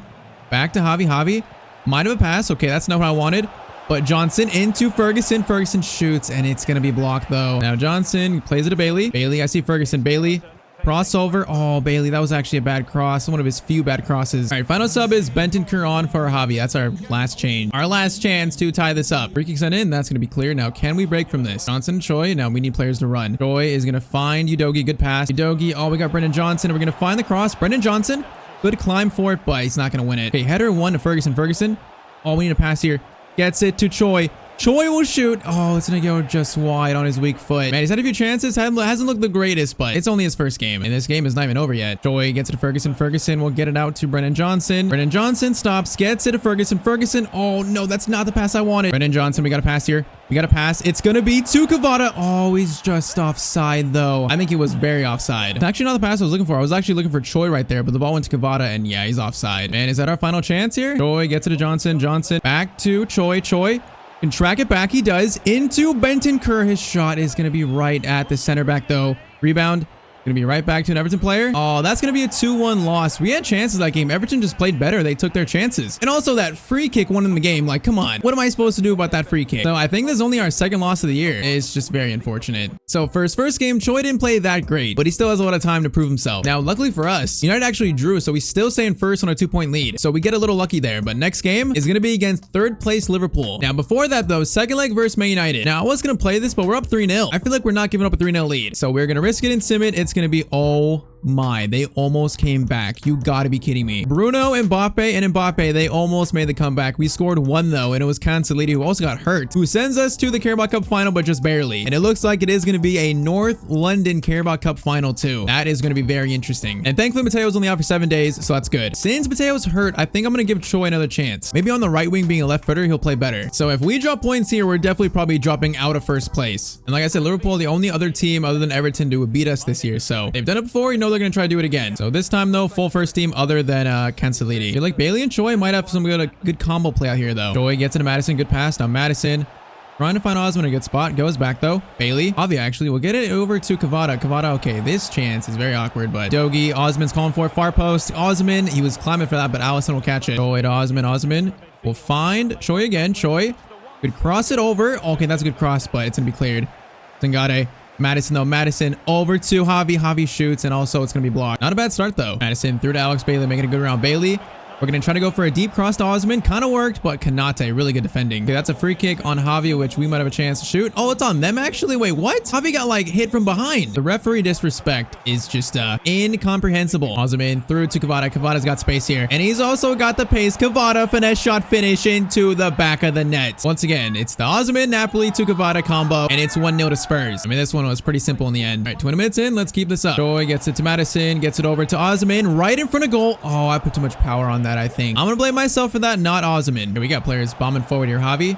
back to Javi. Javi might have a pass. Okay, that's not what I wanted. But Johnson into Ferguson. Ferguson shoots, and it's going to be blocked, though. Now Johnson plays it to Bailey. Bailey, I see Ferguson. Bailey, crossover. Oh, Bailey, that was actually a bad cross. One of his few bad crosses. All right, final sub is Bentancur on for Javi. That's our last change. Our last chance to tie this up. Free kick sent in. That's going to be clear. Now, can we break from this? Johnson, Choi. Now, we need players to run. Choi is going to find Udogi. Good pass. Udogi. Oh, we got Brendan Johnson. We're going to find the cross. Brendan Johnson. Good climb for it, but he's not going to win it. Okay, header 1 to Ferguson. Ferguson. Oh, we need a pass here. Gets it to Choi. Choi will shoot. Oh, it's gonna go just wide on his weak foot. Man, he's had a few chances. Hasn't looked the greatest, but it's only his first game. And this game is not even over yet. Choi gets it to Ferguson. Ferguson will get it out to Brennan Johnson. Brennan Johnson stops, gets it to Ferguson. Ferguson. Oh, no, that's not the pass I wanted. Brennan Johnson, we got a pass here. We got a pass. It's gonna be to Kvara. Oh, he's just offside, though. I think he was very offside. It's actually not the pass I was looking for. I was actually looking for Choi right there, but the ball went to Kvara, and yeah, he's offside. Man, is that our final chance here? Choi gets it to Johnson. Johnson back to Choi. Choi can track it back. He does. Into Bentancur. His shot is going to be right at the center back, though. Rebound. Going to be right back to an Everton player. Oh, that's going to be a 2-1 loss. We had chances that game. Everton just played better. They took their chances. And also that free kick won in the game. Like, come on. What am I supposed to do about that free kick? So I think this is only our second loss of the year. It's just very unfortunate. So for his first game, Choi didn't play that great, but he still has a lot of time to prove himself. Now, luckily for us, United actually drew, so we still stay in first on a 2-point lead. So we get a little lucky there, but next game is going to be against third place Liverpool. Now, before that though, second leg versus Man United. Now, I was going to play this, but we're up 3-0. I feel like we're not giving up a 3-0 lead. So we're going to risk it and sim it. It's going to be, oh my, they almost came back. You gotta be kidding me. Bruno, Mbappe, and Mbappe, they almost made the comeback. We scored one though, and it was Canceliti who also got hurt, who sends us to the Carabao Cup final, but just barely. And it looks like it is going to be a North London Carabao Cup final too. That is going to be very interesting. And thankfully, Mateo's only out for 7 days, so that's good. Since Mateo's hurt, I think I'm going to give Choi another chance. Maybe on the right wing, being a left footer, he'll play better. So if we drop points here, we're definitely probably dropping out of first place. And like I said, Liverpool, the only other team other than Everton to beat us this year. So they've done it before, you know they're going to try to do it again. So this time though, full first team other than Canceliti. I feel like Bailey and Choi might have some good combo play out here though. Choi gets into Madison, good pass. Now Madison trying to find Osman, a good spot. Goes back though. Bailey, Javi actually will get it over to Kvara. Kvara, okay, this chance is very awkward, but Dogi, Osman's calling for it. Far post. Osman, he was climbing for that, but Allison will catch it. Choi to Osman. Osman will find Choi again. Choi could cross it over. Okay, that's a good cross, but it's gonna be cleared. Zingare. Madison though, Madison over to Javi. Javi shoots, and also it's gonna be blocked. Not a bad start though. Madison through to Alex Bailey, making a good round. Bailey, we're gonna try to go for a deep cross to Osman. Kind of worked, but Kanate, really good defending. Okay, that's a free kick on Javi, which we might have a chance to shoot. Oh, it's on them actually. Wait, what? Javi got like hit from behind. The referee disrespect is just incomprehensible. Osman through to Kvara. Kvara's got space here, and he's also got the pace. Kvara finesse shot finish into the back of the net. Once again, it's the Osman Napoli to Kvara combo, and it's 1-0 to Spurs. I mean, this one was pretty simple in the end. All right, 20 minutes in, let's keep this up. Choi gets it to Madison, gets it over to Osman, right in front of goal. Oh, I put too much power on that, I think. I'm gonna blame myself for that, not Osman. Here we got players bombing forward here. Javi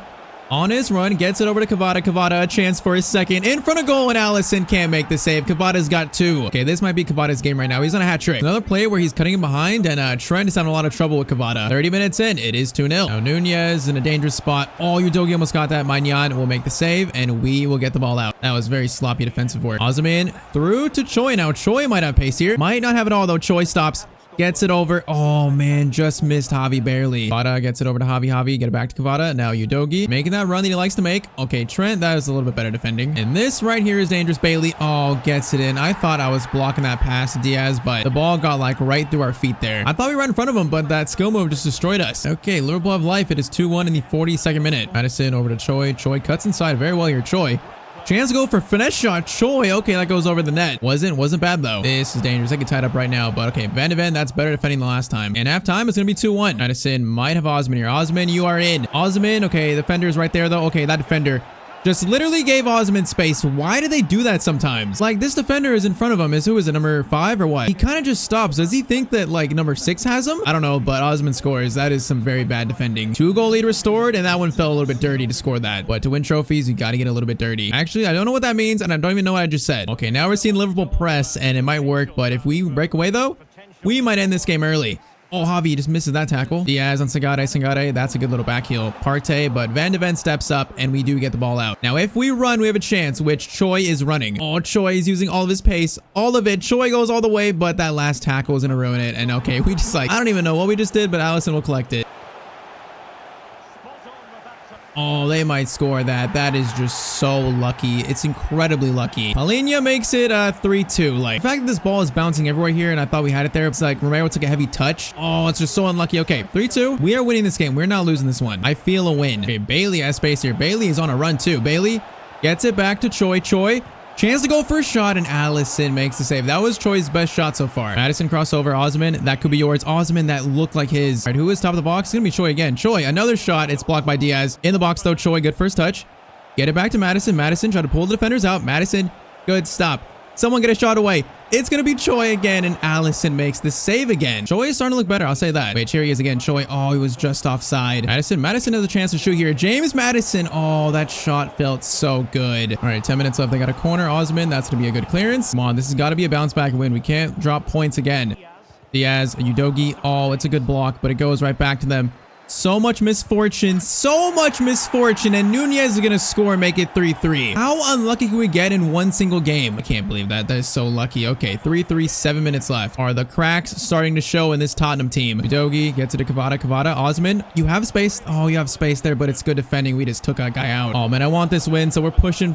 on his run, gets it over to Kvara. Kvara, a chance for his second in front of goal, and Allison can't make the save. Kvara's got 2. Okay, this might be Kvara's game right now. He's on a hat trick. Another play where he's cutting him behind, and Trent is having a lot of trouble with Kvara. 30 minutes in, it is 2-0. Now Nunez in a dangerous spot. Oh, Udogi almost got that. Magnan will make the save, and we will get the ball out. That was very sloppy defensive work. Osman through to Choi. Now Choi might have pace here. Might not have it all though. Choi stops. Gets it over. Oh man, just missed Javi barely. Kvara gets it over to Javi. Javi, get it back to Kvara. Now Udogi making that run that he likes to make. Okay, Trent, that is a little bit better defending. And this right here is dangerous. Bailey, oh, gets it in. I thought I was blocking that pass to Diaz, but the ball got like right through our feet there. I thought we were right in front of him, but that skill move just destroyed us. Okay, Liverpool have life. It is 2-1 in the 42nd minute. Madison over to Choi. Choi cuts inside very well here. Choi. Chance to go for finesse shot. Choi. Okay, that goes over the net. Wasn't bad though. This is dangerous. I get tied up right now, but okay. Van de Ven, that's better defending than last time. And halftime, it's going to be 2-1. Madison might have Osman here. Osman, you are in. Osman, okay, the defender is right there though. Okay, that defender just literally gave Osman space. Why do they do that sometimes? Like, this defender is in front of him. Who is it, number 5 or what? He kind of just stops. Does he think that like number 6 has him? I don't know, but Osman scores. That is some very bad defending. 2-goal lead restored, and that one felt a little bit dirty to score that. But to win trophies, you got to get a little bit dirty. Actually, I don't know what that means, and I don't even know what I just said. Okay, now we're seeing Liverpool press, and it might work, but if we break away though, we might end this game early. Oh, Javi just misses that tackle. Diaz on Sangare. Sangare, that's a good little back heel. Partey, but Van de Ven steps up, and we do get the ball out. Now, if we run, we have a chance, which Choi is running. Oh, Choi is using all of his pace. All of it. Choi goes all the way, but that last tackle is going to ruin it. And okay, we just like, I don't even know what we just did, but Allison will collect it. Oh, they might score that. That is just so lucky. It's incredibly lucky. Palhinha makes it 3-2. Like, the fact that this ball is bouncing everywhere here, and I thought we had it there. It's like Romero took a heavy touch. Oh, it's just so unlucky. Okay, 3-2. We are winning this game. We're not losing this one. I feel a win. Okay, Bailey has space here. Bailey is on a run too. Bailey gets it back to Choi. Choi Chance to go for a shot, and Allison makes the save. That was Choi's best shot so far. Madison crossover, Osman. That could be yours. Osman, that looked like his. All right, who is top of the box? It's going to be Choi again. Choi, another shot. It's blocked by Diaz. In the box, though. Choi, good first touch. Get it back to Madison. Madison, try to pull the defenders out. Madison, good stop. Someone get a shot away. It's going to be Choi again, and Allison makes the save again. Choi is starting to look better, I'll say that. Wait, here he is again. Choi, oh, he was just offside. Madison has a chance to shoot here. James Madison, oh, that shot felt so good. All right, 10 minutes left. They got a corner. Osman, that's going to be a good clearance. Come on, this has got to be a bounce back win. We can't drop points again. Diaz, Udogi, oh, it's a good block, but it goes right back to them. So much misfortune, and Nunez is going to score and make it 3-3. How unlucky can we get in one single game? I can't believe that. That is so lucky. Okay, 3-3, 7 minutes left. Are the cracks starting to show in this Tottenham team? Udogi gets it to Kavada. Osman, you have space. Oh, you have space there, but it's good defending. We just took a guy out. Oh, man, I want this win, so we're pushing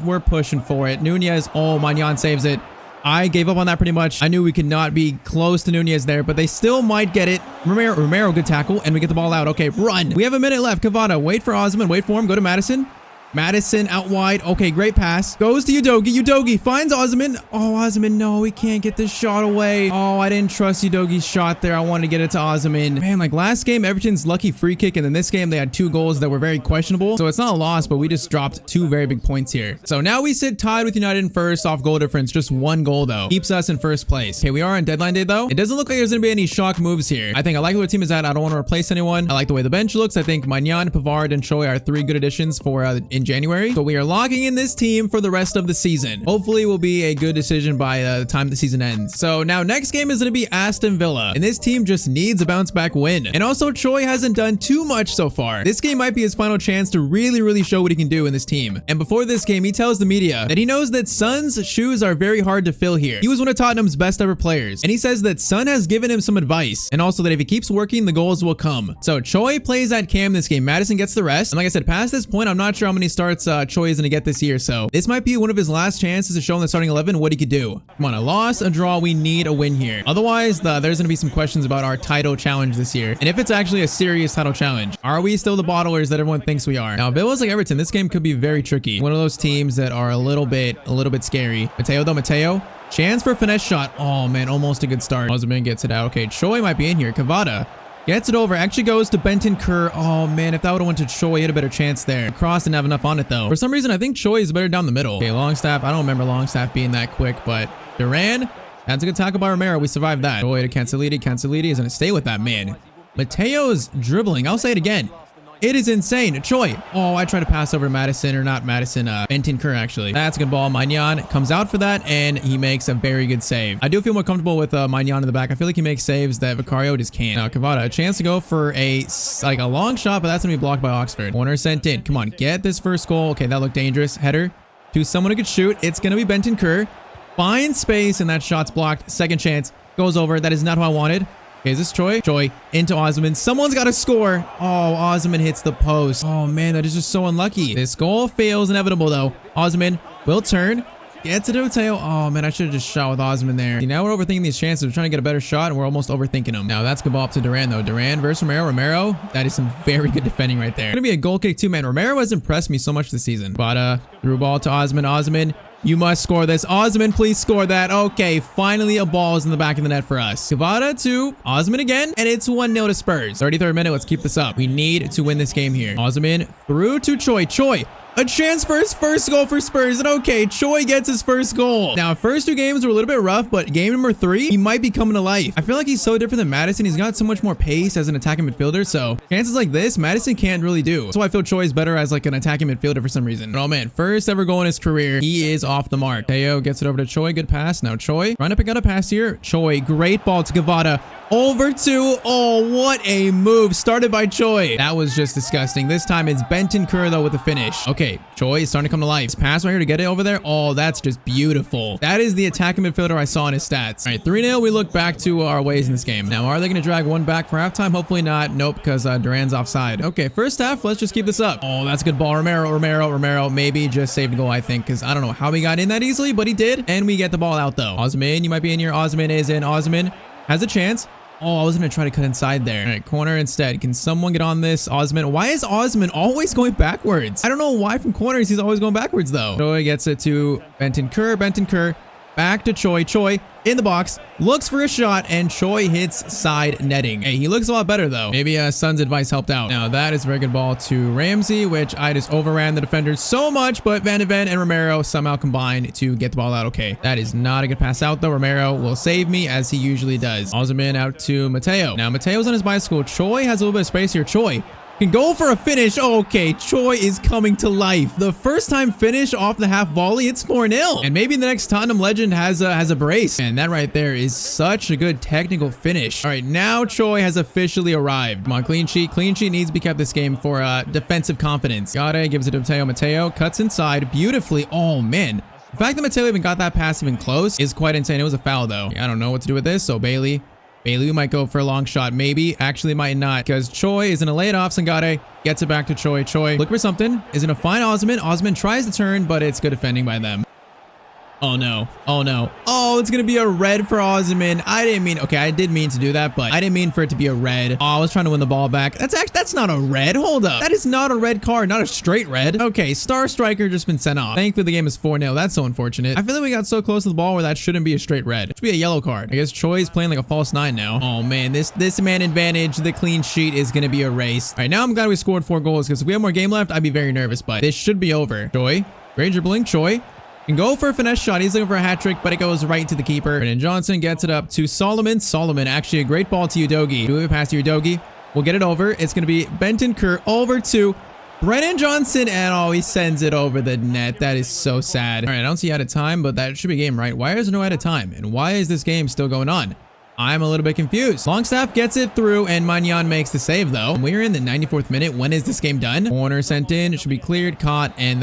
for it. Nunez, oh, Magnan saves it. I gave up on that pretty much. I knew we could not be close to Nunez there, but they still might get it. Romero, good tackle, and we get the ball out. Okay, run. We have a minute left. Kavada, wait for Osman. Wait for him. Go to Madison. Madison out wide. Okay, great pass. Goes to Udogi. Udogi finds Osman. Oh, Osman, no, he can't get this shot away. Oh, I didn't trust Udogi's shot there. I wanted to get it to Osman. Man, like last game, Everton's lucky free kick, and then this game, they had 2 goals that were very questionable. So it's not a loss, but we just dropped 2 very big points here. So now we sit tied with United in first off goal difference. Just 1 goal, though. Keeps us in first place. Okay, we are on deadline day, though. It doesn't look like there's going to be any shock moves here. I like where the team is at. I don't want to replace anyone. I like the way the bench looks. I think Magnan, Pavard, and Choi are 3 good additions for in January. So we are locking in this team for the rest of the season. Hopefully, it will be a good decision by the time the season ends. So now next game is going to be Aston Villa, and this team just needs a bounce back win. And also, Choi hasn't done too much so far. This game might be his final chance to really show what he can do in this team. And before this game, he tells the media that he knows that Son's shoes are very hard to fill here. He was one of Tottenham's best ever players, and he says that Son has given him some advice, and also that if he keeps working, the goals will come. So Choi plays at cam this game. Madison gets the rest. And like I said, past this point, I'm not sure how many starts Choi is going to get this year, so this might be one of his last chances to show in the starting 11 what he could do. Come on, a loss, a draw, we need a win here. Otherwise, there's going to be some questions about our title challenge this year, and if it's actually a serious title challenge. Are we still the bottlers that everyone thinks we are? Now, Villa's like Everton, this game could be very tricky. One of those teams that are a little bit scary. Mateo, chance for a finesse shot. Oh man, almost a good start. Osman gets it out. Okay, Choi might be in here. Kavada gets it over, actually goes to Benton Kerr. Oh man, if that would have went to Choi, he had a better chance there. Cross didn't have enough on it though. For some reason, I think Choi is better down the middle. Okay, Longstaff, I don't remember Longstaff being that quick, but Duran, that's a good tackle by Romero. We survived that. Choi to Canceliti. Canceliti is going to stay with that man. Mateo's dribbling. I'll say it again. It is insane. Choi. Oh, I tried to pass over Madison, or not Madison, Benton Kerr, actually. That's a good ball. Magnan comes out for that, and he makes a very good save. I do feel more comfortable with Magnan in the back. I feel like he makes saves that Vicario just can't. Now, Kavada, a chance to go for a long shot, but that's going to be blocked by Oxford. Corner sent in. Come on, get this first goal. Okay, that looked dangerous. Header to someone who could shoot. It's going to be Benton Kerr. Finds space, and that shot's blocked. Second chance. Goes over. That is not who I wanted. Okay, is this Choi? Choi into Osman. Someone's got to score. Oh, Osman hits the post. Oh, man, that is just so unlucky. This goal fails inevitable, though. Osman will turn. Gets it to Mateo. Oh, man, I should have just shot with Osman there. See, now we're overthinking these chances. We're trying to get a better shot, and we're almost overthinking them. Now, that's good ball up to Duran, though. Duran versus Romero. Romero, that is some very good defending right there. Going to be a goal kick, too, man. Romero has impressed me so much this season. But, through ball to Osman. Osman, you must score this. Osman, please score that. Okay, finally a ball is in the back of the net for us. Kavada to Osman again, and it's 1-0 to Spurs. 33rd minute, let's keep this up. We need to win this game here. Osman through to Choi. Choi, a chance for his first goal for Spurs, and okay, Choi gets his first goal. Now, first 2 games were a little bit rough, but game number 3, he might be coming to life. I feel like he's so different than Madison. He's got so much more pace as an attacking midfielder, so chances like this, Madison can't really do. That's why I feel Choi is better as like an attacking midfielder for some reason. But oh man, first ever goal in his career, he is off the mark. Teo gets it over to Choi, good pass. Now Choi, trying to pick out a pass here. Choi, great ball to Kavada. Over to, oh, what a move. Started by Choi. That was just disgusting. This time it's Benton Kerr, though, with the finish. Okay, Choi is starting to come to life. This pass right here to get it over there. Oh, that's just beautiful. That is the attacking midfielder I saw in his stats. All right, 3-0. We look back to our ways in this game. Now, are they going to drag one back for halftime? Hopefully not. Nope, because Duran's offside. Okay, first half, let's just keep this up. Oh, that's a good ball. Romero. Maybe just saved a goal, I think, because I don't know how he got in that easily, but he did. And we get the ball out, though. Osman, you might be in here. Osman is in. Osman has a chance. Oh, I was going to try to cut inside there. All right, corner instead. Can someone get on this? Osman. Why is Osman always going backwards? I don't know why from corners he's always going backwards, though. Choi gets it to Bentancur. Back to Choi. Choi in the box. Looks for a shot, and Choi hits side netting. Hey, he looks a lot better, though. Maybe Son's advice helped out. Now, that is a very good ball to Ramsey, which I just overran the defenders so much, but Van de Ven and Romero somehow combined to get the ball out okay. That is not a good pass out, though. Romero will save me, as he usually does. Osman out to Mateo. Now, Mateo's on his bicycle. Choi has a little bit of space here. Choi can go for a finish. Oh, okay, Choi is coming to life. The first time finish off the half volley, it's 4-0. And maybe the next Tottenham legend has a brace. And that right there is such a good technical finish. All right, now Choi has officially arrived. Come on, clean sheet. Clean sheet needs to be kept this game for defensive confidence. Gade gives it to Mateo. Mateo cuts inside beautifully. Oh, man. The fact that Mateo even got that pass even close is quite insane. It was a foul, though. I don't know what to do with this, so Bailey might go for a long shot. Maybe. Actually might not, because Choi is going to lay it off. Sangare gets it back to Choi. Choi look for something. Is going to find Osman. Osman tries to turn, but it's good defending by them. Oh, no. Oh, no. Oh, it's going to be a red for Osman. I didn't mean... Okay, I did mean to do that, but I didn't mean for it to be a red. Oh, I was trying to win the ball back. That's not a red. Hold up. That is not a red card. Not a straight red. Okay, star striker just been sent off. Thankfully, the game is 4-0. That's so unfortunate. I feel like we got so close to the ball where that shouldn't be a straight red. It should be a yellow card. I guess Choi's playing like a false 9 now. Oh, man. This man advantage, the clean sheet is going to be erased. All right, now I'm glad we scored 4 goals, because if we have more game left, I'd be very nervous, but this should be over. Choi. Great dribbling. Choi can go for a finesse shot. He's looking for a hat trick, but it goes right to the keeper. And Johnson gets it up to Solomon. Solomon, actually a great ball to Udogie. Move it past Udogie. We'll get it over. It's going to be Bentancur over to Brennan Johnson. And oh, he sends it over the net. That is so sad. All right, I don't see out of time, but that should be a game, right? Why is there no out of time? And why is this game still going on? I'm a little bit confused. Longstaff gets it through, and Magnan makes the save, though. We're in the 94th minute. When is this game done? Corner sent in. It should be cleared, caught, and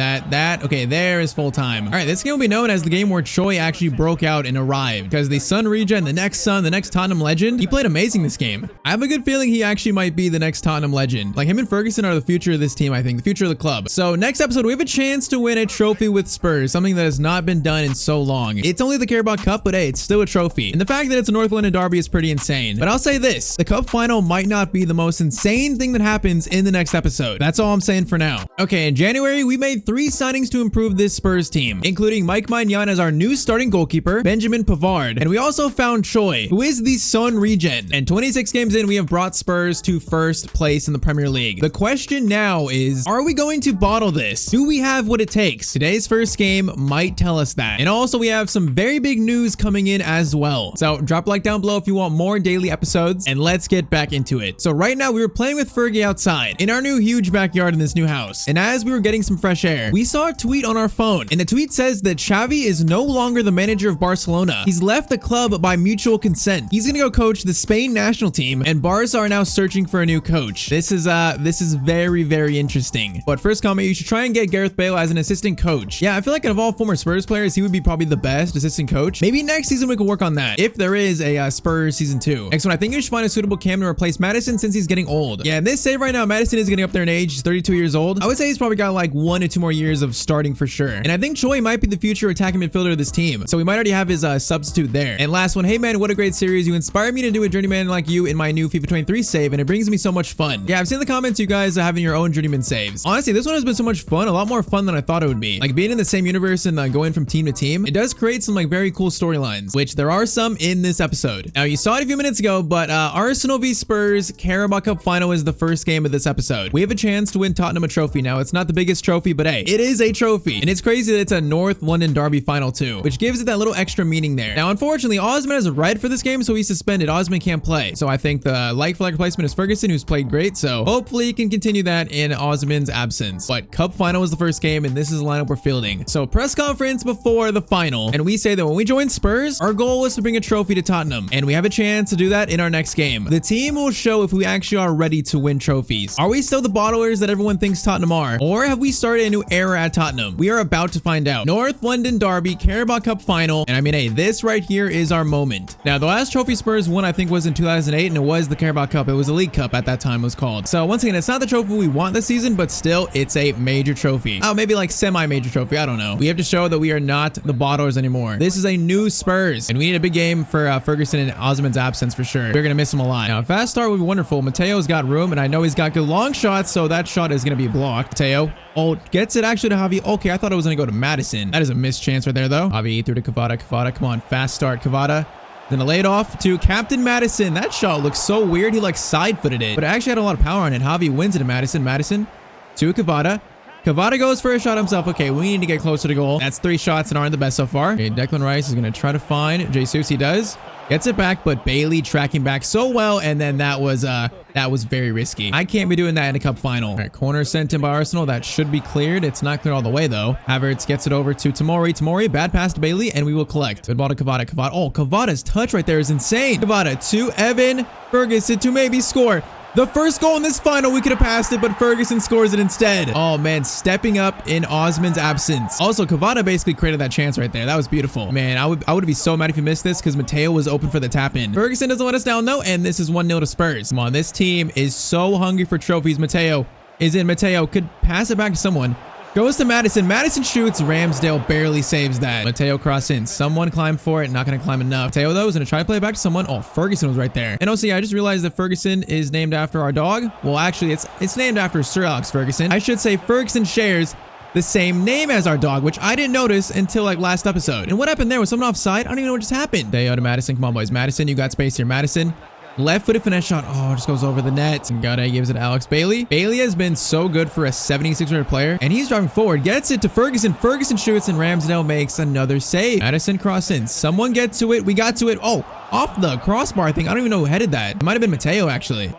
okay, there is full time. All right, this game will be known as the game where Choi actually broke out and arrived, because the Sun regen, the next Tottenham legend, he played amazing this game. I have a good feeling he actually might be the next Tottenham legend. Like, him and Ferguson are the future of this team, I think, the future of the club. So next episode, we have a chance to win a trophy with Spurs, something that has not been done in so long. It's only the Carabao Cup, but hey, it's still a trophy. And the fact that it's a North London derby is pretty insane. But I'll say this, the cup final might not be the most insane thing that happens in the next episode. That's all I'm saying for now. Okay, in January, we made 3 signings to improve this Spurs team, including Mike Maignan as our new starting goalkeeper, Benjamin Pavard, and we also found Choi, who is the Sun regen. And 26 games in, we have brought Spurs to first place in the Premier League. The question now is, are we going to bottle this? Do we have what it takes? Today's first game might tell us that. And also, we have some very big news coming in as well. So drop a like down below if you want more daily episodes, and let's get back into it. So right now, we were playing with Fergie outside in our new huge backyard in this new house. And as we were getting some fresh air, we saw a tweet on our phone, and the tweet says that Xavi is no longer the manager of Barcelona. He's left the club by mutual consent. He's gonna go coach the Spain national team, and Barca are now searching for a new coach. This is very, very interesting. But first comment, you should try and get Gareth Bale as an assistant coach. Yeah, I feel like out of all former Spurs players, he would be probably the best assistant coach. Maybe next season we can work on that, if there is a Spurs season 2. Next one, I think you should find a suitable cam to replace Madison since he's getting old. Yeah, this save right now, Madison is getting up there in age. He's 32 years old. I would say he's probably got like 1 to 2 more years of starting for sure. And I think Choi might be the future attacking midfielder of this team. So we might already have his substitute there. And last one, hey man, what a great series. You inspired me to do a journeyman like you in my new FIFA 23 save, and it brings me so much fun. Yeah, I've seen the comments you guys having your own journeyman saves. Honestly, this one has been so much fun, a lot more fun than I thought it would be. Like being in the same universe and going from team to team, it does create some like very cool storylines, which there are some in this episode. Now you saw it a few minutes ago, but Arsenal v Spurs Carabao Cup final is the first game of this episode. We have a chance to win Tottenham a trophy. Now it's not the biggest trophy, but hey, it is a trophy. And it's crazy that it's a North London derby final too, which gives it that little extra meaning there. Now unfortunately, Osman has a red for this game, so he's suspended. Osman can't play. So I think the like for like replacement is Ferguson, who's played great. So hopefully he can continue that in Osman's absence. But cup final is the first game, and this is the lineup we're fielding. So press conference before the final, and we say that when we join Spurs, our goal is to bring a trophy to Tottenham, and we have a chance to do that in our next game. The team will show if we actually are ready to win trophies. Are we still the bottlers that everyone thinks Tottenham are, or have we started a new era at Tottenham? We are about to find out. North London derby, Carabao Cup final, and I mean, hey, this right here is our moment. Now, the last trophy Spurs won, I think, was in 2008, and it was the Carabao Cup. It was a League Cup at that time, it was called. So once again, it's not the trophy we want this season, but still, it's a major trophy. Oh, maybe like semi-major trophy, I don't know. We have to show that we are not the bottlers anymore. This is a new Spurs, and we need a big game for Ferguson in Osman's absence for sure. We're going to miss him a lot. Now, a fast start would be wonderful. Mateo's got room, and I know he's got good long shots, so that shot is going to be blocked. Mateo, oh, gets it actually to Javi. Okay, I thought it was going to go to Madison. That is a missed chance right there, though. Javi through to Cavada. Cavada, come on, fast start. Cavada. Then a lay it off to Captain Madison. That shot looks so weird. He like side-footed it, but it actually had a lot of power on it. Javi wins it to Madison. Madison to Cavada. Cavada goes for a shot himself. Okay, we need to get closer to goal. That's 3 shots and aren't the best so far. Okay, Declan Rice is going to try to find Jesus. He does. Gets it back, but Bailey tracking back so well, and then that was very risky. I can't be doing that in a cup final. All right, corner sent in by Arsenal. That should be cleared. It's not cleared all the way, though. Havertz gets it over to Tomori. Tomori, bad pass to Bailey, and we will collect. Good ball to Cavada. Cavada. Oh, Cavada's touch right there is insane. Cavada to Evan Ferguson to maybe score. The first goal in this final, we could have passed it, but Ferguson scores it instead. Oh, man, stepping up in Osman's absence. Also, Cavada basically created that chance right there. That was beautiful. Man, I would be so mad if you missed this because Mateo was open for the tap-in. Ferguson doesn't let us down, though, and this is 1-0 to Spurs. Come on, this team is so hungry for trophies. Mateo is in. Mateo could pass it back to someone. Goes to Madison. Madison shoots. Ramsdale barely saves that. Mateo cross in. Someone climbed for it. Not going to climb enough. Mateo, though, is going to try to play it back to someone. Oh, Ferguson was right there. And also, yeah, I just realized that Ferguson is named after our dog. Well, actually, it's named after Sir Alex Ferguson. I should say Ferguson shares the same name as our dog, which I didn't notice until like last episode. And what happened there? Was someone offside? I don't even know what just happened. Mateo to Madison. Come on, boys. Madison, you got space here. Madison. Left-footed finesse shot. Oh, just goes over the net. Ngata gives it to Alex Bailey. Bailey has been so good for a 76-rated player, and he's driving forward. Gets it to Ferguson. Ferguson shoots, and Ramsdale makes another save. Madison cross in. Someone get to it. We got to it. Oh, off the crossbar thing. I don't even know who headed that. It might have been Mateo, actually.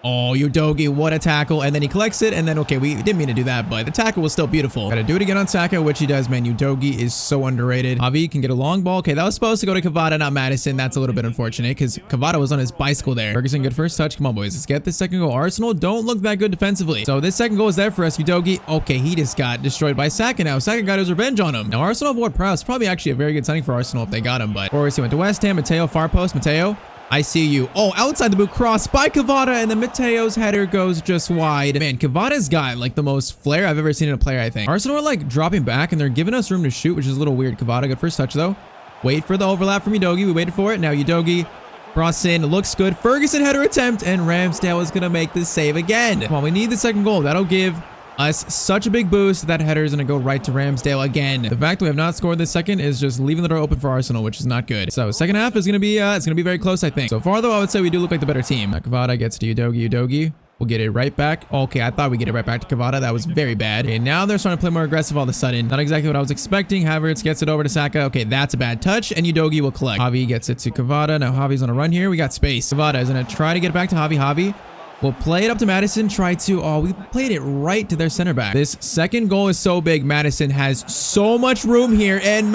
Oh, Udogi, what a tackle. And then he collects it. And then, okay, we didn't mean to do that, but the tackle was still beautiful. Gotta do it again on Saka, which he does, man. Udogi is so underrated. Javi can get a long ball. Okay, that was supposed to go to Cavada, not Madison. That's a little bit unfortunate because Cavada was on his bicycle there. Ferguson, good first touch. Come on, boys. Let's get this second goal. Arsenal don't look that good defensively. So this second goal is there for us. Udogi, okay, he just got destroyed by Saka now. Saka got his revenge on him. Now, Arsenal have Ward-Prowse. Probably actually a very good signing for Arsenal if they got him, but of course, he went to West Ham. Mateo, far post. Mateo. I see you. Oh, outside the boot cross by Cavada, and then Mateo's header goes just wide. Man, Cavada's got like the most flair I've ever seen in a player, I think. Arsenal are like dropping back, and they're giving us room to shoot, which is a little weird. Cavada, good first touch, though. Wait for the overlap from Udogi. We waited for it. Now Udogi cross in. Looks good. Ferguson header attempt, and Ramsdale is going to make this save again. Come on, we need the second goal. That'll give us such a big boost. That header is going to go right to Ramsdale again. The fact that we have not scored this second is just leaving the door open for Arsenal, which is not good. So second half is going to be it's going to be very close, I think. So far, though, I would say we do look like the better team. Cavada gets to Udogi. Udogi will get it right back. Okay, I thought we'd get it right back to Cavada. That was very bad. Okay, now they're starting to play more aggressive all of a sudden. Not exactly what I was expecting. Havertz gets it over to Saka. Okay, that's a bad touch, and Udogi will collect. Javi gets it to Cavada. Now Javi's on a run here. We got space. Cavada is going to try to get it back to Javi. Javi we'll play it up to Madison. We played it right to their center back. This second goal is so big. Madison has so much room here, and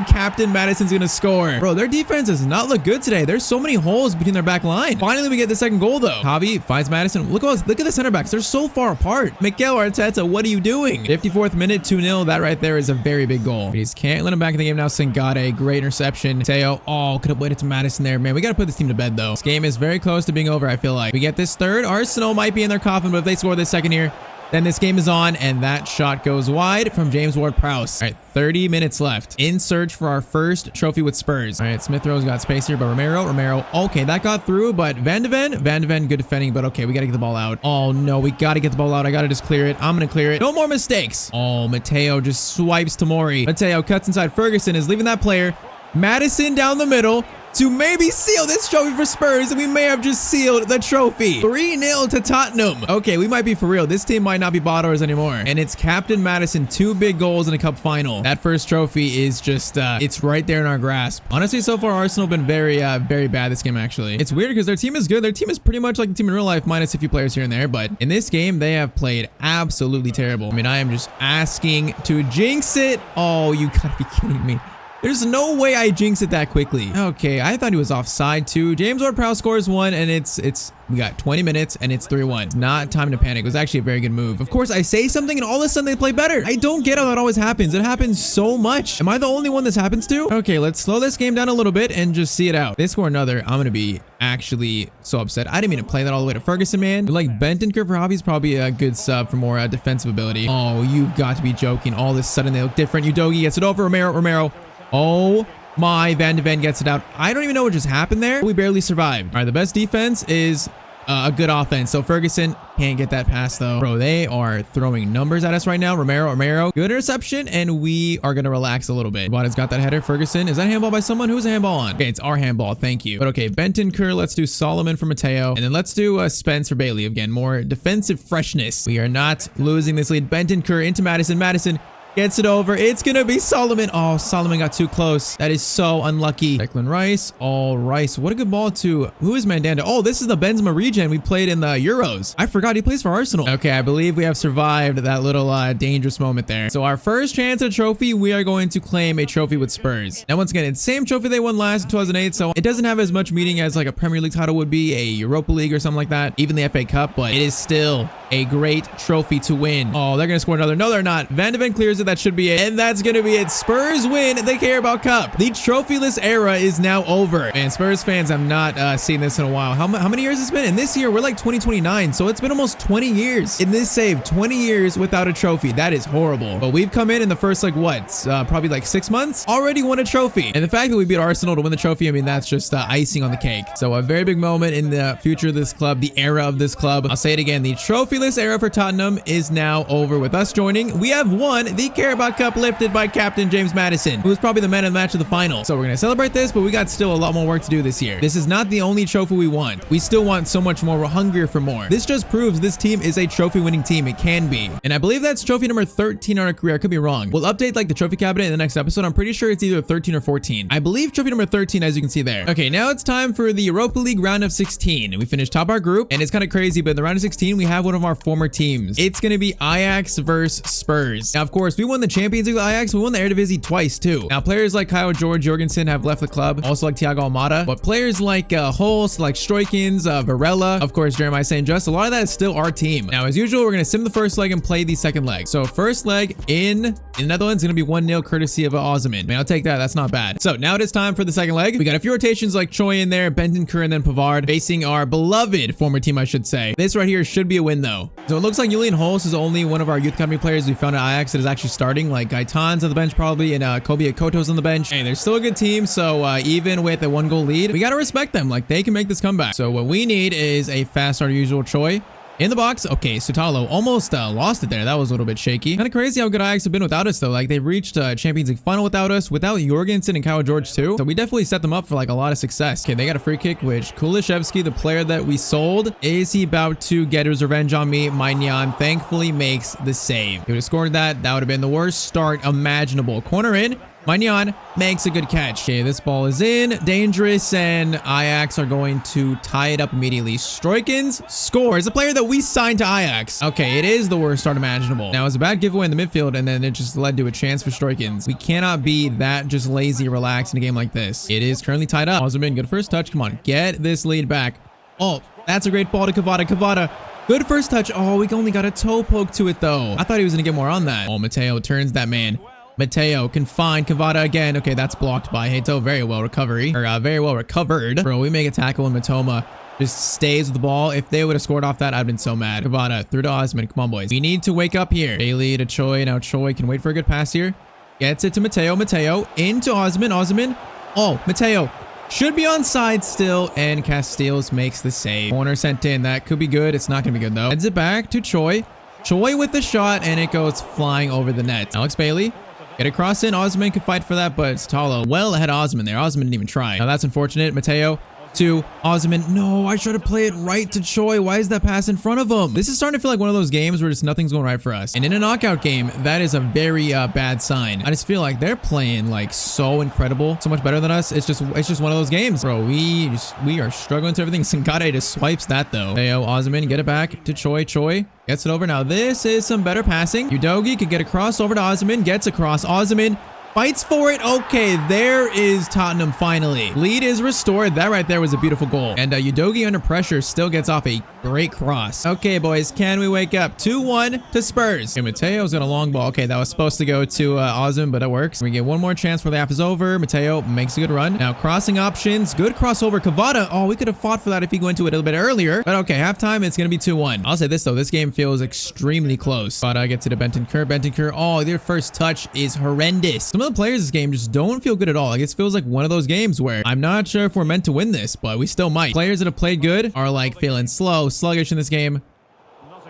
Captain Madison's gonna score. Bro, their defense does not look good today. There's so many holes between their back line. Finally, we get the second goal, though. Javi finds Madison. Look at the center backs. They're so far apart. Mikel Arteta, what are you doing? 54th minute, 2-0. That right there is a very big goal. We just can't let him back in the game now. Singate, great interception. Mateo, oh, could have waited to Madison there. Man, we gotta put this team to bed, though. This game is very close to being over, I feel like. We get this third. Arsenal might be in their coffin, but if they score this second here, then this game is on, and that shot goes wide from James Ward-Prowse. All right, 30 minutes left in search for our first trophy with Spurs. All right, Smith Rowe's got space here, but Romero, okay, that got through, but Van de Ven, good defending, but okay, we got to get the ball out. Oh, no, we got to get the ball out. I got to just clear it. I'm going to clear it. No more mistakes. Oh, Mateo just swipes Tomori. Mateo cuts inside. Ferguson is leaving that player. Madison down the middle to maybe seal this trophy for Spurs, and we may have just sealed the trophy. 3-0 to Tottenham. Okay, we might be for real. This team might not be bottlers anymore. And it's Captain Madison, 2 big goals in a cup final. That first trophy is just, it's right there in our grasp. Honestly, so far, Arsenal have been very bad this game, actually. It's weird because their team is good. Their team is pretty much like the team in real life, minus a few players here and there. But in this game, they have played absolutely terrible. I mean, I am just asking to jinx it. Oh, you gotta be kidding me. There's no way I jinxed it that quickly. Okay, I thought he was offside too. James Ward-Prowse scores 1, and we got 20 minutes, and it's 3-1. It's not time to panic. It was actually a very good move. Of course, I say something, and all of a sudden they play better. I don't get how that always happens. It happens so much. Am I the only one this happens to? Okay, let's slow this game down a little bit and just see it out. If they score another, I'm gonna be actually so upset. I didn't mean to play that all the way to Ferguson, man. But like Bentancur for Javi's probably a good sub for more defensive ability. Oh, you've got to be joking. All of a sudden they look different. Udogi gets it over. Romero. Oh my. Van de Ven gets it out. I don't even know what just happened there. We barely survived. All right, the best defense is a good offense. So Ferguson can't get that pass though. Bro, they are throwing numbers at us right now. Romero, good interception, and we are gonna relax a little bit. Bottas got that header. Ferguson, is that handball by someone? Who's a handball on? Okay, it's our handball. Thank you. But okay, Bentancur, let's do Solomon for Mateo, and then let's do Spence for Bailey. Again, more defensive freshness. We are not losing this lead. Bentancur into Madison. Madison gets it over. It's gonna be Solomon. Oh, Solomon got too close. That is so unlucky. Declan Rice. Oh, Rice. What a good ball to... Who is Mandanda? Oh, this is the Benzema regen we played in the Euros. I forgot he plays for Arsenal. Okay, I believe we have survived that little dangerous moment there. So our first chance at a trophy, we are going to claim a trophy with Spurs. Now, once again, it's the same trophy they won last in 2008, so it doesn't have as much meaning as like a Premier League title would be, a Europa League or something like that, even the FA Cup, but it is still a great trophy to win. Oh, they're gonna score another. No, they're not. Van de Ven clears it. That should be it. And that's gonna be it. Spurs win the Carabao Cup. The trophyless era is now over. And Spurs fans have not seen this in a while. How many years it's been? And this year, we're like 2029. So it's been almost 20 years in this save. 20 years without a trophy. That is horrible. But we've come in the first like what? Probably like 6 months. Already won a trophy. And the fact that we beat Arsenal to win the trophy, I mean, that's just icing on the cake. So a very big moment in the future of this club, the era of this club. I'll say it again. The trophyless era for Tottenham is now over. With us joining, we have won the Carabao Cup, lifted by Captain James Maddison, who was probably the man of the match of the final. So we're going to celebrate this, but we got still a lot more work to do this year. This is not the only trophy we want. We still want so much more. We're hungrier for more. This just proves this team is a trophy winning team. It can be. And I believe that's trophy number 13 on our career. I could be wrong. We'll update like the trophy cabinet in the next episode. I'm pretty sure it's either 13 or 14. I believe trophy number 13, as you can see there. Okay, now it's time for the Europa League round of 16. We finished top our group, and it's kind of crazy, but in the round of 16, we have one of our former teams. It's going to be Ajax versus Spurs. Now, of course, we won the Champions League with Ajax. We won the Eredivisie twice too. Now, players like Kyle George Jorgensen have left the club, also like Thiago Almada, but players like Holst, like Stroikens, Varela, of course, Jeremiah St. Just, a lot of that is still our team. Now, as usual, we're going to sim the first leg and play the second leg. So first leg in the Netherlands is going to be 1-0 courtesy of Osman. I mean, I'll take that. That's not bad. So now it is time for the second leg. We got a few rotations like Choi in there, Bentancur, and then Pavard facing our beloved former team, I should say. This right here should be a win though. So it looks like Julian Holst is only one of our youth academy players we found at Ajax that is actually starting, like Gaitan's on the bench probably, and Kobe Akoto's on the bench. Hey, they're still a good team, so even with a 1-goal lead, we got to respect them. Like, they can make this comeback. So what we need is a fast, our usual Choi. In the box. Okay, Sutalo almost lost it there. That was a little bit shaky. Kind of crazy how good Ajax have been without us though. Like, they've reached Champions League final without us, without Jorgensen and Kyle George too. So we definitely set them up for like a lot of success. Okay, they got a free kick, which Kulishevsky, the player that we sold, is he about to get his revenge on me? Maignan thankfully makes the save. He would have scored that. That would have been the worst start imaginable. Corner in. Maignan makes a good catch. Okay, this ball is in. Dangerous, and Ajax are going to tie it up immediately. Stroikens scores. A player that we signed to Ajax. Okay, it is the worst start imaginable. Now, it was a bad giveaway in the midfield, and then it just led to a chance for Stroikens. We cannot be that just lazy, relaxed in a game like this. It is currently tied up. Osman, good first touch. Come on, get this lead back. Oh, that's a great ball to Cavada. Cavada. Good first touch. Oh, we only got a toe poke to it, though. I thought he was going to get more on that. Oh, Mateo turns that man. Mateo can find Cavada again. Okay, that's blocked by Hato. Very well recovered. Bro, we make a tackle and Matoma just stays with the ball. If they would have scored off that, I'd been so mad. Cavada through to Osman. Come on, boys. We need to wake up here. Bailey to Choi. Now Choi can wait for a good pass here. Gets it to Mateo. Mateo into Osman. Osman. Oh, Mateo should be onside still, and Casteels makes the save. Corner sent in. That could be good. It's not going to be good, though. Heads it back to Choi. Choi with the shot, and it goes flying over the net. Alex Bailey. Get a cross in. Osman could fight for that, but Talo well ahead of Osman there. Osman didn't even try. Now that's unfortunate. Mateo to Osman. No, I tried to play it right to Choi. Why is that pass in front of him? This is starting to feel like one of those games where just nothing's going right for us. And in a knockout game, that is a very bad sign. I just feel like they're playing like so incredible, so much better than us. It's just one of those games, bro. We are struggling to everything. Sangare just swipes that though. Mateo, Osman, get it back to Choi. Choi gets it over. Now this is some better passing. Udogi could get a cross over to Osman. Gets across. Osman fights for it. Okay, there is Tottenham finally. Lead is restored. That right there was a beautiful goal. And Udogi under pressure still gets off a Great cross. Okay, boys, can we wake up? 2-1 to Spurs. Okay, Mateo's got a long ball. Okay, that was supposed to go to Osman, but it works. We get one more chance before the half is over. Mateo makes a good run. Now, crossing options. Good crossover. Cavada. Oh, we could have fought for that if he went to it a little bit earlier. But okay, halftime, it's going to be 2-1. I'll say this, though. This game feels extremely close. Cavada gets it to Bentancur. Bentancur. Oh, their first touch is horrendous. Some of the players this game just don't feel good at all. Like, it feels like one of those games where I'm not sure if we're meant to win this, but we still might. Players that have played good are, like, feeling slow, sluggish in this game.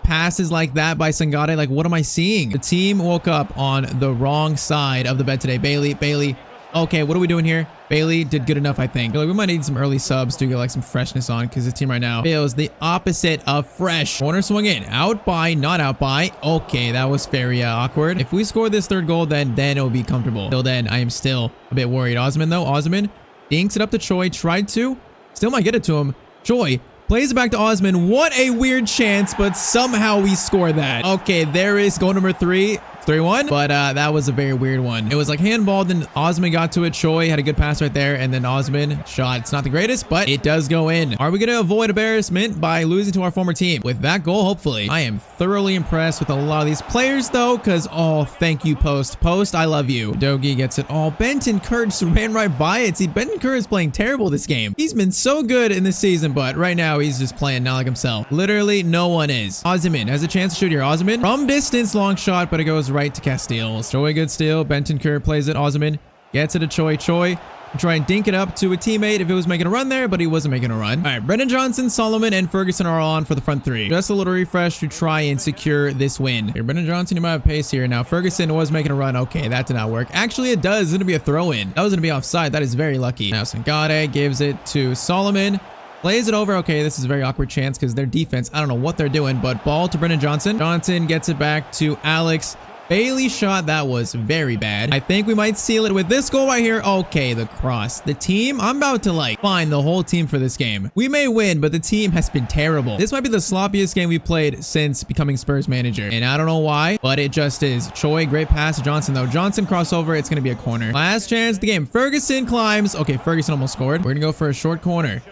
Passes like that by Sangare, like, what am I seeing? The team woke up on the wrong side of the bed today. Bailey. Okay, what are we doing here? Bailey did good enough, I think. Like, we might need some early subs to get like some freshness on, because the team right now feels the opposite of fresh. Corner swung in. Out by, not out by. Okay, that was very awkward. If we score this third goal, then it'll be comfortable. Till then, I am still a bit worried. Osman, though. Osman dinks it up to Choi. Tried to. Still might get it to him. Choi plays it back to Osman. What a weird chance, but somehow we score that. Okay, there is goal number 3. 3-1, but that was a very weird one. It was like handball, then Osman got to it. Choi had a good pass right there, and then Osman shot. It's not the greatest, but it does go in. Are we going to avoid embarrassment by losing to our former team? With that goal, hopefully. I am thoroughly impressed with a lot of these players, though, because, oh, thank you, Post. Post, I love you. Dogi gets it. Oh, Bentancur just ran right by it. See, Bentancur is playing terrible this game. He's been so good in this season, but right now he's just playing not like himself. Literally, no one is. Osman has a chance to shoot here. Osman from distance, long shot, but it goes right to Castiles. Choi, good steal. Bentancur plays it. Osman gets it to Choi. Choi try and dink it up to a teammate if it was making a run there, but he wasn't making a run. All right, Brendan Johnson, Solomon, and Ferguson are on for the front three. Just a little refresh to try and secure this win. Here, Brendan Johnson, you might have pace here. Now, Ferguson was making a run. Okay, that did not work. Actually, it does. It's going to be a throw-in. That was going to be offside. That is very lucky. Now, Sangare gives it to Solomon. Plays it over. Okay, this is a very awkward chance because their defense, I don't know what they're doing, but ball to Brendan Johnson. Johnson gets it back to Alex. Bailey shot. That was very bad. I think we might seal it with this goal right here. Okay, the cross. The team, I'm about to like find the whole team for this game. We may win, but the team has been terrible. This might be the sloppiest game we've played since becoming Spurs manager. And I don't know why, but it just is. Choi, great pass to Johnson though. Johnson crossover. It's going to be a corner. Last chance of the game. Ferguson climbs. Okay, Ferguson almost scored. We're going to go for a short corner.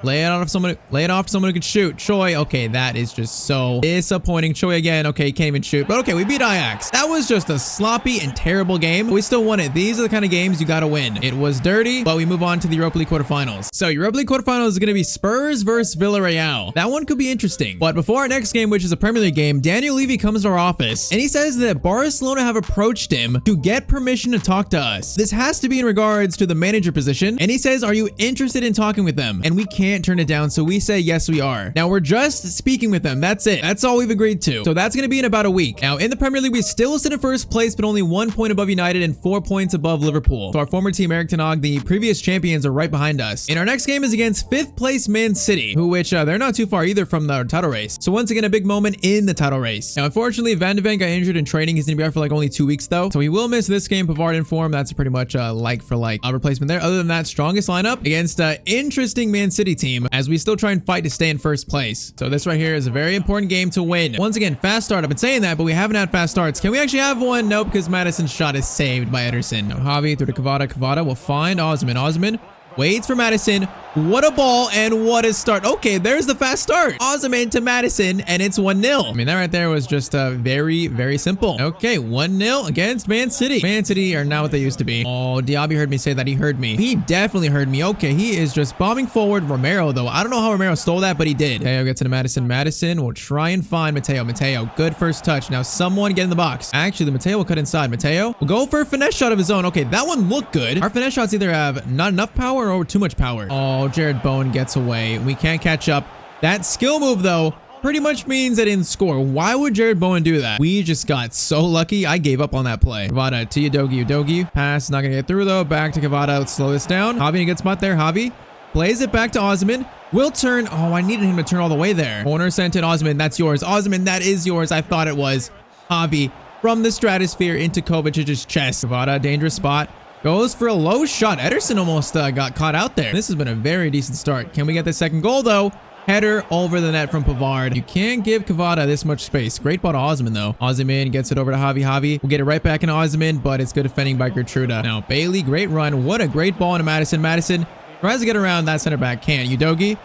Lay it off someone who could shoot. Choi, okay, that is just so disappointing. Choi again, okay, can't even shoot. But okay, we beat Ajax. That was just a sloppy and terrible game. But we still won it. These are the kind of games you gotta win. It was dirty, but we move on to the Europa League quarterfinals. So Europa League quarterfinals is gonna be Spurs versus Villarreal. That one could be interesting. But before our next game, which is a Premier League game, Daniel Levy comes to our office and he says that Barcelona have approached him to get permission to talk to us. This has to be in regards to the manager position. And he says, are you interested in talking with them? And we can't turn it down, so we say yes we are. Now we're just speaking with them. That's it. That's all we've agreed to. So that's going to be in about a week. Now in the Premier League, we still sit in first place, but only 1 point above United and 4 points above Liverpool. So our former team, Eric Ten Hag, the previous champions, are right behind us. And our next game is against 5th place Man City, which they're not too far either from the title race. So once again, a big moment in the title race. Now unfortunately, Van de Ven got injured in training. He's going to be out for like only 2 weeks though, so he will miss this game. Pavard in form. That's pretty much like for like a replacement there. Other than that, strongest lineup against an interesting Man City team as we still try and fight to stay in first place. So this right here is a very important game to win. Once again, fast start. I've been saying that, but we haven't had fast starts. Can we actually have one? Nope, because Madison's shot is saved by Ederson. Now, Javi through to Cavada. Cavada will find Osman. Osman waits for Madison. What a ball and what a start. Okay, there's the fast start. Osman to Madison, and it's 1-0. I mean, that right there was just very, very simple. Okay, 1-0 against Man City. Man City are not what they used to be. Oh, Diaby heard me say that. He heard me. He definitely heard me. Okay, he is just bombing forward. Romero, though. I don't know how Romero stole that, but he did. Mateo gets into Madison. Madison will try and find Mateo. Mateo, good first touch. Now someone get in the box. Actually, the Mateo will cut inside. Mateo will go for a finesse shot of his own. Okay, that one looked good. Our finesse shots either have not enough power or too much power. Oh, Jared Bowen gets away. We can't catch up. That skill move, though, pretty much means I didn't score. Why would Jared Bowen do that? We just got so lucky. I gave up on that play. Cavada to Udogi. Udogi. Pass. Not going to get through, though. Back to Cavada. Let's slow this down. Javi in a good spot there. Javi plays it back to Osman. Will turn. Oh, I needed him to turn all the way there. Corner sent in. Osman, that's yours. Osman, that is yours. I thought it was. Javi from the stratosphere into Kovacic's chest. Cavada, dangerous spot. Goes for a low shot. Ederson almost got caught out there. This has been a very decent start. Can we get the second goal, though? Header over the net from Pavard. You can't give Cavada this much space. Great ball to Osman, though. Osman gets it over to Javi. Javi will get it right back in Osman, but it's good defending by Gertruda. Now, Bailey, great run. What a great ball into Madison. Madison tries to get around that center back. Can't. Udogi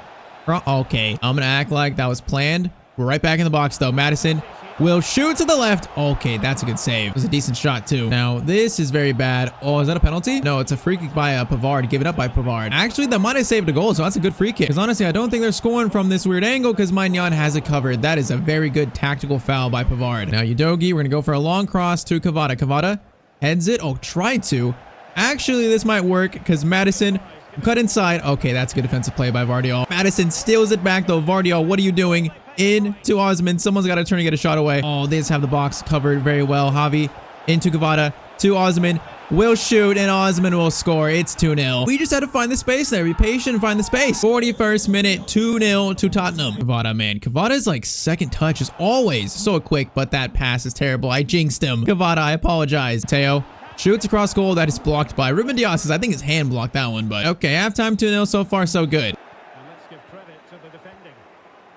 Okay, I'm gonna act like that was planned. We're right back in the box though. Madison will shoot to the left. Okay, that's a good save. It was a decent shot too. Now, this is very bad. Oh, is that a penalty? No, it's a free kick by Pavard. Given up by Pavard. Actually, that might have saved a goal, so that's a good free kick. Because honestly, I don't think they're scoring from this weird angle because Maignan has it covered. That is a very good tactical foul by Pavard. Now, Udogie, we're going to go for a long cross to Kvara. Kvara heads it. Oh, tried to. Actually, this might work because Madison cut inside. Okay, that's a good defensive play by Vardiol. Madison steals it back though. Vardiol, what are you doing? Into Osman. Someone's got to turn and get a shot away. Oh, they just have the box covered very well. Javi into Kvara to Osman. Will shoot and Osman will score. It's 2-0. We just had to find the space there. Be patient and find the space. 41st minute, 2-0 to Tottenham. Kvara, man. Kvara's like second touch is always so quick, but that pass is terrible. I jinxed him. Kvara, I apologize. Teo shoots across goal. That is blocked by Ruben Dias. I think his hand blocked that one, but okay. Halftime 2-0. So far, so good.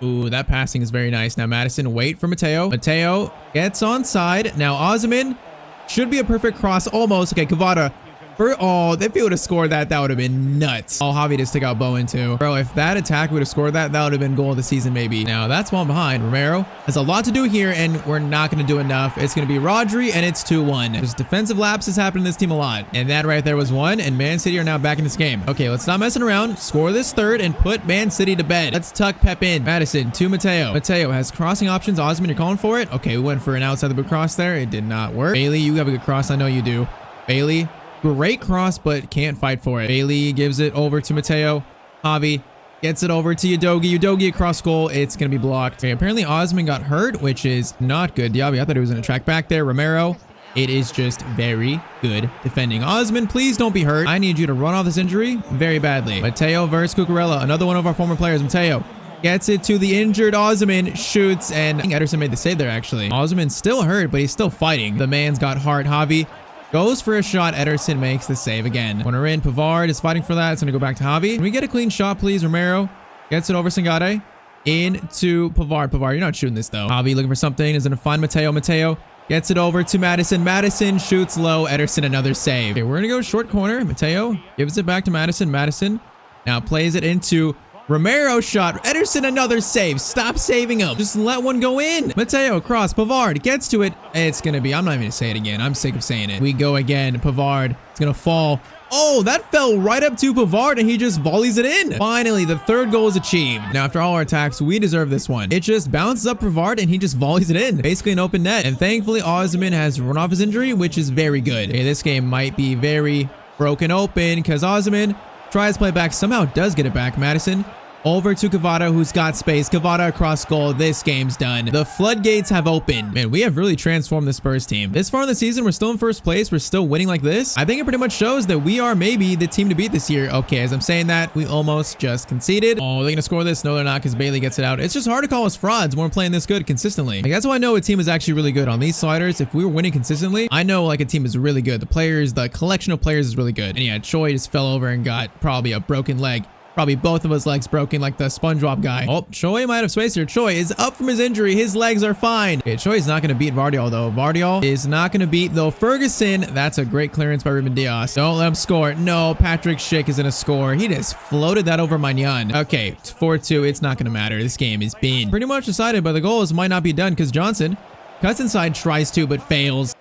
Ooh, that passing is very nice. Now, Madison, wait for Mateo. Mateo gets onside. Now, Osman should be a perfect cross. Almost. Okay, Kvara. Oh, if he would have scored that, that would have been nuts. Oh, Javi just took out Bowen too. Bro, if that attack would have scored that, that would have been goal of the season maybe. Now, that's one behind. Romero has a lot to do here, and we're not going to do enough. It's going to be Rodri, and it's 2-1. There's defensive lapses happening in this team a lot. And that right there was one, and Man City are now back in this game. Okay, let's not messing around. Score this third and put Man City to bed. Let's tuck Pep in. Madison to Mateo. Mateo has crossing options. Osman, you're calling for it? Okay, we went for an outside the boot cross there. It did not work. Bailey, you have a good cross. I know you do. Bailey. Great cross, but can't fight for it. Bailey gives it over to Mateo. Javi gets it over to Udogie. Udogie across goal. It's going to be blocked. Okay, apparently Osman got hurt, which is not good. Diaby, I thought he was going to track back there. Romero. It is just very good defending. Osman, please don't be hurt. I need you to run off this injury very badly. Mateo versus Cucurella. Another one of our former players. Mateo gets it to the injured Osman. Shoots, and I think Ederson made the save there, actually. Osman's still hurt, but he's still fighting. The man's got heart. Javi goes for a shot. Ederson makes the save again. Corner in. Pavard is fighting for that. It's going to go back to Javi. Can we get a clean shot, please? Romero gets it over Sangare. Into Pavard. Pavard, you're not shooting this, though. Javi looking for something. Is going to find Mateo. Mateo gets it over to Madison. Madison shoots low. Ederson, another save. Okay, we're going to go short corner. Mateo gives it back to Madison. Madison now plays it into Romero shot. Ederson, another save. Stop saving him. Just let one go in. Mateo across. Pavard gets to it. It's going to be, I'm not even going to say it again. I'm sick of saying it. We go again. Pavard. It's going to fall. Oh, that fell right up to Pavard and he just volleys it in. Finally, the third goal is achieved. Now, after all our attacks, we deserve this one. It just bounces up Pavard and he just volleys it in. Basically an open net. And thankfully, Osman has run off his injury, which is very good. Okay, this game might be very broken open because Osman tries to play back. Somehow does get it back. Madison over to Kvara, who's got space. Kvara across goal. This game's done. The floodgates have opened. Man, we have really transformed the Spurs team. This far in the season, we're still in first place. We're still winning like this. I think it pretty much shows that we are maybe the team to beat this year. Okay, as I'm saying that, we almost just conceded. Oh, they're going to score this? No, they're not because Bailey gets it out. It's just hard to call us frauds when we're playing this good consistently. Like, that's why I know a team is actually really good. On these sliders, if we were winning consistently, I know like a team is really good. The players, the collection of players is really good. And yeah, Choi just fell over and got probably a broken leg. Probably both of his legs broken like the SpongeBob guy. Oh, Choi might have space here. Choi is up from his injury. His legs are fine. Okay, Choi is not going to beat Vardiol, though. Vardiol is not going to beat, though, Ferguson. That's a great clearance by Ruben Dias. Don't let him score. No, Patrick Schick is going to score. He just floated that over Maignan. Okay, 4-2. It's not going to matter. This game is being pretty much decided by the goals. Might not be done because Johnson cuts inside, tries to, but fails.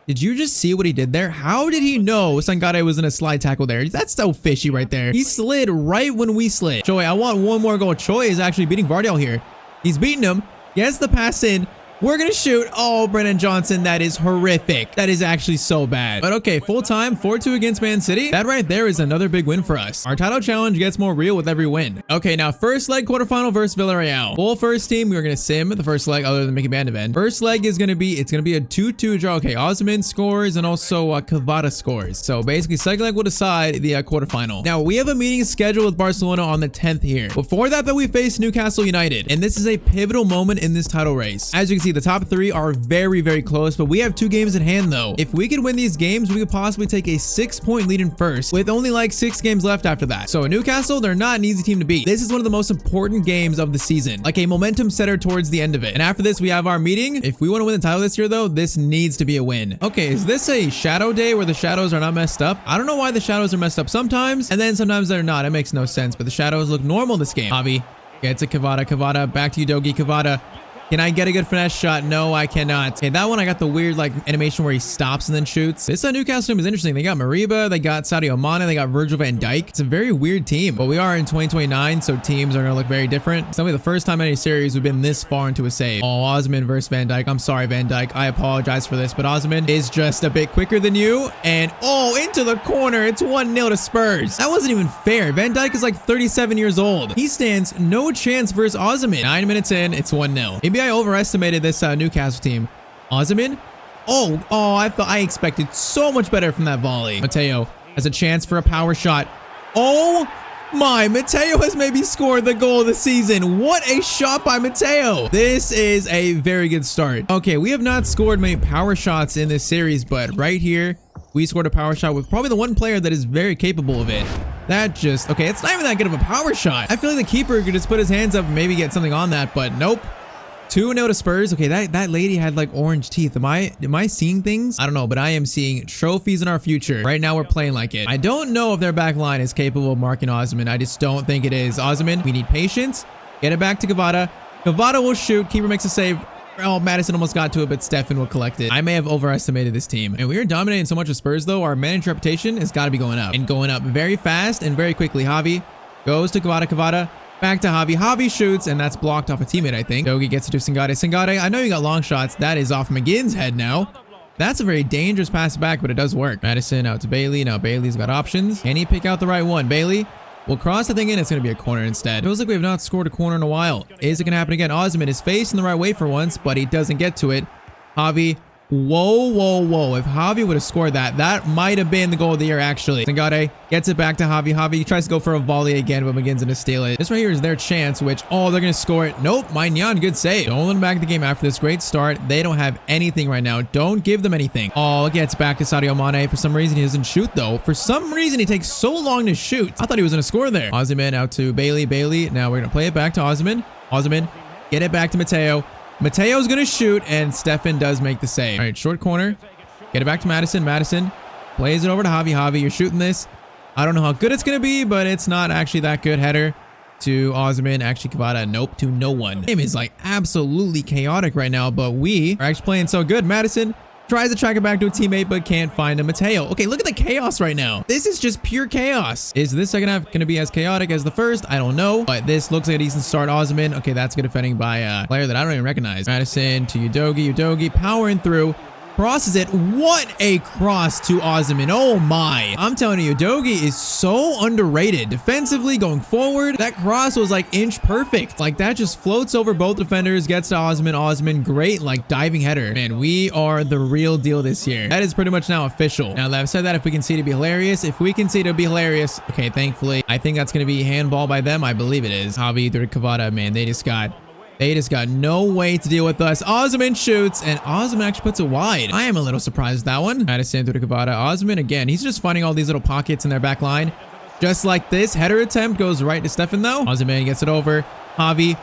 Did you just see what he did there? How did he know Sangare was in a slide tackle there? That's so fishy right there. He slid right when we slid. Choi, I want one more goal. Choi is actually beating Vardiol here. He's beating him. Gets the pass in. We're going to shoot. Oh, Brennan Johnson, that is horrific. That is actually so bad. But okay, full time, 4-2 against Man City. That right there is another big win for us. Our title challenge gets more real with every win. Okay, now first leg quarterfinal versus Villarreal. Full first team, we're going to sim the first leg other than Mickey Bandeven. First leg is going to be, it's going to be a 2-2 draw. Okay, Osman scores and also Kvara scores. So basically, second leg will decide the quarterfinal. Now, we have a meeting scheduled with Barcelona on the 10th here. Before that, we face Newcastle United. And this is a pivotal moment in this title race. As you can see, the top 3 are very, very close, but we have 2 games in hand though. If we could win these games, we could possibly take a 6-point lead in first with only like 6 games left after that. So Newcastle, they're not an easy team to beat. This is one of the most important games of the season, like a momentum setter towards the end of it. And after this, we have our meeting. If we want to win the title this year though, this needs to be a win. Okay, is this a shadow day where the shadows are not messed up? I don't know why the shadows are messed up sometimes, and then sometimes they're not. It makes no sense, but the shadows look normal this game. Javi gets a Kvara. Kvara back to Udogie. Kvara. Can I get a good finesse shot? No, I cannot. Okay, that one I got the weird like animation where he stops and then shoots. This Newcastle team is interesting. They got Mariba, they got Sadio Mane, they got Virgil van Dijk. It's a very weird team, but we are in 2029, so teams are gonna look very different. It's only the first time in any series we've been this far into a save. Oh, Osman versus Van Dijk. I'm sorry, Van Dijk. I apologize for this, but Osman is just a bit quicker than you. And oh, into the corner. It's 1-0 to Spurs. That wasn't even fair. Van Dijk is like 37 years old. He stands no chance versus Osman. 9 minutes in, it's 1-0. Maybe I overestimated this Newcastle team. Osman. Oh, I expected so much better from that volley. Mateo has a chance for a power shot. Oh my, Mateo has maybe scored the goal of the season. What a shot by Mateo. This is a very good start. Okay, we have not scored many power shots in this series, but right here, we scored a power shot with probably the one player that is very capable of it. That just, okay, it's not even that good of a power shot. I feel like the keeper could just put his hands up and maybe get something on that, but nope. 2-0 to Spurs. Okay, that lady had like orange teeth. Am I seeing things? I don't know, but I am seeing trophies in our future. Right now, we're playing like it. I don't know if their back line is capable of marking Osman. I just don't think it is. Osman, we need patience. Get it back to Kvara. Kvara will shoot. Keeper makes a save. Oh, Madison almost got to it, but Stefan will collect it. I may have overestimated this team. And we are dominating so much with Spurs, though. Our manager reputation has got to be going up. And going up very fast and very quickly. Javi goes to Kvara. Kvara. Back to Javi. Javi shoots, and that's blocked off a teammate, I think. Dogi gets it to Sangare. Sangare, I know you got long shots. That is off McGinn's head now. That's a very dangerous pass back, but it does work. Madison out to Bailey. Now Bailey's got options. Can he pick out the right one? Bailey will cross the thing in. It's going to be a corner instead. It feels like we have not scored a corner in a while. Is it going to happen again? Osman is facing the right way for once, but he doesn't get to it. Javi. Whoa, whoa, whoa. If Javi would have scored that, that might have been the goal of the year, actually. Sangare gets it back to Javi. Javi tries to go for a volley again, but McGinn's going to steal it. This right here is their chance, which, oh, they're going to score it. Nope, Maignan, good save. Don't let them back the game after this great start. They don't have anything right now. Don't give them anything. Oh, it gets back to Sadio Mane. For some reason, he doesn't shoot, though. For some reason, he takes so long to shoot. I thought he was going to score there. Osman out to Bailey. Bailey. Now we're going to play it back to Osman. Osman, get it back to Mateo. Mateo's going to shoot, and Stefan does make the save. All right, short corner. Get it back to Madison. Madison plays it over to Javi. Javi, you're shooting this. I don't know how good it's going to be, but it's not actually that good. Header to Osman. Actually, Kvara, nope, to no one. The game is like absolutely chaotic right now, but we are actually playing so good. Madison tries to track it back to a teammate, but can't find a Mateo. Okay, look at the chaos right now. This is just pure chaos. Is this second half going to be as chaotic as the first? I don't know, but this looks like a decent start. Osman. Okay, that's good defending by a player that I don't even recognize. Madison to Udogie. Udogie powering through. Crosses it. What a cross to Osman. Oh my. I'm telling you, Udogie is so underrated. Defensively, going forward, that cross was like inch perfect. Like that just floats over both defenders, gets to Osman. Osman, great like diving header. Man, we are the real deal this year. That is pretty much now official. Now that I've said that, if we can see to be hilarious, if we can see to be hilarious, okay, thankfully, I think that's going to be handball by them. I believe it is. Javi through to Kvara, man, they just got no way to deal with us. Osman shoots, and Osman actually puts it wide. I am a little surprised with that one. Madison through to Kvara. Osman, again, he's just finding all these little pockets in their back line. Just like this. Header attempt goes right to Stefan, though. Osman gets it over. Javi.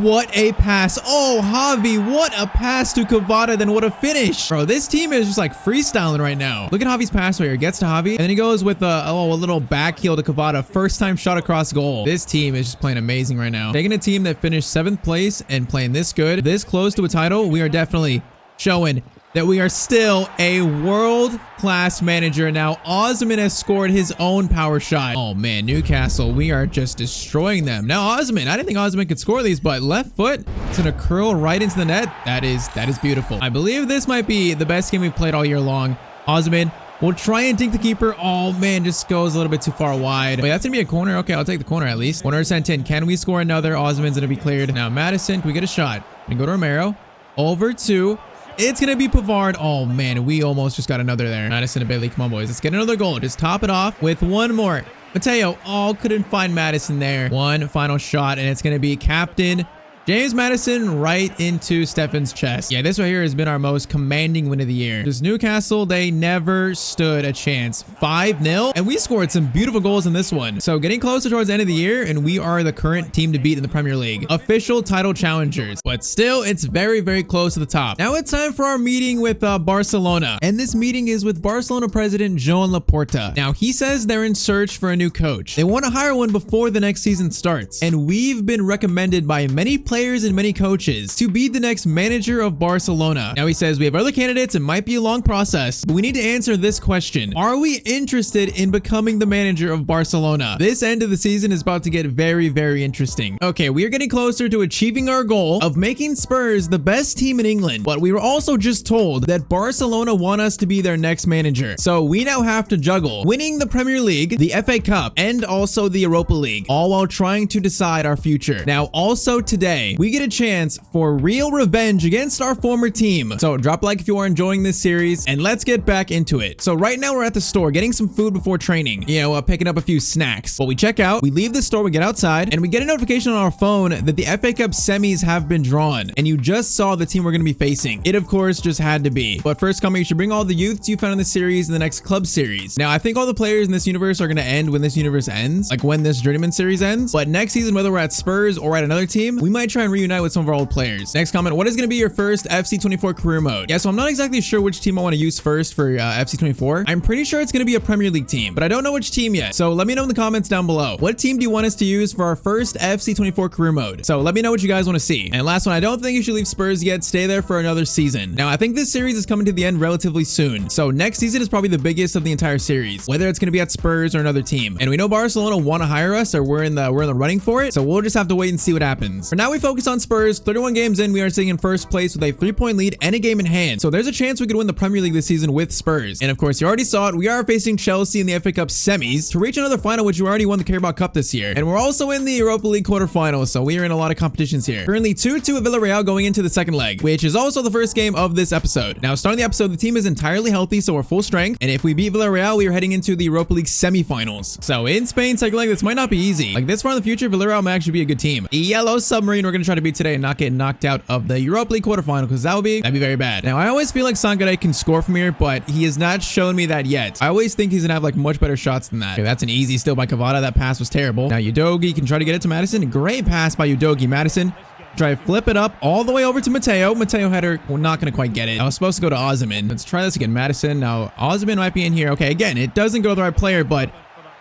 What a pass. Oh, Javi, what a pass to Kvara, then what a finish. Bro, this team is just like freestyling right now. Look at Javi's pass right here. Gets to Javi, and then he goes with a little back heel to Kvara. First time shot across goal. This team is just playing amazing right now. Taking a team that finished 7th place and playing this good, this close to a title, we are definitely showing that we are still a world-class manager. Now, Osman has scored his own power shot. Oh, man, Newcastle, we are just destroying them. Now, Osman, I didn't think Osman could score these, but left foot, it's going to curl right into the net. That is beautiful. I believe this might be the best game we've played all year long. Osman will try and dink the keeper. Oh, man, just goes a little bit too far wide. Wait, that's going to be a corner? Okay, I'll take the corner at least. Corner sent in. Can we score another? Osman's going to be cleared. Now, Madison, can we get a shot? We go to Romero. Over to... It's going to be Pavard. Oh, man, we almost just got another there. Madison and Bailey, come on, boys. Let's get another goal. Just top it off with one more. Mateo, oh, couldn't find Madison there. One final shot, and it's going to be Captain James Maddison right into Stefan's chest. Yeah, this right here has been our most commanding win of the year. Just Newcastle, they never stood a chance. 5-0, and we scored some beautiful goals in this one. So getting closer towards the end of the year, and we are the current team to beat in the Premier League. Official title challengers. But still, it's very, very close to the top. Now it's time for our meeting with Barcelona. And this meeting is with Barcelona president Joan Laporta. Now, he says they're in search for a new coach. They want to hire one before the next season starts. And we've been recommended by many players and many coaches to be the next manager of Barcelona. Now he says we have other candidates. It might be a long process, but we need to answer this question. Are we interested in becoming the manager of Barcelona? This end of the season is about to get very, very interesting. Okay, we are getting closer to achieving our goal of making Spurs the best team in England, but we were also just told that Barcelona want us to be their next manager. So we now have to juggle winning the Premier League, the FA Cup, and also the Europa League, all while trying to decide our future. Now, also today, we get a chance for real revenge against our former team. So drop a like if you are enjoying this series, and let's get back into it. So right now we're at the store getting some food before training, picking up a few snacks. Well, we check out, we leave the store, we get outside, and we get a notification on our phone that the FA Cup semis have been drawn, and you just saw the team we're going to be facing. It of course just had to be. But first, you should bring all the youths you found in the series in the next club series. Now I think all the players in this universe are going to end when this universe ends, like when this Journeyman series ends. But next season, whether we're at Spurs or at another team, we might try and reunite with some of our old players. Next comment, what is going to be your first FC24 career mode? Yeah, so I'm not exactly sure which team I want to use first for FC24. I'm pretty sure it's going to be a Premier League team, but I don't know which team yet. So let me know in the comments down below. What team do you want us to use for our first FC24 career mode? So let me know what you guys want to see. And last one, I don't think you should leave Spurs yet. Stay there for another season. Now, I think this series is coming to the end relatively soon. So next season is probably the biggest of the entire series, whether it's going to be at Spurs or another team. And we know Barcelona want to hire us, or we're in the running for it. So we'll just have to wait and see what happens. For now, we focus on Spurs. 31 games in, we are sitting in first place with a 3-point lead and a game in hand. So there's a chance we could win the Premier League this season with Spurs. And of course, you already saw it. We are facing Chelsea in the FA Cup semis to reach another final, which we already won the Carabao Cup this year. And we're also in the Europa League quarterfinals. So we are in a lot of competitions here. Currently 2-2 at Villarreal going into the second leg, which is also the first game of this episode. Now, starting the episode, the team is entirely healthy, so we're full strength. And if we beat Villarreal, we are heading into the Europa League semifinals. So in Spain, second leg, this might not be easy. Like this far in the future, Villarreal might actually be a good team. The yellow submarine we're going to try to beat today and not get knocked out of the Europa League quarterfinal, because that'd be very bad. Now, I always feel like Sangare can score from here, but he has not shown me that yet. I always think he's gonna have like much better shots than that. Okay, that's an easy steal by Cavada. That pass was terrible. Now Udogie can try to get it to Maddison. Great pass by Udogie. Maddison try to flip it up all the way over to Mateo. Mateo header, we're not going to quite get it. I was supposed to go to Osimhen. Let's try this again. Maddison. Now, Osimhen might be in here. Okay, again, it doesn't go to the right player, but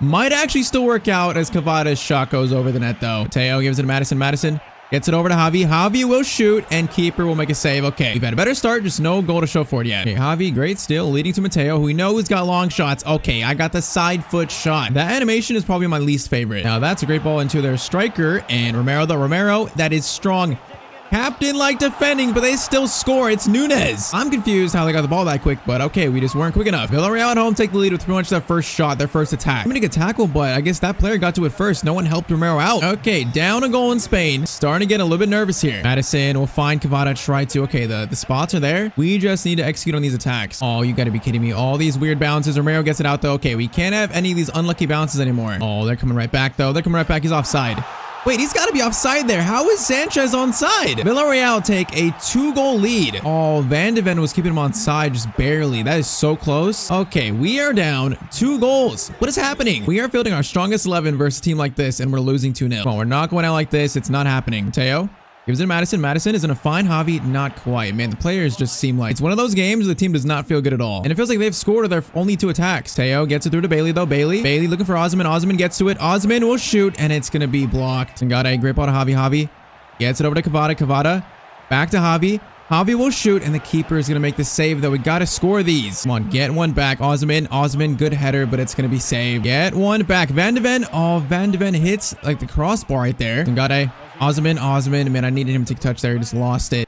might actually still work out as Cavada's shot goes over the net, though. Mateo gives it to Maddison. Maddison gets it over to Javi. Javi will shoot, and keeper will make a save. Okay, we've had a better start, just no goal to show for it yet. Okay, Javi, great steal, leading to Mateo, who we know has got long shots. Okay, I got the side foot shot. That animation is probably my least favorite. Now, that's a great ball into their striker, and Romero, though. Romero, that is strong. Captain-like defending, but they still score. It's Nunez. I'm confused how they got the ball that quick, but okay, we just weren't quick enough. Villarreal at home take the lead with pretty much their first shot, their first attack. I'm gonna get tackled, but I guess that player got to it first. No one helped Romero out. Okay, down a goal in Spain. Starting to get a little bit nervous here. Maddison will find Cavada, try to. Okay, the spots are there. We just need to execute on these attacks. Oh, you gotta be kidding me. All these weird bounces. Romero gets it out, though. Okay, we can't have any of these unlucky bounces anymore. Oh, they're coming right back, though. They're coming right back. He's offside. Wait, he's got to be offside there. How is Sanchez onside? Villarreal take a 2-goal lead. Oh, Van de Ven was keeping him onside just barely. That is so close. Okay, we are down 2 goals. What is happening? We are fielding our strongest 11 versus a team like this, and we're losing 2-0. Well, we're not going out like this. It's not happening. Mateo gives it to Maddison. Maddison is going to find Javi. Not quite. Man, the players just seem like it's one of those games where the team does not feel good at all. And it feels like they've scored their only 2 attacks. Teo gets it through to Bailey, though. Bailey looking for Osimhen. Osimhen gets to it. Osimhen will shoot, and it's going to be blocked. And got a great ball to Javi. Javi gets it over to Cavada. Cavada back to Javi. Javi will shoot, and the keeper is going to make the save, though. We got to score these. Come on, get one back. Osimhen, good header, but it's going to be saved. Get one back. Van de Ven. Oh, Van de Ven hits like the crossbar right there. And got a Osimhen. Man, I needed him to touch there. He just lost it.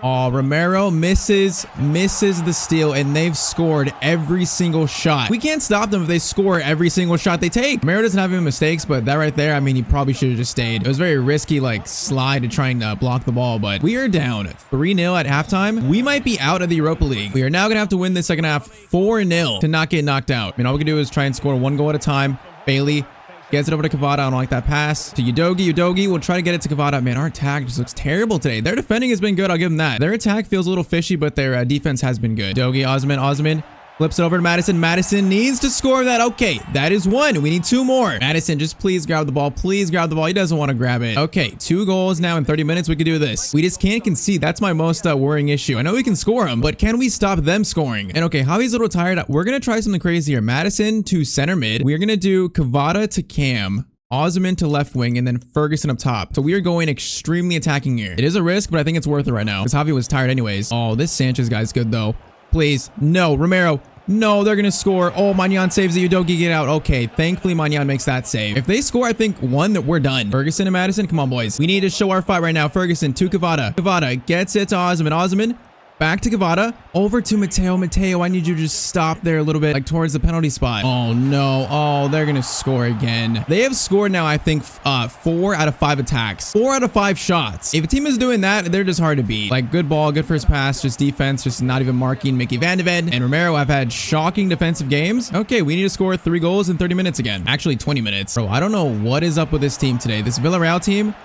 Oh, Romero misses the steal, and they've scored every single shot. We can't stop them if they score every single shot they take. Romero doesn't have any mistakes, but that right there, I mean, he probably should have just stayed. It was very risky, like, slide to try and block the ball, but we are down 3-0 at halftime. We might be out of the Europa League. We are now going to have to win the second half 4-0 to not get knocked out. I mean, all we can do is try and score 1 goal at a time. Bailey Gets it over to Kvara. I don't like that pass. To Udogie. Udogie will try to get it to Kvara. Man, our attack just looks terrible today. Their defending has been good. I'll give them that. Their attack feels a little fishy, but their defense has been good. Udogie, Osman flips it over to Madison. Madison needs to score that. Okay, that is one. We need two more. Madison, just please grab the ball. Please grab the ball. He doesn't want to grab it. Okay, 2 goals now in 30 minutes. We could do this. We just can't concede. That's my most worrying issue. I know we can score them, but can we stop them scoring? And okay, Javi's a little tired. We're going to try something crazy here. Madison to center mid. We're going to do Kvara to Cam. Osman to left wing, and then Ferguson up top. So we are going extremely attacking here. It is a risk, but I think it's worth it right now because Javi was tired anyways. Oh, this Sanchez guy's good though. Please. No, Romero. No, they're going to score. Oh, Magnan saves the Udogie. Get out. Okay, thankfully Magnan makes that save. If they score, I think that we're done. Ferguson and Madison, come on, boys. We need to show our fight right now. Ferguson to Kvara. Kvara gets it to Osman. Osman back to Kvara. Over to Mateo. Mateo, I need you to just stop there a little bit, like towards the penalty spot. Oh, no. Oh, they're going to score again. They have scored now, I think, 4 out of 5 attacks. 4 out of 5 shots. If a team is doing that, they're just hard to beat. Like, good ball, good first pass, just defense, just not even marking. Mickey Van de Ven and Romero have had shocking defensive games. Okay, we need to score 3 goals in 30 minutes again. Actually, 20 minutes. Bro, I don't know what is up with this team today. This Villarreal team,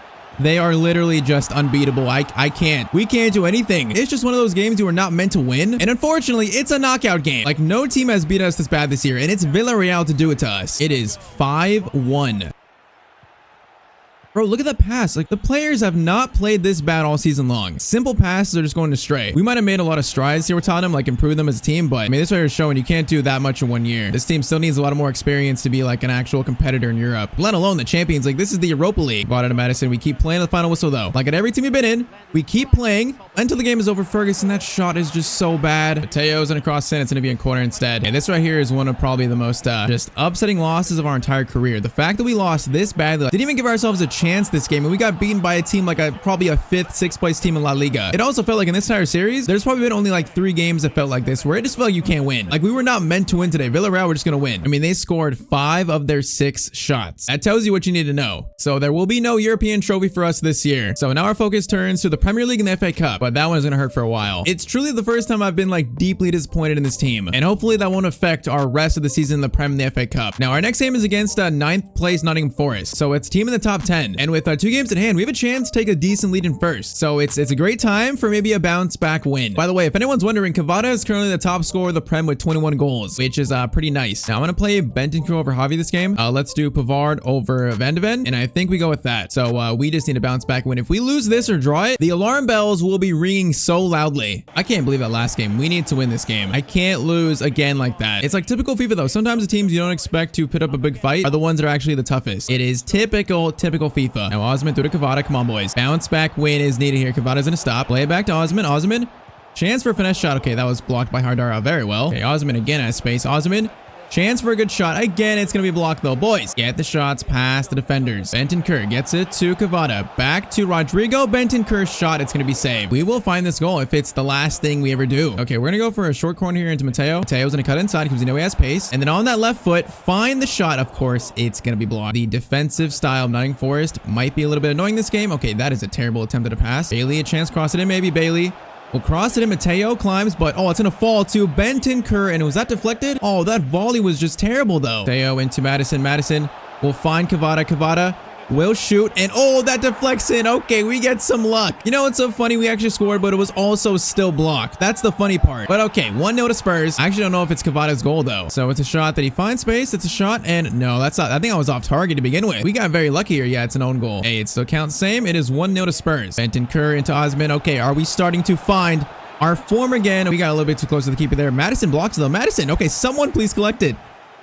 they are literally just unbeatable. We can't do anything. It's just one of those games you are not meant to win. And unfortunately, it's a knockout game. Like, no team has beat us this bad this year, and it's Villarreal to do it to us. It is 5-1. Bro, look at that pass. Like, the players have not played this bad all season long. Simple passes are just going astray. We might have made a lot of strides here with Tottenham, like improve them as a team, but I mean, this player is showing you can't do that much in 1 year. This team still needs a lot of more experience to be like an actual competitor in Europe, let alone the Champions League. This is the Europa League. Brought out of Madison. We keep playing the final whistle though. Like at every team we've been in, we keep playing until the game is over. Ferguson, that shot is just so bad. Mateo's gonna cross in. It's gonna be in corner instead. And this right here is one of probably the most just upsetting losses of our entire career. The fact that we lost this badly, didn't even give ourselves a chance this game, and we got beaten by a team like probably a 5th, 6th place team in La Liga. It also felt like in this entire series, there's probably been only like 3 games that felt like this, where it just felt like you can't win. Like we were not meant to win today. Villarreal were just gonna win. I mean, they scored 5 of their 6 shots. That tells you what you need to know. So there will be no European trophy for us this year. So now our focus turns to the Premier League and the FA Cup, but that one is gonna hurt for a while. It's truly the first time I've been like deeply disappointed in this team, and hopefully that won't affect our rest of the season in the Prem and the FA Cup. Now our next game is against 9th place Nottingham Forest, so it's a team in the top 10, and with 2 games at hand, we have a chance to take a decent lead in first. So it's a great time for maybe a bounce back win. By the way, if anyone's wondering, Kvara is currently the top scorer of the Prem with 21 goals, which is pretty nice. Now I'm gonna play Bentancur over Javi this game. Let's do Pavard over Van de Ven, and I think we go with that. So we just need to bounce back win. If we lose this or draw it, the alarm bells will be ringing so loudly. I can't believe that last game. We need to win this game. I can't lose again like that. It's like typical FIFA though. Sometimes the teams you don't expect to put up a big fight are the ones that are actually the toughest. It is typical FIFA. Now Osman through to Kvara. Come on, boys. Bounce back win is needed here. Kvara's gonna stop. Play it back to Osman. Osman. Chance for a finesse shot. Okay, that was blocked by Hardara very well. Okay, Osman again has space. Osman. Chance for a good shot. Again, it's going to be blocked though. Boys, get the shots past the defenders. Bentancur gets it to Kvara. Back to Rodrigo. Bentancur's shot. It's going to be saved. We will find this goal if it's the last thing we ever do. Okay, we're going to go for a short corner here into Mateo. Mateo's going to cut inside because we know he has pace. And then on that left foot, find the shot. Of course, it's going to be blocked. The defensive style of Nottingham Forest might be a little bit annoying this game. Okay, that is a terrible attempt at a pass. Bailey, a chance, cross it in. Maybe Bailey. We'll cross it in. Mateo climbs, but oh, it's going to fall to Bentancur. And was that deflected? Oh, that volley was just terrible, though. Mateo into Madison. Madison will find Kvara. Kvara will shoot. And oh, that deflects in. Okay, we get some luck. You know what's so funny? We actually scored, but it was also still blocked. That's the funny part. But okay, 1-0 to Spurs. I actually don't know if it's Kvara's goal, though. So it's a shot that he finds space. It's a shot. And no, that's not. I think I was off target to begin with. We got very lucky here. Yeah, it's an own goal. Hey, it still counts same. It is 1-0 to Spurs. Bentancur into Osman. Okay, are we starting to find our form again? We got a little bit too close to the keeper there. Madison blocks though. Madison. Okay, someone please collect it.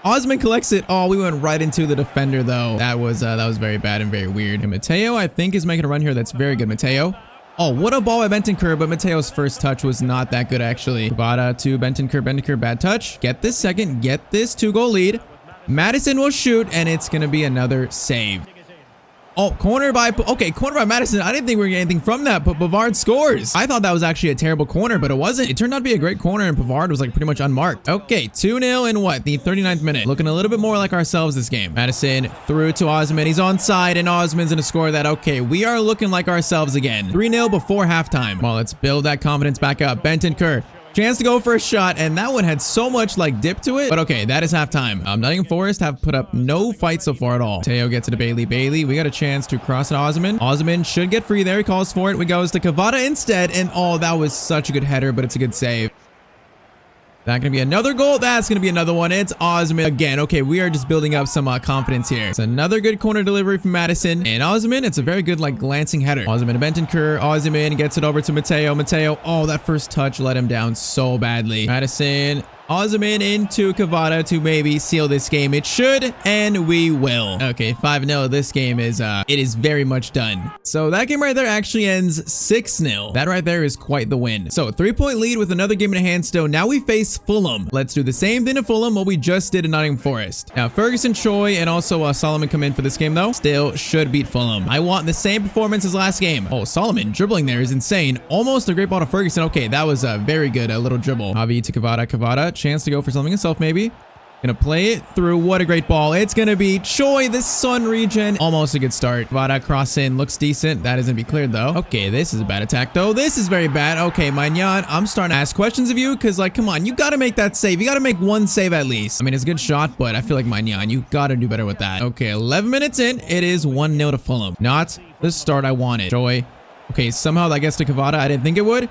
Osman collects it. Oh, we went right into the defender though. That was very bad and very weird. And Mateo, I think, is making a run here. That's very good, Mateo. Oh, what a ball by Bentancur, but Mateo's first touch was not that good actually. Kvara to Bentancur. Bentancur, bad touch. Get this second. Get this 2-goal lead. Madison will shoot, and it's gonna be another save. Oh, corner by Madison. I didn't think we were getting anything from that, but Pavard scores. I thought that was actually a terrible corner, but it wasn't. It turned out to be a great corner, and Pavard was like pretty much unmarked. Okay, 2-0 in what? The 39th minute. Looking a little bit more like ourselves this game. Madison through to Osman. He's onside, and Osman's gonna score that. Okay, we are looking like ourselves again. 3-0 before halftime. Well, let's build that confidence back up. Bentancur Chance to go for a shot, and that one had so much like dip to it. But okay, that is halftime. Nottingham Forest have put up no fight so far at all. Mateo gets it to Bailey. Bailey, we got a chance to cross it. Osman. Osman should get free there. He calls for it. We goes to Cavada instead, and oh, that was such a good header, but it's a good save. That gonna be another goal. That's gonna be another one. It's Osman again. Okay, we are just building up some confidence here. It's another good corner delivery from Madison. And Osman, it's a very good like glancing header. Osman to Bentancur. Osman gets it over to Mateo. Mateo, oh, that first touch let him down so badly. Madison. Osman into Cavada to maybe seal this game. It should, and we will. Okay, 5-0. This game is, it is very much done. So that game right there actually ends 6-0. That right there is quite the win. So 3-point lead with another game in hand still. Now we face Fulham. Let's do the same thing to Fulham what we just did in Nottingham Forest. Now Ferguson, Choi, and also Solomon come in for this game though. Still should beat Fulham. I want the same performance as last game. Oh, Solomon dribbling there is insane. Almost a great ball to Ferguson. Okay, that was a very good little dribble. Javi to Cavada. Cavada. Chance to go for something himself maybe. Gonna play it through. What a great ball. It's gonna be Choi, the Sun regen. Almost a good start. Vada cross in. Looks decent. That isn't be cleared though. Okay, this is a bad attack though. This is very bad. Okay, Magnan, I'm starting to ask questions of you because like, come on, you gotta make that save. You gotta make one save at least. I mean, it's a good shot, but I feel like Magnan, you gotta do better with that. Okay, 11 minutes in. It is 1-0 to Fulham. Not the start I wanted. Choi. Okay, somehow that gets to Cavada. I didn't think it would.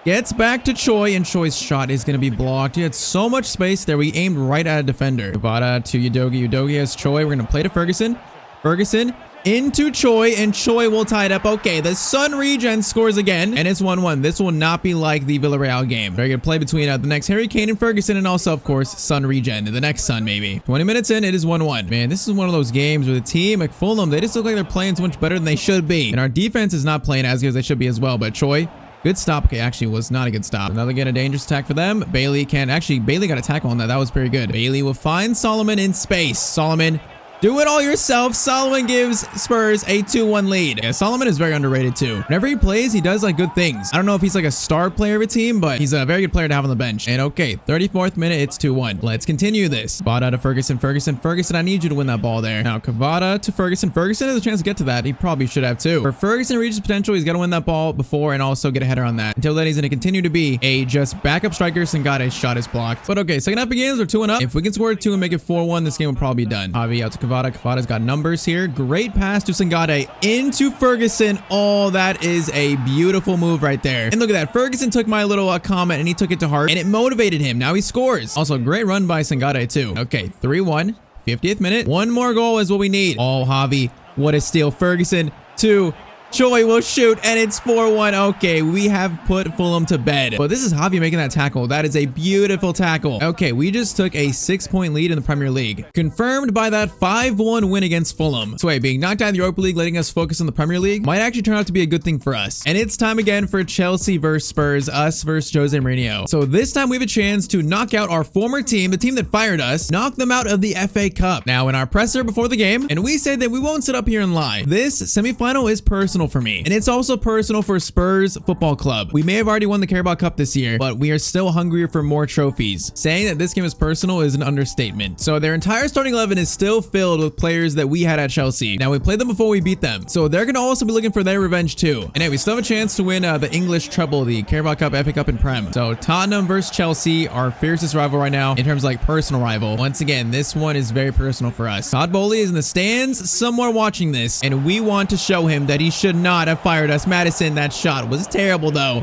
Gets back to Choi, and Choi's shot is going to be blocked. He had so much space there. We aimed right at a defender. Cavada to Udogi. Udogi has Choi. We're going to play to Ferguson. Ferguson into Choi, and Choi will tie it up. Okay, the Sun regen scores again, and it's 1-1. This will not be like the Villarreal game. Very good play between the next Harry Kane and Ferguson, and also, of course, Sun regen. The next Sun, maybe. 20 minutes in, it is 1-1. Man, this is one of those games with a team like Fulham. They just look like they're playing so much better than they should be. And our defense is not playing as good as they should be as well, but Choi... good stop. Okay, actually was not a good stop. Another again, a dangerous attack for them. Bailey can actually, Bailey got a tackle on that. That was very good. Bailey will find Solomon in space. Solomon, do it all yourself. Solomon gives Spurs a 2-1 lead. Yeah, Solomon is very underrated too. Whenever he plays, he does like good things. I don't know if he's like a star player of a team, but he's a very good player to have on the bench. And okay, 34th minute, it's 2-1. Let's continue this. Cavada to Ferguson. Ferguson, I need you to win that ball there. Now Cavada to Ferguson. Ferguson has a chance to get to that. He probably should have too. For Ferguson to reach his potential, he's got to win that ball before and also get a header on that. Until then, he's going to continue to be a just backup striker. Sangada's shot is blocked. But okay, second half begins. We're 2-1 up. If we can score 2 and make it 4-1, this game will probably be done. Javi out to Cavada. Cavada's got numbers here. Great pass to Sangade into Ferguson. Oh, that is a beautiful move right there. And look at that. Ferguson took my little comment and he took it to heart and it motivated him. Now he scores. Also, great run by Sangade too. Okay, 3-1. 50th minute. One more goal is what we need. Oh, Javi. What a steal. Ferguson to Choi will shoot, and it's 4-1. Okay, we have put Fulham to bed. But this is Javi making that tackle. That is a beautiful tackle. Okay, we just took a 6-point lead in the Premier League. Confirmed by that 5-1 win against Fulham. So wait, being knocked out of the Europa League, letting us focus on the Premier League, might actually turn out to be a good thing for us. And it's time again for Chelsea versus Spurs, us versus Jose Mourinho. So this time we have a chance to knock out our former team, the team that fired us, knock them out of the FA Cup. Now in our presser before the game, and we say that we won't sit up here and lie. This semifinal is personal for me, and it's also personal for Spurs Football Club. We may have already won the Carabao Cup this year, but we are still hungrier for more trophies. Saying that this game is personal is an understatement. So their entire starting 11 is still filled with players that we had at Chelsea. Now we played them before we beat them, so they're gonna also be looking for their revenge too. And hey, we still have a chance to win the English treble, the Carabao Cup, FA Cup, and Prem. So Tottenham versus Chelsea, our fiercest rival right now in terms of like personal rival. Once again, this one is very personal for us. Todd Bowley is in the stands somewhere watching this, and we want to show him that he should not have fired us. Madison, that shot was terrible though.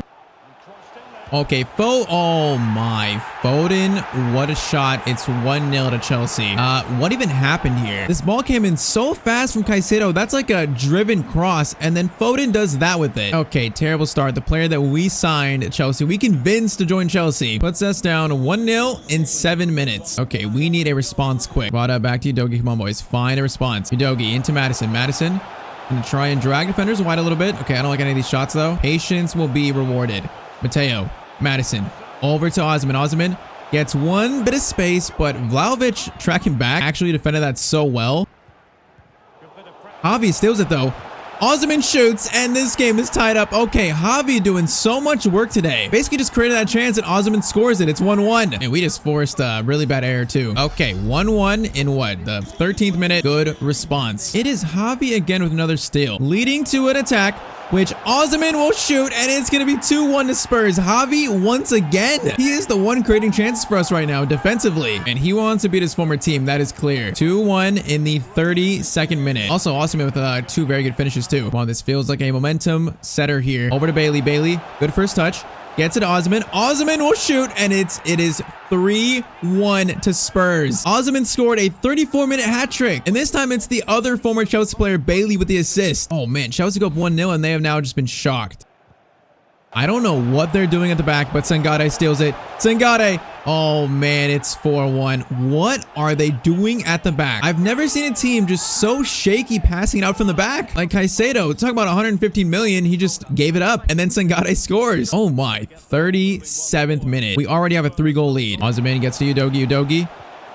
Okay, oh my, Foden, what a shot. It's 1-0 to Chelsea. What even happened here? This ball came in so fast from Caicedo. That's like a driven cross, and then Foden does that with it. Okay, terrible start. The player that we signed at Chelsea, we convinced to join Chelsea, puts us down 1-0 in 7 minutes. Okay, we need a response quick. Vada back to Udogi. Come on, boys. Find a response. Udogi into Madison. Madison gonna try and drag defenders wide a little bit. Okay, I don't like any of these shots though. Patience will be rewarded. Mateo, Madison, over to Osman. Osman gets one bit of space, but Vlahovic tracking back actually defended that so well. Javi steals it though. Osman shoots, and this game is tied up. Okay, Javi doing so much work today. Basically just created that chance, and Osman scores it. It's 1-1. And we just forced a really bad error, too. Okay, 1-1 in what? The 13th minute. Good response. It is Javi again with another steal, leading to an attack. which Osimhen will shoot, and it's going to be 2-1 to Spurs. Javi once again. He is the one creating chances for us right now defensively, and he wants to beat his former team. That is clear. 2-1 in the 32nd minute. Also, Osimhen with two very good finishes too. Well, this feels like a momentum setter here. Over to Bailey. Bailey, good first touch. Gets it to Osimhen. Osimhen will shoot, and it is 3-1 to Spurs. Osimhen scored a 34-minute hat trick, and this time it's the other former Chelsea player, Bailey, with the assist. Oh man, Chelsea go up 1-0, and they have now just been shocked. I don't know what they're doing at the back, but Sangare steals it. Sangare. Oh man, it's 4-1. What are they doing at the back? I've never seen a team just so shaky passing out from the back. Like Caicedo, talk about 115 million. He just gave it up, and then Sangare scores. Oh my, 37th minute. We already have a 3-goal lead. Osimhen gets to Udogie. Udogie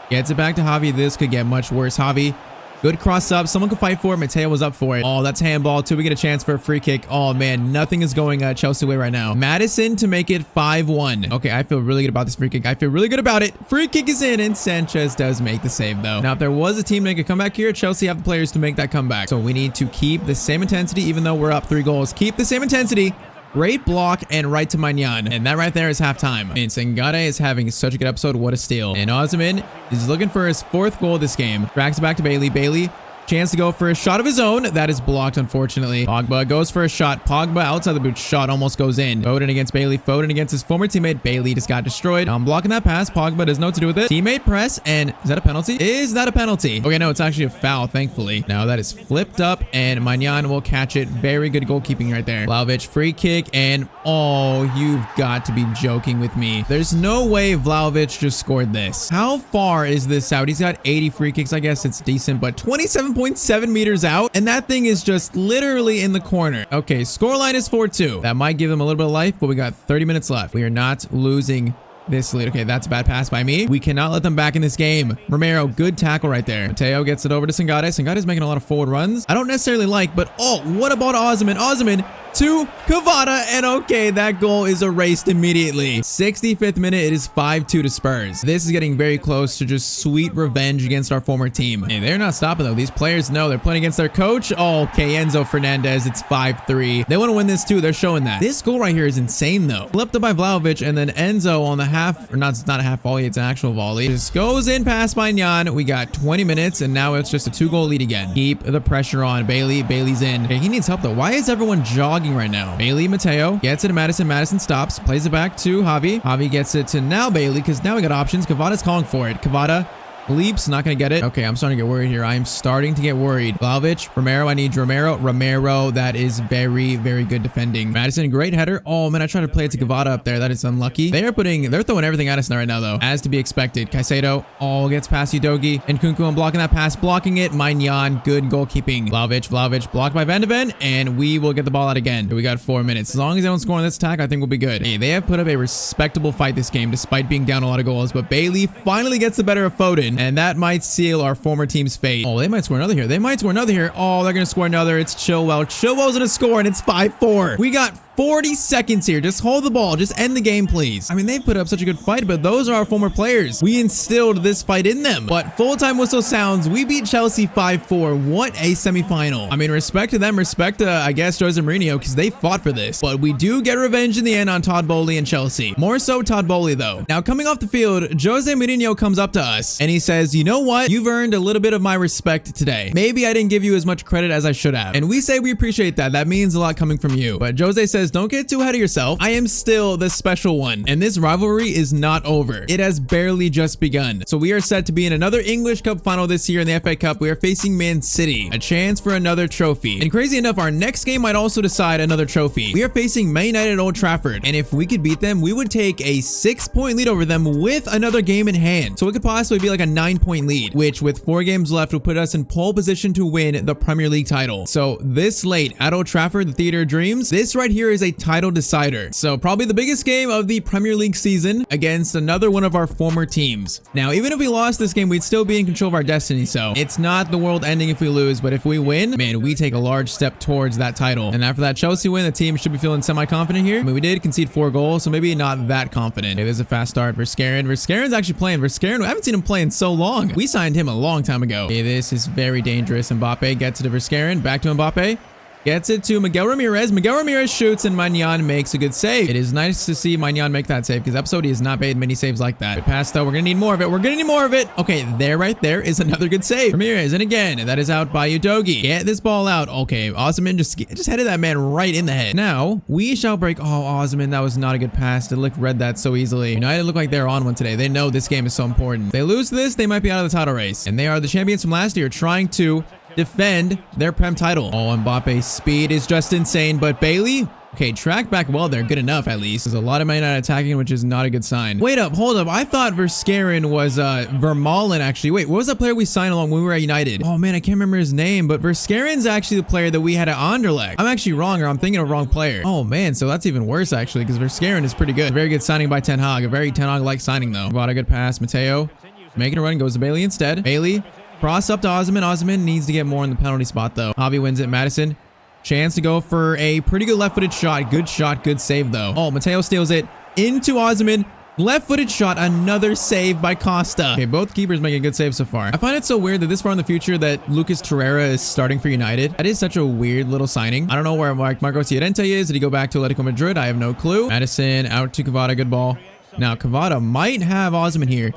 gets it back to Javi. This could get much worse. Javi. Good cross up. Someone could fight for it. Mateo was up for it. Oh, that's handball too. We get a chance for a free kick. Oh man, nothing is going Chelsea way right now. Madison to make it 5-1. Okay, I feel really good about this free kick. I feel really good about it. Free kick is in, and Sanchez does make the save though. Now, if there was a team making a comeback here, Chelsea have the players to make that comeback. So we need to keep the same intensity even though we're up 3 goals. Keep the same intensity. Great block and right to Magnan. And that right there is halftime. And Sangare is having such a good episode. What a steal. And Osimhen is looking for his 4th goal this game. Tracks it back to Bailey. Bailey, chance to go for a shot of his own. That is blocked, unfortunately. Pogba goes for a shot. Pogba outside the boot. Shot almost goes in. Foden against Bailey. Foden against his former teammate. Bailey just got destroyed. I'm blocking that pass. Pogba doesn't know what to do with it. Teammate press. And is that a penalty? Is that a penalty? Okay, no, it's actually a foul, thankfully. Now that is flipped up, and Magnan will catch it. Very good goalkeeping right there. Vlahovic, free kick, and oh, you've got to be joking with me. There's no way Vlahovic just scored this. How far is this out? He's got 80 free kicks. I guess it's decent, but 27.7 meters out, and that thing is just literally in the corner. Okay, scoreline is 4-2. That might give them a little bit of life, but we got 30 minutes left. We are not losing this lead. Okay, that's a bad pass by me. We cannot let them back in this game. Romero, good tackle right there. Mateo gets it over to Sangare. Sangare's making a lot of forward runs. I don't necessarily like, but oh, what about Osimhen? Osimhen to Kvara, and okay, that goal is erased immediately. 65th minute, it is 5-2 to Spurs. This is getting very close to just sweet revenge against our former team. Hey, they're not stopping though. These players know they're playing against their coach. Oh, okay, Enzo Fernandez, it's 5-3. They want to win this too. They're showing that. This goal right here is insane though. Flipped up by Vlahovic, and then Enzo on the half, or not, it's not a half volley, it's an actual volley. Just goes in past Magnan. We got 20 minutes, and now it's just a 2-goal lead again. Keep the pressure on. Bailey's in. Okay, he needs help though. Why is everyone jogging right now? Bailey, Mateo gets it to Madison. Madison stops, plays it back to Javi. Javi gets it to now Bailey, because now we got options. Kvara's calling for it. Kvara leaps, not gonna get it. Okay, I'm starting to get worried here. I'm starting to get worried. Vlahovic, Romero, I need Romero. Romero, that is very, very good defending. Madison, great header. Oh man, I tried to play it to Kvara up there. That is unlucky. They're throwing everything at us right now though, as to be expected. Caicedo, gets past Udogie, and Kunku, I'm blocking that pass, blocking it. Magnan, good goalkeeping. Vlahovic, blocked by Van de Ven, and we will get the ball out again. We got 4 minutes. As long as they don't score on this attack, I think we'll be good. Hey, they have put up a respectable fight this game, despite being down a lot of goals, but Bailey finally gets the better of Foden, and that might seal our former team's fate. Oh, they might score another here. Oh, they're gonna score another. It's Chilwell. Chilwell's gonna score, and it's 5-4. We got 40 seconds here. Just hold the ball. Just end the game, please. I mean, they put up such a good fight, but those are our former players. We instilled this fight in them. But full-time whistle sounds. We beat Chelsea 5-4. What a semifinal. I mean, respect to them. Respect to, I guess, Jose Mourinho, because they fought for this. But we do get revenge in the end on Todd Boehly and Chelsea. More so Todd Boehly, though. Now, coming off the field, Jose Mourinho comes up to us, and he says, you know what? You've earned a little bit of my respect today. Maybe I didn't give you as much credit as I should have. And we say we appreciate that. That means a lot coming from you. But Jose says, don't get too ahead of yourself. I am still the special one, and this rivalry is not over. It has barely just begun. So we are set to be in another English Cup final this year in the FA Cup. We are facing Man City, a chance for another trophy. And crazy enough, our next game might also decide another trophy. We are facing Man United at Old Trafford, and if we could beat them, we would take a 6-point lead over them with another game in hand. So it could possibly be like a 9-point lead, which with 4 games left will put us in pole position to win the Premier League title. So this late at Old Trafford, the Theatre of Dreams, this right here is a title decider. So probably the biggest game of the Premier League season against another one of our former teams. Now, even if we lost this game, we'd still be in control of our destiny. So it's not the world ending if we lose, but if we win, man, we take a large step towards that title. And after that Chelsea win, the team should be feeling semi-confident here. I mean, we did concede 4 goals, so maybe not that confident. Okay, there's a fast start. Verscaren's actually playing. Verscaren, I haven't seen him play in so long. We signed him a long time ago. Okay, this is very dangerous. Mbappe gets it to Verscaren. Back to Mbappe. Gets it to Miguel Ramirez. Miguel Ramirez shoots and Magnan makes a good save. It is nice to see Magnan make that save because episode he has not made many saves like that. Good pass though. We're going to need more of it. We're going to need more of it. Okay, there right there is another good save. Ramirez, and again, that is out by Udogi. Get this ball out. Okay, Osman just headed that man right in the head. Now, we shall break. Oh, Osman, that was not a good pass. Delict read that so easily. United look like they're on one today. They know this game is so important. They lose this, they might be out of the title race. And they are the champions from last year trying to defend their Prem title. Oh, Mbappe's speed is just insane, but Bailey, okay, track back well there. Good enough, at least. There's a lot of Man United attacking, which is not a good sign. Wait up, hold up. I thought Verskeren was Vermaelen, actually. Wait, what was that player we signed along when we were at United? Oh, man, I can't remember his name, but Verskeren's actually the player that we had at Anderlecht. I'm actually wrong, or I'm thinking of wrong player. Oh, man, so that's even worse, actually, because Verskeren is pretty good. A very good signing by Ten Hag. A very Ten Hag-like signing, though. About a good pass. Mateo making a run, goes to Bailey instead. Bailey cross up to Osman. Osman needs to get more in the penalty spot, though. Javi wins it. Madison, chance to go for a pretty good left-footed shot. Good shot, good save, though. Oh, Mateo steals it into Osman. Left-footed shot, another save by Costa. Okay, both keepers making a good save so far. I find it so weird that this far in the future that Lucas Torreira is starting for United. That is such a weird little signing. I don't know where Marcos Llorente is. Did he go back to Atletico Madrid? I have no clue. Madison out to Cavada. Good ball. Now, Cavada might have Osman here.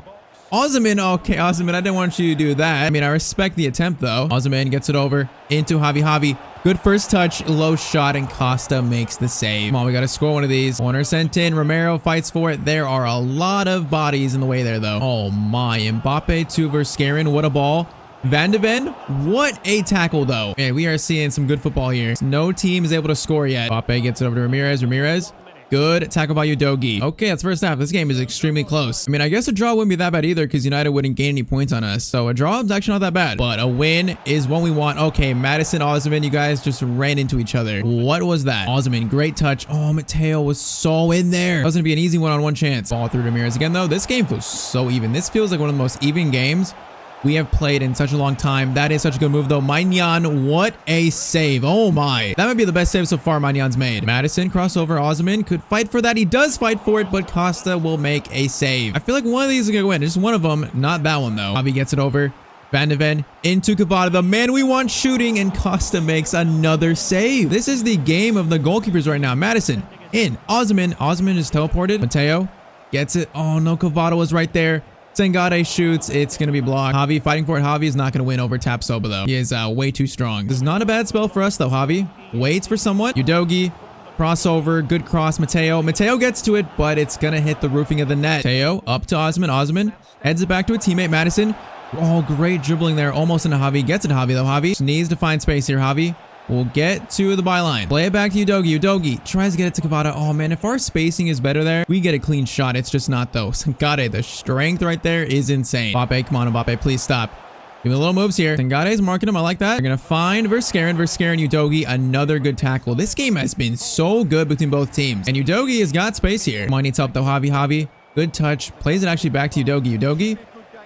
Osman, okay, Osman, I didn't want you to do that. I mean, I respect the attempt, though. Osman gets it over into Javi. Javi, good first touch, low shot, and Costa makes the save. Come on, we got to score one of these. Corner sent in. Romero fights for it. There are a lot of bodies in the way there, though. Oh, my. Mbappe to Verskeren. What a ball. Van de Ven, what a tackle, though. Okay, we are seeing some good football here. No team is able to score yet. Mbappe gets it over to Ramirez. Ramirez. Good tackle by Udogi. Okay, that's first half. This game is extremely close. I mean, I guess a draw wouldn't be that bad either because United wouldn't gain any points on us. So a draw is actually not that bad. But a win is what we want. Okay, Madison, Osman, you guys just ran into each other. What was that? Osman, great touch. Oh, Mateo was so in there. That was going to be an easy one-on-one chance. Ball through Ramirez again, though. This game feels so even. This feels like one of the most even games we have played in such a long time. That is such a good move, though. Magnan, what a save. Oh, my. That might be the best save so far Magnan's made. Madison, crossover. Osman could fight for that. He does fight for it, but Costa will make a save. I feel like one of these is going to win. Just one of them. Not that one, though. Javi gets it over. Van de Ven into Cavada. The man we want shooting, and Costa makes another save. This is the game of the goalkeepers right now. Madison in. Osman. Osman is teleported. Mateo gets it. Oh, no. Cavada was right there. Sengade shoots. It's going to be blocked. Javi fighting for it. Javi is not going to win over Tapsoba, though. He is way too strong. This is not a bad spell for us, though. Javi waits for someone. Udogi, crossover. Good cross. Mateo. Mateo gets to it, but it's going to hit the roofing of the net. Mateo up to Osman. Osman heads it back to a teammate. Madison. Oh, great dribbling there. Almost into Javi. Gets it to Javi, though. Javi just needs to find space here. Javi will get to the byline. Play it back to Udogi. Udogi tries to get it to Cavada. Oh, man, if our spacing is better there, we get a clean shot. It's just not, though. Sengade, the strength right there is insane. Mbappe, come on, Mbappe, please stop. Give me little moves here. Sengade's marking him. I like that. They're going to find Verskeren. Verskeren, Udogi, another good tackle. This game has been so good between both teams. And Udogi has got space here. Come on, needs help, though. Javi, Javi. Good touch. Plays it actually back to Udogi. Udogi.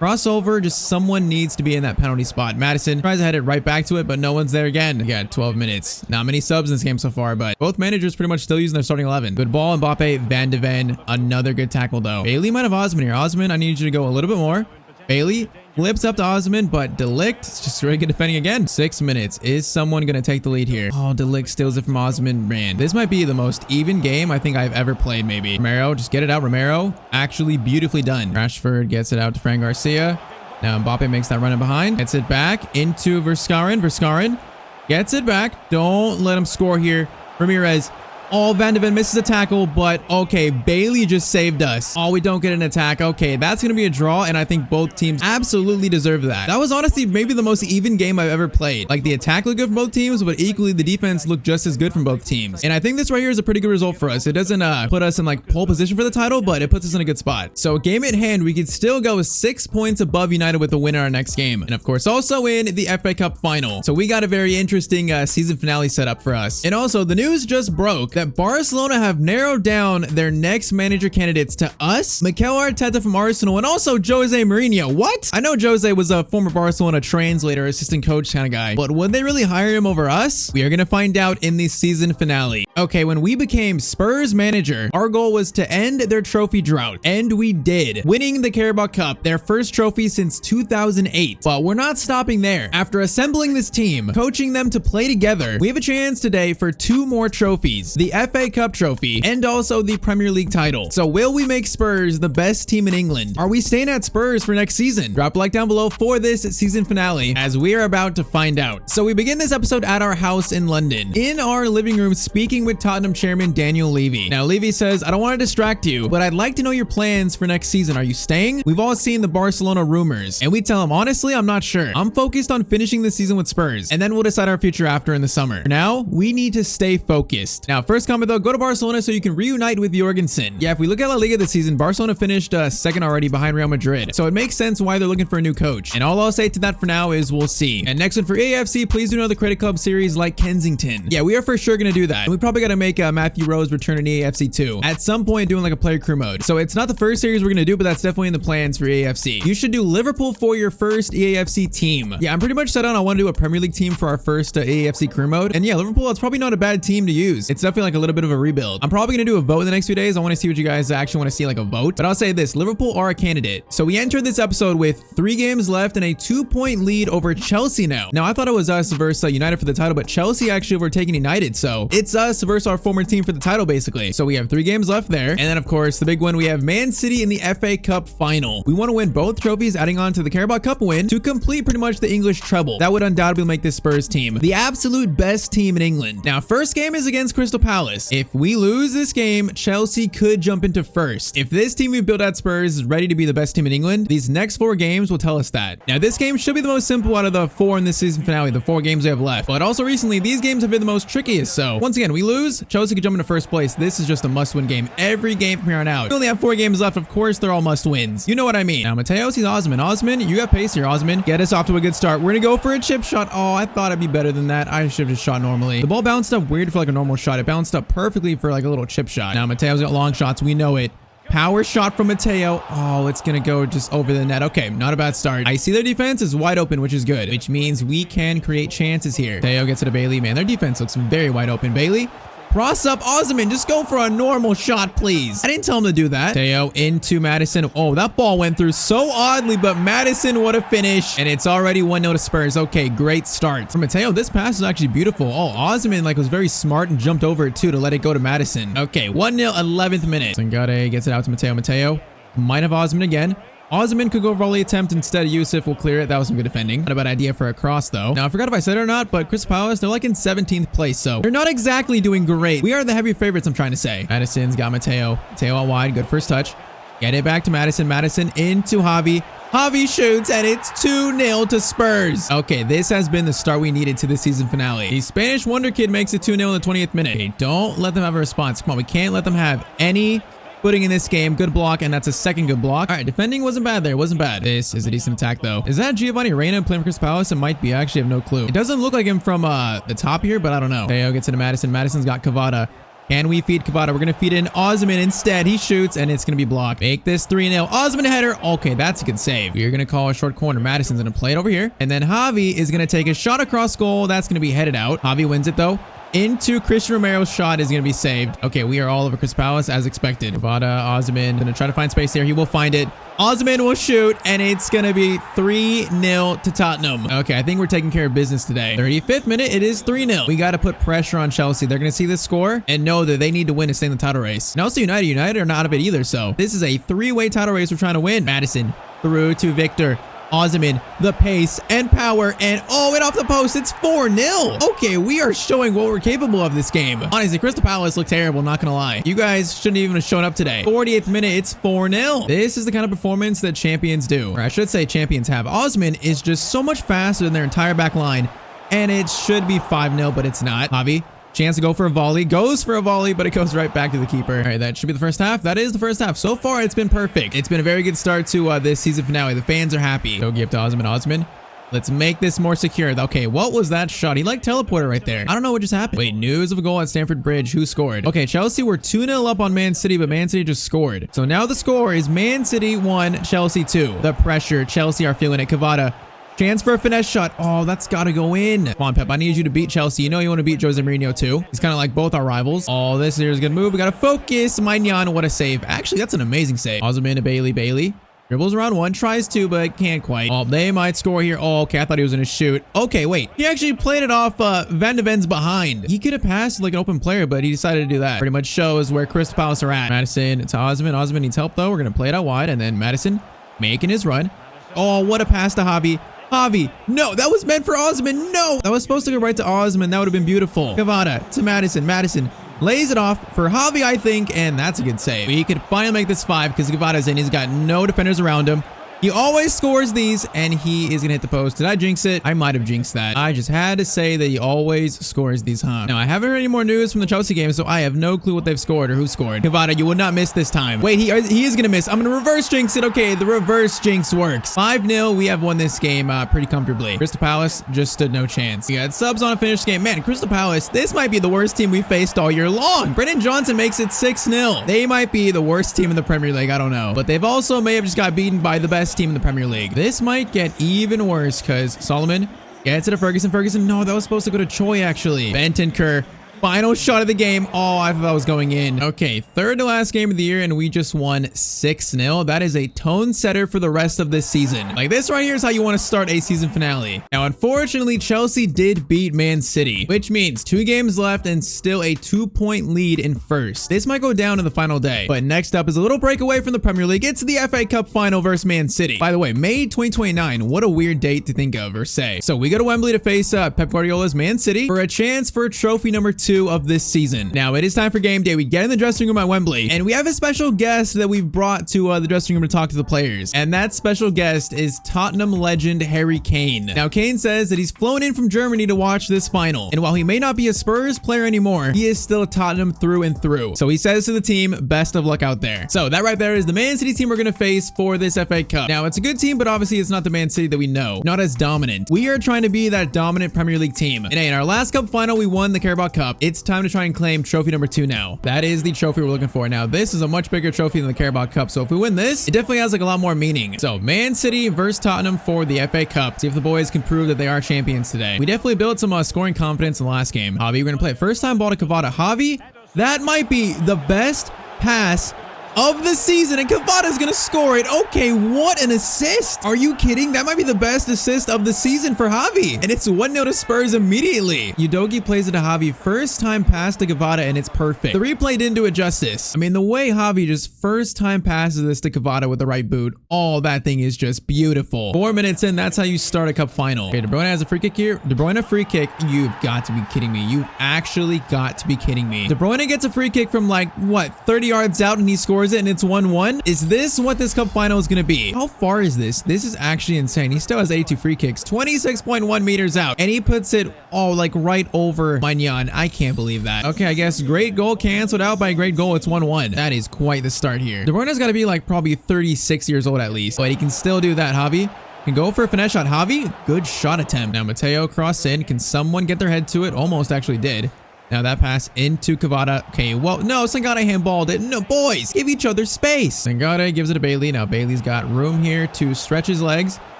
Crossover, just someone needs to be in that penalty spot. Madison tries to head it right back to it, but no one's there again. We got 12 minutes. Not many subs in this game so far, but both managers pretty much still using their starting 11. Good ball, Mbappe, Van de Ven. Another good tackle, though. Bailey might have Osman here. Osman, I need you to go a little bit more. Bailey flips up to Osman, but Delict is just really good defending again. 6 minutes. Is someone going to take the lead here? Oh, Delict steals it from Osman. Man, this might be the most even game I think I've ever played, maybe. Romero, just get it out. Romero, actually beautifully done. Rashford gets it out to Fran Garcia. Now Mbappe makes that run in behind. Gets it back into Verskeren. Verskeren gets it back. Don't let him score here. Ramirez. Oh, Van de Ven misses a tackle, but okay, Bailey just saved us. Oh, we don't get an attack. Okay, that's going to be a draw, and I think both teams absolutely deserve that. That was honestly maybe the most even game I've ever played. Like, the attack looked good from both teams, but equally the defense looked just as good from both teams. And I think this right here is a pretty good result for us. It doesn't put us in like pole position for the title, but it puts us in a good spot. So game at hand, we could still go 6 points above United with a win in our next game. And of course, also in the FA Cup final. So we got a very interesting season finale set up for us. And also, the news just broke that that Barcelona have narrowed down their next manager candidates to us, Mikel Arteta from Arsenal, and also Jose Mourinho. What? I know Jose was a former Barcelona translator, assistant coach kind of guy, but would they really hire him over us? We are going to find out in the season finale. Okay, when we became Spurs manager, our goal was to end their trophy drought, and we did, winning the Carabao Cup, their first trophy since 2008. But we're not stopping there. After assembling this team, coaching them to play together, we have a chance today for 2 more trophies, the FA Cup trophy and also the Premier League title. So will we make Spurs the best team in England? Are we staying at Spurs for next season? Drop a like down below for this season finale, as we are about to find out. So we begin this episode at our house in London, in our living room, speaking with Tottenham chairman Daniel Levy. Now Levy says, I don't want to distract you, but I'd like to know your plans for next season. Are you staying? We've all seen the Barcelona rumors, and we tell him, honestly, I'm not sure. I'm focused on finishing the season with Spurs, and then we'll decide our future after in the summer. For now, we need to stay focused. Now, first comment though, go to Barcelona so you can reunite with Jorgensen. Yeah, if we look at La Liga this season, Barcelona finished second already behind Real Madrid, so it makes sense why they're looking for a new coach. And all I'll say to that for now is we'll see. And next one for EAFC, please do another Credit Club series like Kensington. Yeah, we are for sure gonna do that. And we probably gotta make Matthew Rose return in EAFC too. At some point, doing like a player crew mode. So it's not the first series we're gonna do, but that's definitely in the plans for EAFC. You should do Liverpool for your first EAFC team. Yeah, I'm pretty much set on I want to do a Premier League team for our first EAFC crew mode. And yeah, Liverpool, it's probably not a bad team to use. It's definitely like a little bit of a rebuild. I'm probably gonna do a vote in the next few days. I want to see what you guys actually want to see, like a vote. But I'll say this, Liverpool are a candidate. So we entered this episode with 3 games left and a 2-point lead over Chelsea now. Now I thought it was us versus United for the title, but Chelsea actually overtaking United. So it's us versus our former team for the title basically. So we have 3 games left there. And then of course the big one, we have Man City in the FA Cup final. We want to win both trophies, adding on to the Carabao Cup win to complete pretty much the English treble. That would undoubtedly make this Spurs team the absolute best team in England. Now first game is against Crystal Palace. If we lose this game, Chelsea could jump into first. If this team we built at Spurs is ready to be the best team in England, these next 4 games will tell us that. Now this game should be the most simple out of the 4 in this season finale, the 4 games we have left. But also recently, these games have been the most trickiest. So once again, we lose, Chelsea could jump into first place. This is just a must-win game. Every game from here on out. We only have 4 games left. Of course, they're all must-wins. You know what I mean. Now Mateo sees Osman. Osman, you got pace here, Osman. Get us off to a good start. We're gonna go for a chip shot. Oh, I thought I'd be better than that. I should have just shot normally. The ball bounced up weird for like a normal shot. It bounced up perfectly for like a little chip shot. Now Mateo's got long shots. We know it. Power shot from Mateo. Oh, it's gonna go just over the net. Okay, not a bad start. I see their defense is wide open, which is good, which means we can create chances here. Mateo gets it to Bailey. Man, their defense looks very wide open. Bailey. Cross up, Osman, just go for a normal shot, please. I didn't tell him to do that. Mateo into Madison. Oh, that ball went through so oddly, but Madison, what a finish. And it's already 1-0 to Spurs. Okay, great start. For Mateo, this pass is actually beautiful. Oh, Osman was very smart and jumped over it too to let it go to Madison. Okay, 1-0, 11th minute. Sangare gets it out to Mateo. Mateo might have Osman again. Osman could go volley attempt instead. Yusuf will clear it. That was some good defending. Not a bad idea for a cross though. Now I forgot if I said it or not, but Crystal Palace, they're like in 17th place, so they're not exactly doing great. We are the heavy favorites, I'm trying to say. Madison's got Mateo. Mateo out wide. Good first touch. Get it back to Madison. Madison into Javi. Javi shoots, and it's 2-0 to Spurs. Okay, this has been the start we needed to the season finale. The Spanish wonder kid makes it 2-0 in the 20th minute. Okay, don't let them have a response. Come on, we can't let them have any footing in this game. Good block, and that's a second good block. All right, defending wasn't bad there. Wasn't bad. This is a decent attack, though. Is that Giovanni Reina playing for Crystal Palace? It might be. I actually have no clue. It doesn't look like him from the top here, but I don't know. Teo gets into Madison. Madison's got Cavada. Can we feed Cavada? We're going to feed in Osman instead. He shoots, and it's going to be blocked. Make this 3-0. Osman header. Okay, that's a good save. We're going to call a short corner. Madison's going to play it over here. And then Javi is going to take a shot across goal. That's going to be headed out. Javi wins it, though. Into Christian Romero's shot is going to be saved. Okay, we are all over Crystal Palace as expected. Cavada, Osman, going to try to find space here. He will find it. Osman will shoot, and it's going to be 3-0 to Tottenham. Okay, I think we're taking care of business today. 35th minute, it is 3-0. We got to put pressure on Chelsea. They're going to see this score and know that they need to win to stay in the title race. And also United are not out of it either, so this is a 3-way title race we're trying to win. Madison through to Victor. Osman, the pace and power, and oh, it off the post. It's 4-0. Okay, we are showing what we're capable of this game. Honestly, Crystal Palace look terrible, not gonna lie. You guys shouldn't even have shown up today. 40th minute, it's 4-0. This is the kind of performance that champions do, or I should say champions have. Osman is just so much faster than their entire back line, and it should be 5-0, but it's not. Javi. Chance to go for a volley. Goes for a volley, but it goes right back to the keeper. All right, that should be the first half. That is the first half. So far, it's been perfect. It's been a very good start to this season finale. The fans are happy. Go give to Osman. Osman Let's make this more secure. Okay, what was that shot? He like teleported right there. I don't know what just happened. Wait, news of a goal at Stamford Bridge. Who scored? Okay, Chelsea were 2-0 up on Man City, but Man City just scored. So now the score is Man City 1, Chelsea 2. The pressure. Chelsea are feeling it. Cavada. Chance for a finesse shot. Oh, that's got to go in. Come on, Pep. I need you to beat Chelsea. You know you want to beat Jose Mourinho too. He's kind of like both our rivals. Oh, this here is a good move. We got to focus. Maignan, what a save. Actually, that's an amazing save. Osman to Bailey. Dribbles around one, tries to, but can't quite. Oh, they might score here. Oh, okay, I thought he was gonna shoot. Okay, wait. He actually played it off Van de Ven's behind. He could have passed like an open player, but he decided to do that. Pretty much shows where Crystal Palace are at. Madison to Osman. Osman needs help though. We're gonna play it out wide, and then Madison making his run. Oh, what a pass to Javi. Javi. No, that was meant for Osman. No, that was supposed to go right to Osman. That would have been beautiful. Cavada to Madison. Madison lays it off for Javi, I think, and that's a good save. We could finally make this 5 because Cavada's in. He's got no defenders around him. He always scores these, and he is going to hit the post. Did I jinx it? I might have jinxed that. I just had to say that he always scores these, huh? Now, I haven't heard any more news from the Chelsea game, so I have no clue what they've scored or who scored. Cavada, you would not miss this time. Wait, he is going to miss. I'm going to reverse jinx it. Okay, the reverse jinx works. 5-0. We have won this game pretty comfortably. Crystal Palace just stood no chance. We got subs on a finished game. Man, Crystal Palace, this might be the worst team we faced all year long. Brendan Johnson makes it 6-0. They might be the worst team in the Premier League. I don't know. But they've also may have just got beaten by the best team in the Premier League. This might get even worse because Solomon gets it to Ferguson. Ferguson, no, that was supposed to go to Choi actually. Bentancur, final shot of the game. Oh, I thought that was going in. Okay, third to last game of the year, and we just won 6-0. That is a tone setter for the rest of this season. Like this right here is how you want to start a season finale. Now, unfortunately, Chelsea did beat Man City, which means 2 games left and still a 2-point lead in first. This might go down in the final day, but next up is a little breakaway from the Premier League. It's the FA Cup final versus Man City. By the way, May 2029. What a weird date to think of or say. So we go to Wembley to face Pep Guardiola's Man City for a chance for trophy number 2 of this season. Now it is time for game day. We get in the dressing room at Wembley, and we have a special guest that we've brought to the dressing room to talk to the players, and that special guest is Tottenham legend Harry Kane. Now Kane says that he's flown in from Germany to watch this final, and while he may not be a Spurs player anymore, he is still Tottenham through and through. So he says to the team, best of luck out there. So that right there is the Man City team we're going to face for this FA Cup. Now it's a good team, but obviously it's not the Man City that we know, not as dominant. We are trying to be that dominant Premier League team, and hey, in our last cup final we won the Carabao Cup. It's time to try and claim trophy number 2 now. That is the trophy we're looking for. Now, this is a much bigger trophy than the Carabao Cup, so if we win this, it definitely has like a lot more meaning. So, Man City versus Tottenham for the FA Cup. See if the boys can prove that they are champions today. We definitely built some scoring confidence in the last game. Javi, we're going to play it first time ball to Cavada. Javi, that might be the best pass of the season, and Cavada's gonna score it. Okay, what an assist. Are you kidding? That might be the best assist of the season for Javi, and it's 1-0 to Spurs immediately. Udogie plays it to Javi. First time pass to Cavada, and it's perfect. The replay didn't do it justice. I mean, the way Javi just first time passes this to Cavada with the right boot, oh, that thing is just beautiful. 4 minutes in, that's how you start a cup final. Okay, De Bruyne has a free kick here. De Bruyne free kick. You've got to be kidding me. You've actually got to be kidding me. De Bruyne gets a free kick from like, what, 30 yards out, and he scores it, and it's 1-1. Is this what this cup final is going to be? How far is this? This is actually insane. He still has 82 free kicks, 26.1 meters out, and he puts it all like right over Maignan. I can't believe that. Okay, I guess great goal canceled out by a great goal. It's 1-1. That is quite the start here. De Bruyne's got to be like probably 36 years old at least, but he can still do that. Javi can go for a finesse shot. Javi, good shot attempt. Now Mateo cross in. Can someone get their head to it? Almost actually did. Now that pass into Cavada. Okay, well, no, Sangare handballed it. No, boys, give each other space. Sangare gives it to Bailey. Now Bailey's got room here to stretch his legs.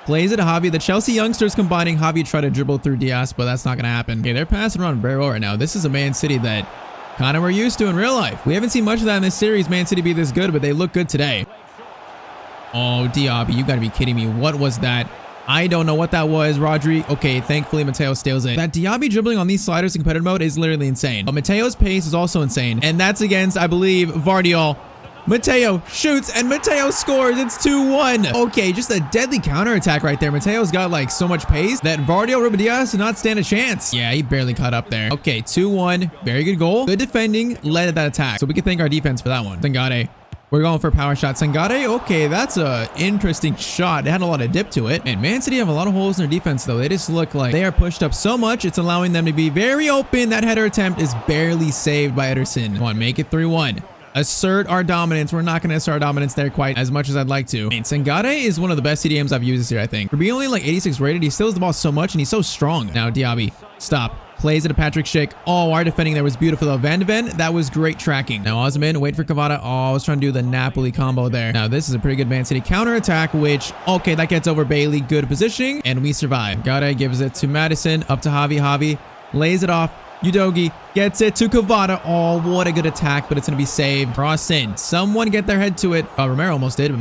Plays it to Javi. The Chelsea youngsters combining. Javi try to dribble through Diaz, but that's not going to happen. Okay, they're passing around very well right now. This is a Man City that kind of we're used to in real life. We haven't seen much of that in this series. Man City be this good, but they look good today. Oh, Diaby, you got to be kidding me. What was that? I don't know what that was, Rodri. Okay, thankfully Mateo steals it. That Diaby dribbling on these sliders in competitive mode is literally insane. But Mateo's pace is also insane. And that's against, I believe, Vardiol. Mateo shoots and Mateo scores. It's 2-1. Okay, just a deadly counterattack right there. Mateo's got like so much pace that Vardiol Rubidias did not stand a chance. Yeah, he barely caught up there. Okay, 2-1. Very good goal. Good defending. Led that attack. So we can thank our defense for that one. Sangare. We're going for a power shot. Sangare, okay, that's a interesting shot. It had a lot of dip to it. And Man City have a lot of holes in their defense, though. They just look like they are pushed up so much, it's allowing them to be very open. That header attempt is barely saved by Ederson. Come on, make it 3-1. assert our dominance. We're not going to assert our dominance there quite as much as I'd like to. I mean, Sangare is one of the best CDMs I've used this year, I think. For being only like 86 rated, he steals the ball so much and he's so strong. Now Diaby, stop. Plays it to Patrick Schick. Oh, our defending there was beautiful though. Van de Ven, that was great tracking. Now Osman, wait for Cavada. Oh, I was trying to do the Napoli combo there. Now this is a pretty good Man City counter attack, which, okay, that gets over Bailey. Good positioning, and we survive. Gade gives it to Madison, up to Javi. Javi lays it off. Udogi gets it to Cavada. Oh, what a good attack, but it's going to be saved. Cross in. Someone get their head to it. Romero almost did, but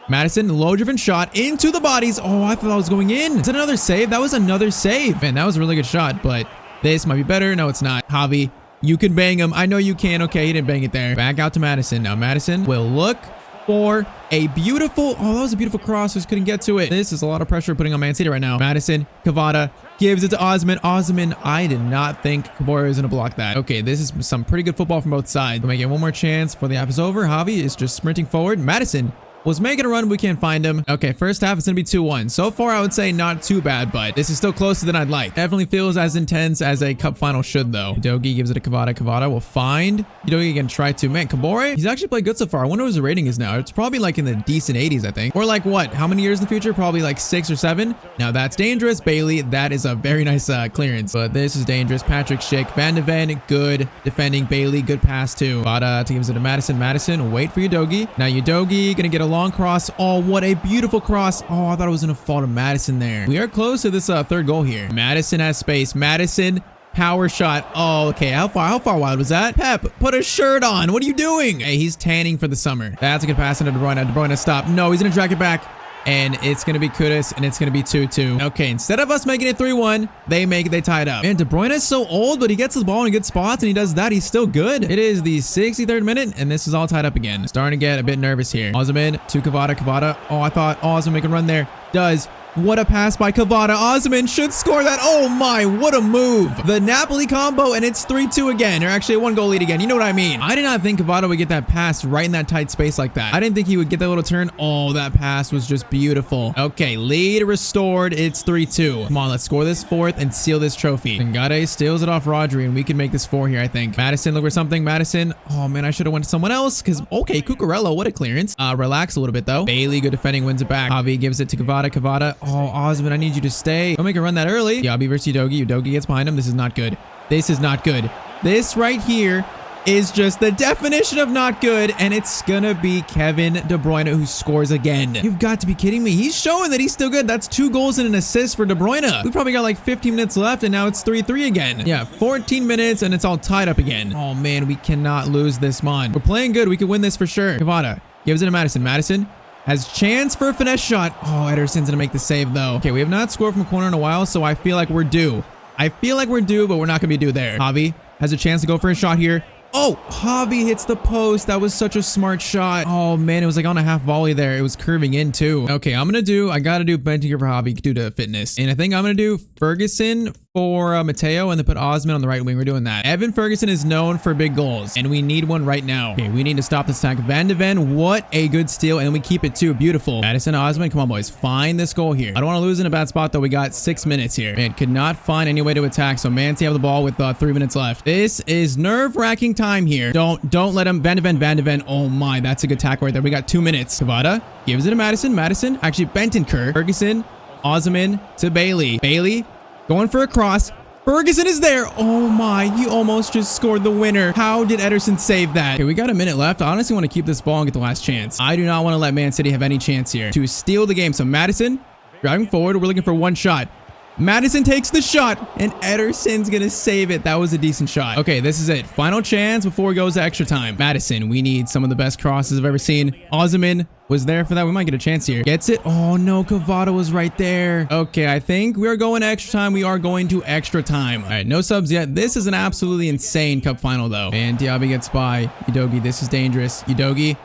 Madison, low-driven shot into the bodies. Oh, I thought that was going in. Is that another save? That was another save. Man, that was a really good shot, but this might be better. No, it's not. Javi, you can bang him. I know you can. Okay, he didn't bang it there. Back out to Madison. Now Madison will look for a beautiful... Oh, that was a beautiful cross. Just couldn't get to it. This is a lot of pressure putting on Man City right now. Madison, Cavada gives it to Osman. Osman, I did not think Kabora was going to block that. Okay, this is some pretty good football from both sides. We'll make it one more chance before the half is over. Javi is just sprinting forward. Madison was making a run. We can't find him. Okay, first half is going to be 2-1. So far, I would say not too bad, but this is still closer than I'd like. Definitely feels as intense as a cup final should, though. Udogi gives it to Cavada. Cavada will find. Udogi can try to. Man, Kabore, he's actually played good so far. I wonder what his rating is now. It's probably like in the decent 80s, I think. Or like what? How many years in the future? Probably like 6 or 7. Now that's dangerous. Bailey, that is a very nice clearance. But this is dangerous. Patrick Schick. Van de Ven, good defending. Bailey, good pass too. Cavada gives it to Madison. Madison, wait for Udogi. Now Udogi gonna get a long cross. Oh, what a beautiful cross. Oh, I thought it was going to fall to Madison there. We are close to this third goal here. Madison has space. Madison, power shot. Oh, okay. How far wide was that? Pep, put a shirt on. What are you doing? Hey, he's tanning for the summer. That's a good pass into De Bruyne. De Bruyne, stop. No, he's going to drag it back. And it's going to be Kudus, and it's going to be 2-2. Okay, instead of us making it 3-1, they tie it up. Man, De Bruyne is so old, but he gets the ball in good spots, and he does that. He's still good. It is the 63rd minute, and this is all tied up again. Starting to get a bit nervous here. Osman to Cavada. Cavada. Oh, I thought Osman make a run there. Does. What a pass by Cavada. Osman should score that. Oh my, what a move. The Napoli combo, and it's 3-2 again. Or actually a 1-goal lead again. You know what I mean? I did not think Cavada would get that pass right in that tight space like that. I didn't think he would get that little turn. Oh, that pass was just beautiful. Okay, lead restored. It's 3-2. Come on, let's score this fourth and seal this trophy. Ngade steals it off Rodri, and we can make this 4 here, I think. Madison, look for something. Madison. Oh man, I should have went to someone else because, okay, Cucurella, what a clearance. Relax a little bit though. Bailey, good defending, wins it back. Javi gives it to Cavada. Cavada. Oh, Osman, I need you to stay. Don't make a run that early. Diaby versus Udogi. Udogi gets behind him. This is not good. This is not good. This right here is just the definition of not good, and it's gonna be Kevin De Bruyne who scores again. You've got to be kidding me. He's showing that he's still good. That's 2 goals and an assist for De Bruyne. We probably got like 15 minutes left, and now it's 3-3 again. Yeah, 14 minutes, and it's all tied up again. Oh man, we cannot lose this, man. We're playing good. We can win this for sure. Cavada gives it to Madison. Madison has chance for a finesse shot. Oh, Ederson's gonna make the save though. Okay, we have not scored from a corner in a while, so I feel like we're due. But we're not gonna be due there. Javi has a chance to go for a shot here. Oh, Javi hits the post. That was such a smart shot. Oh man, it was like on a half volley there. It was curving in too. Okay, I gotta do Bentinger for Javi due to fitness. And I think I'm gonna do Ferguson for Mateo and then put Osman on the right wing. We're doing that. Evan Ferguson is known for big goals, and we need one right now. Okay, we need to stop this attack. Van de Ven, what a good steal, and we keep it too. Beautiful. Madison, Osman, come on boys, find this goal here. I don't want to lose in a bad spot though. We got 6 minutes here. Man, could not find any way to attack, so Man City have the ball with 3 minutes left. This is nerve-wracking time here. Don't let him. Van de Ven. Oh my, that's a good tackle right there. We got 2 minutes. Cavada gives it to Madison. Actually Bentancur. Ferguson, Osman to Bailey. Bailey going for a cross. Ferguson is there. Oh my, he almost just scored the winner. How did Ederson save that? Okay, we got a minute left. I honestly want to keep this ball and get the last chance. I do not want to let Man City have any chance here to steal the game. So Madison driving forward. We're looking for one shot. Madison takes the shot, and Ederson's gonna save it. That was a decent shot. Okay, this is it. Final chance before it goes to extra time. Madison, we need some of the best crosses I've ever seen. Osman was there for that. We might get a chance here. Gets it. Oh no, Cavada was right there. Okay, I think we are going to extra time. We are going to extra time. All right, no subs yet. This is an absolutely insane cup final though. And Diaby gets by. Udogi, this is dangerous. Udogi.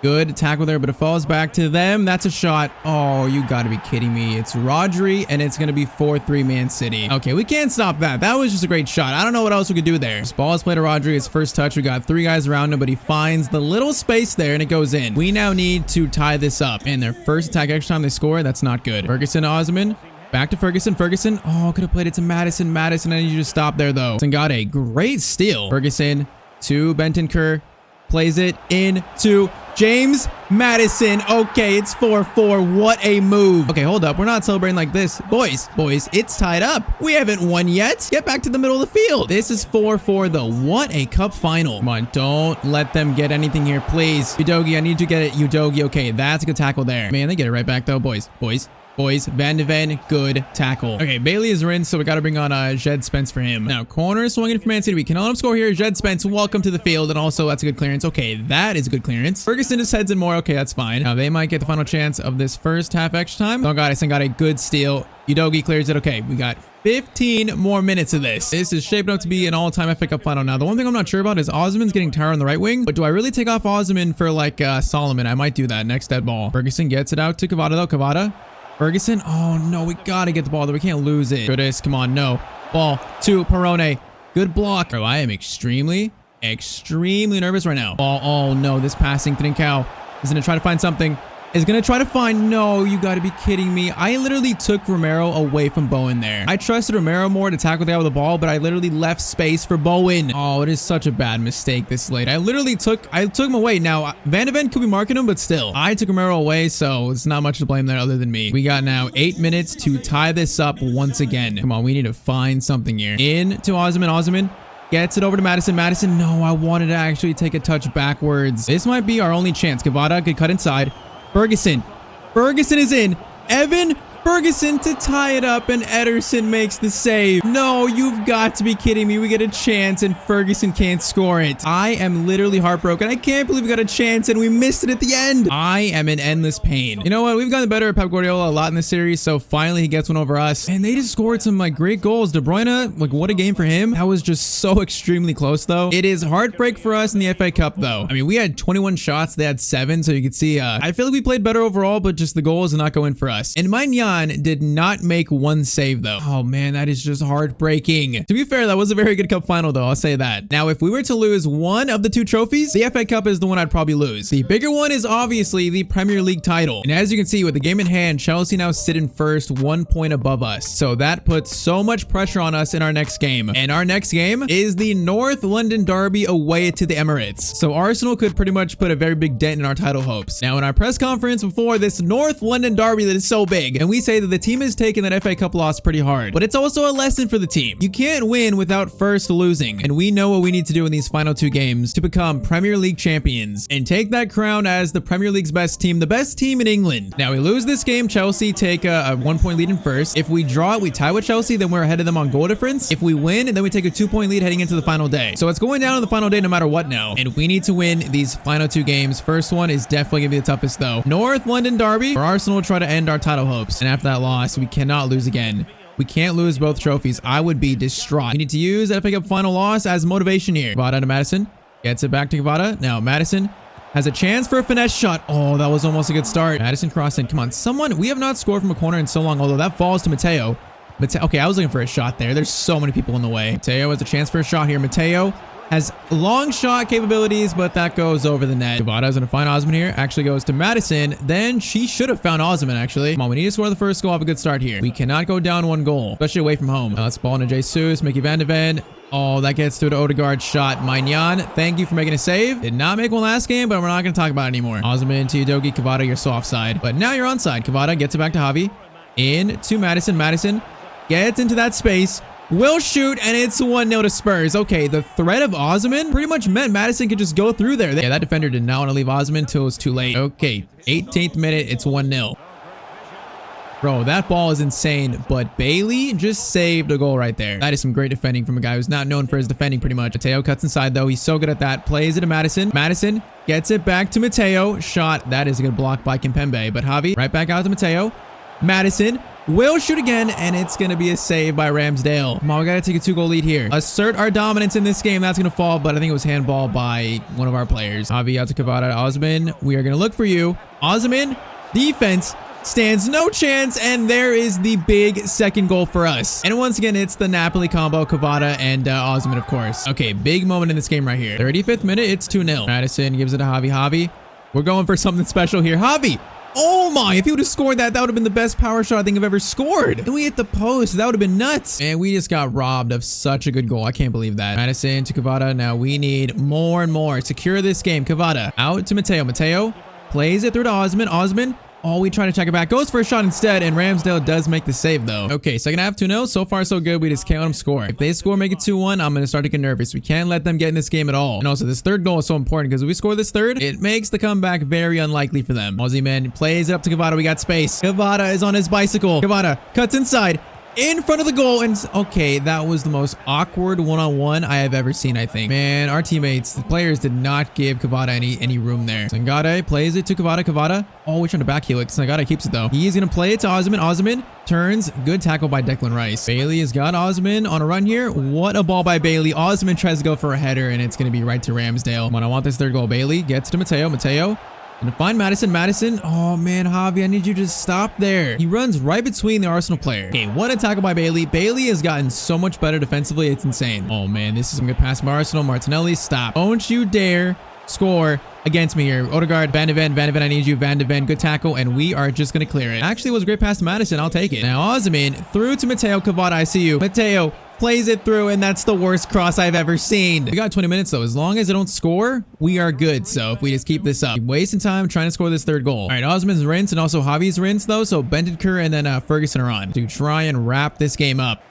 Good tackle there, but it falls back to them. That's a shot. Oh, you gotta be kidding me. It's Rodri, and it's gonna be 4-3 Man City. Okay, we can't stop that. That was just a great shot. I don't know what else we could do there. This ball is played to Rodri. His first touch. We got 3 guys around him, but he finds the little space there, and it goes in. We now need to tie this up. And their first attack extra time they score. That's not good. Ferguson, Osman. Back to Ferguson. Ferguson. Oh, could have played it to Madison. Madison, I need you to stop there, though. Sangade, great steal. Ferguson to Bentancur. Plays it into James Madison. Okay, it's 4-4. What a move. Okay, hold up. We're not celebrating like this. Boys, it's tied up. We haven't won yet. Get back to the middle of the field. This is 4-4 though. What a cup final. Come on, don't let them get anything here, please. Udogie, I need you to get it. Udogie, okay, that's a good tackle there. Man, they get it right back though, boys. Van de Ven, good tackle. Okay, Bailey is rinsed, so we got to bring on Jed Spence for him. Now, corner swinging for Man City. We cannot let him score here. Jed Spence, welcome to the field, and also that's a good clearance. Okay, that is a good clearance. Ferguson just heads in more. Okay, that's fine. Now, they might get the final chance of this first half extra time. Oh, God, I got a good steal. Udogie clears it. Okay, we got 15 more minutes of this. This is shaping up to be an all-time FA Cup final. Now, the one thing I'm not sure about is Osman's getting tired on the right wing, but do I really take off Osman for, like, Solomon? I might do that. Next dead ball. Ferguson gets it out to Cavada, though. Cavada. Ferguson. Oh, no. We got to get the ball, though. We can't lose it. Goodness. Come on. No. Ball to Perone. Good block. Oh, I am extremely nervous right now. Ball. Oh, no. This passing Trincao is going to try to find something. No, you got to be kidding me. I literally took Romero away from Bowen there. I trusted Romero more to tackle the guy with the ball, but I literally left space for Bowen. Oh, it is such a bad mistake this late. I took him away. Now, Van de Ven could be marking him, but still, I took Romero away, so it's not much to blame there other than me. We got now 8 minutes to tie this up once again. Come on, we need to find something here. In to Osman. Osman gets it over to Madison. Madison, no, I wanted to actually take a touch backwards. This might be our only chance. Cavada could cut inside. Ferguson is in. Evan Ferguson to tie it up, and Ederson makes the save. No, you've got to be kidding me. We get a chance and Ferguson can't score it. I am literally heartbroken. I can't believe we got a chance and we missed it at the end. I am in endless pain. You know what? We've gotten better at Pep Guardiola a lot in this series, so finally he gets one over us. And they just scored some like great goals. De Bruyne, like what a game for him. That was just so extremely close though. It is heartbreak for us in the FA Cup though. I mean, we had 21 shots. They had 7, so you can see I feel like we played better overall, but just the goals did not go in for us. And Magnan did not make one save though. Oh man, that is just heartbreaking. To be fair, that was a very good cup final though. I'll say that. Now, if we were to lose one of the 2 trophies, the FA Cup is the one I'd probably lose. The bigger one is obviously the Premier League title. And as you can see with the game in hand, Chelsea now sit in first, 1 point above us. So that puts so much pressure on us in our next game. And our next game is the North London Derby away to the Emirates. So Arsenal could pretty much put a very big dent in our title hopes. Now, in our press conference before this North London Derby that is so big, and we say that the team has taken that FA Cup loss pretty hard, but it's also a lesson for the team. You can't win without first losing, and we know what we need to do in these final 2 games to become Premier League champions and take that crown as the Premier League's best team, the best team in England. Now, we lose this game, Chelsea take a 1-point lead in first. If we draw it, we tie with Chelsea, then we're ahead of them on goal difference. If we win, then we take a 2-point lead heading into the final day. So it's going down on the final day no matter what now, and we need to win these final 2 games. First one is definitely gonna be the toughest though. North London Derby, where Arsenal will try to end our title hopes, and after that loss, we cannot lose again. We can't lose both trophies. I would be distraught. We need to use that FA Cup final loss as motivation here. Cavada to Madison. Gets it back to Cavada. Now Madison has a chance for a finesse shot. Oh, that was almost a good start. Madison crossing. Come on, someone. We have not scored from a corner in so long, although that falls to Mateo. Okay, I was looking for a shot there. There's so many people in the way. Mateo has a chance for a shot here. Mateo has long shot capabilities, but that goes over the net. Cavada's gonna find Osman here. Actually goes to Madison. Then she should have found Osman, actually. Come on, we need to score the first goal. Have a good start here. We cannot go down 1 goal, especially away from home. Now let's ball into Jesus. Mickey Van de Ven. Oh, that gets through to Odegaard's shot. Magnan, thank you for making a save. Did not make one last game, but we're not going to talk about it anymore. Osman to Udogie. Cavada, you're so offside. But now you're onside. Cavada gets it back to Javi. In to Madison. Madison gets into that space. Will shoot, and it's 1-0 to Spurs. Okay, the threat of Osman pretty much meant Madison could just go through there. Yeah, that defender did not want to leave Osman until it was too late. Okay, 18th minute, it's 1-0. Bro, that ball is insane, but Bailey just saved a goal right there. That is some great defending from a guy who's not known for his defending pretty much. Mateo cuts inside, though. He's so good at that. Plays it to Madison. Madison gets it back to Mateo. Shot. That is a good block by Kimpembe, but Javi right back out to Mateo. Madison will shoot again, and it's going to be a save by Ramsdale. Come on, we got to take a 2-goal lead here. Assert our dominance in this game. That's going to fall, but I think it was handball by one of our players. Javi out to Cavada. Osman, we are going to look for you. Osman, defense stands no chance, and there is the big second goal for us. And once again, it's the Napoli combo, Cavada and Osman, of course. Okay, big moment in this game right here. 35th minute, it's 2-0. Madison gives it to Javi. Javi, we're going for something special here. Javi! Oh my, if he would have scored that, that would have been the best power shot I think I've ever scored. And we hit the post. That would have been nuts. And we just got robbed of such a good goal. I can't believe that. Madison to Cavada. Now we need more and more. Secure this game. Cavada out to Mateo. Mateo plays it through to Osman. Osman. Oh, we try to check it back. Goes for a shot instead, and Ramsdale does make the save, though. Okay, second half 2-0. So far, so good. We just can't let them score. If they score, make it 2-1, I'm going to start to get nervous. We can't let them get in this game at all. And also, this third goal is so important because if we score this third, it makes the comeback very unlikely for them. Aussie man plays it up to Cavada. We got space. Cavada is on his bicycle. Cavada cuts inside. In front of the goal, and okay, that was the most awkward one-on-one I have ever seen, I think. Man, our teammates, the players did not give Cavada any room there. Sangare plays it to Cavada. Cavada, oh, we're trying to back heel it. Sangare keeps it though. He's gonna play it to Osman. Osman turns, good tackle by Declan Rice. Bailey has got Osman on a run here. What a ball by Bailey. Osman tries to go for a header, and it's gonna be right to Ramsdale. Come on, I want this third goal. Bailey gets to Mateo. Mateo. And find Madison. Madison. Oh, man, Javi, I need you to stop there. He runs right between the Arsenal player. Okay, what a tackle by Bailey. Bailey has gotten so much better defensively. It's insane. Oh, man, this is some good pass from Arsenal. Martinelli, stop. Don't you dare score against me here. Odegaard, Van de Ven, I need you. Van de Ven, good tackle, and we are just going to clear it. Actually, it was a great pass to Madison. I'll take it. Now, Osman through to Mateo. Cavada, I see you. Mateo plays it through, and that's the worst cross I've ever seen. We got 20 minutes, though. As long as they don't score, we are good. So if we just keep this up, keep wasting time trying to score this third goal. All right, Osman's rinse and also Javi's rinse, though. So Bentancur and then Ferguson are on to try and wrap this game up.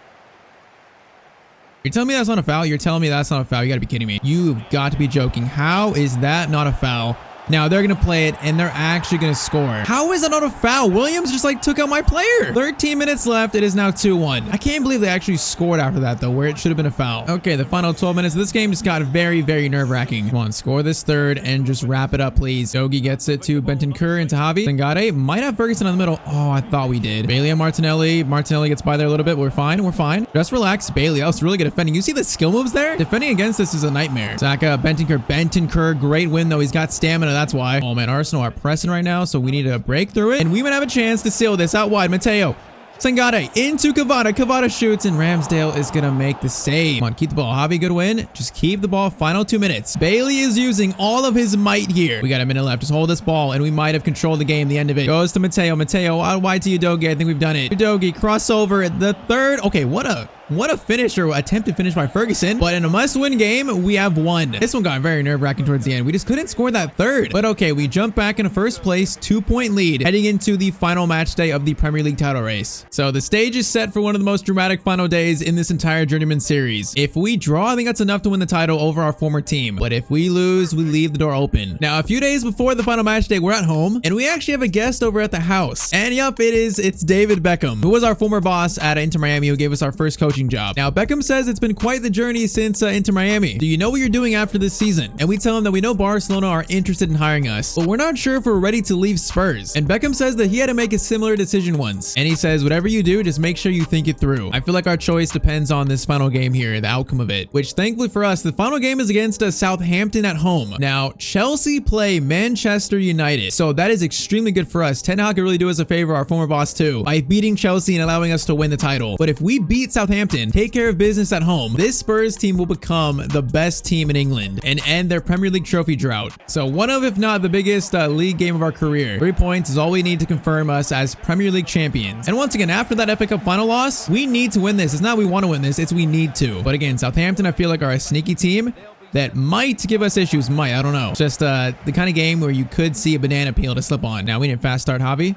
You're telling me that's not a foul? You're telling me that's not a foul? You gotta be kidding me. You've got to be joking. How is that not a foul? Now they're going to play it, and they're actually going to score. How is that not a foul? Williams just like took out my player. 13 minutes left. It is now 2-1. I can't believe they actually scored after that, though, where it should have been a foul. Okay, the final 12 minutes of this game just got very, very nerve-wracking. Come on, score this third and just wrap it up, please. Yogi gets it to Bentancur and to Javi. Sangare might have Ferguson in the middle. Oh, I thought we did. Bailey and Martinelli. Martinelli gets by there a little bit. We're fine. We're fine. Just relax. Bailey, that was really good defending. You see the skill moves there? Defending against this is a nightmare. Saka, Bentancur, great win, though. He's got stamina. That's why. Oh, man, Arsenal are pressing right now, so we need to break through it, and we might have a chance to seal this. Out wide, Mateo. Sangare into Cavada. Cavada shoots, and Ramsdale is going to make the save. Come on, keep the ball. Javi, good win. Just keep the ball. Final 2 minutes. Bailey is using all of his might here. We got a minute left. Just hold this ball, and we might have controlled the game. The end of it goes to Mateo. Mateo out wide to Udogi. I think we've done it. Udogi crossover at the third. Okay, what a finish, or attempted finish by Ferguson. But in a must-win game, we have won. This one got very nerve-wracking towards the end. We just couldn't score that third. But okay, we jump back into first place, 2-point lead, heading into the final match day of the Premier League title race. So the stage is set for one of the most dramatic final days in this entire Journeyman series. If we draw, I think that's enough to win the title over our former team. But if we lose, we leave the door open. Now, a few days before the final match day, we're at home, and we actually have a guest over at the house. And yup, it's David Beckham, who was our former boss at Inter Miami, who gave us our first coaching job. Now, Beckham says it's been quite the journey since Inter Miami. Do you know what you're doing after this season? And we tell him that we know Barcelona are interested in hiring us, but we're not sure if we're ready to leave Spurs. And Beckham says that he had to make a similar decision once. And he says, whatever you do, just make sure you think it through. I feel like our choice depends on this final game here, the outcome of it, which thankfully for us, the final game is against Southampton at home. Now, Chelsea play Manchester United, so that is extremely good for us. Ten Hag could really do us a favor, our former boss too, by beating Chelsea and allowing us to win the title. But if we beat Southampton, take care of business at home, this Spurs team will become the best team in England and end their Premier League trophy drought. So one of, if not the biggest league game of our career. 3 points is all we need to confirm us as Premier League champions. And once again, after that FA Cup final loss, we need to win this. It's not we want to win this, it's we need to. But again, Southampton, I feel like are a sneaky team that might give us issues. I don't know. Just the kind of game where you could see a banana peel to slip on. Now we need a fast start, Javi.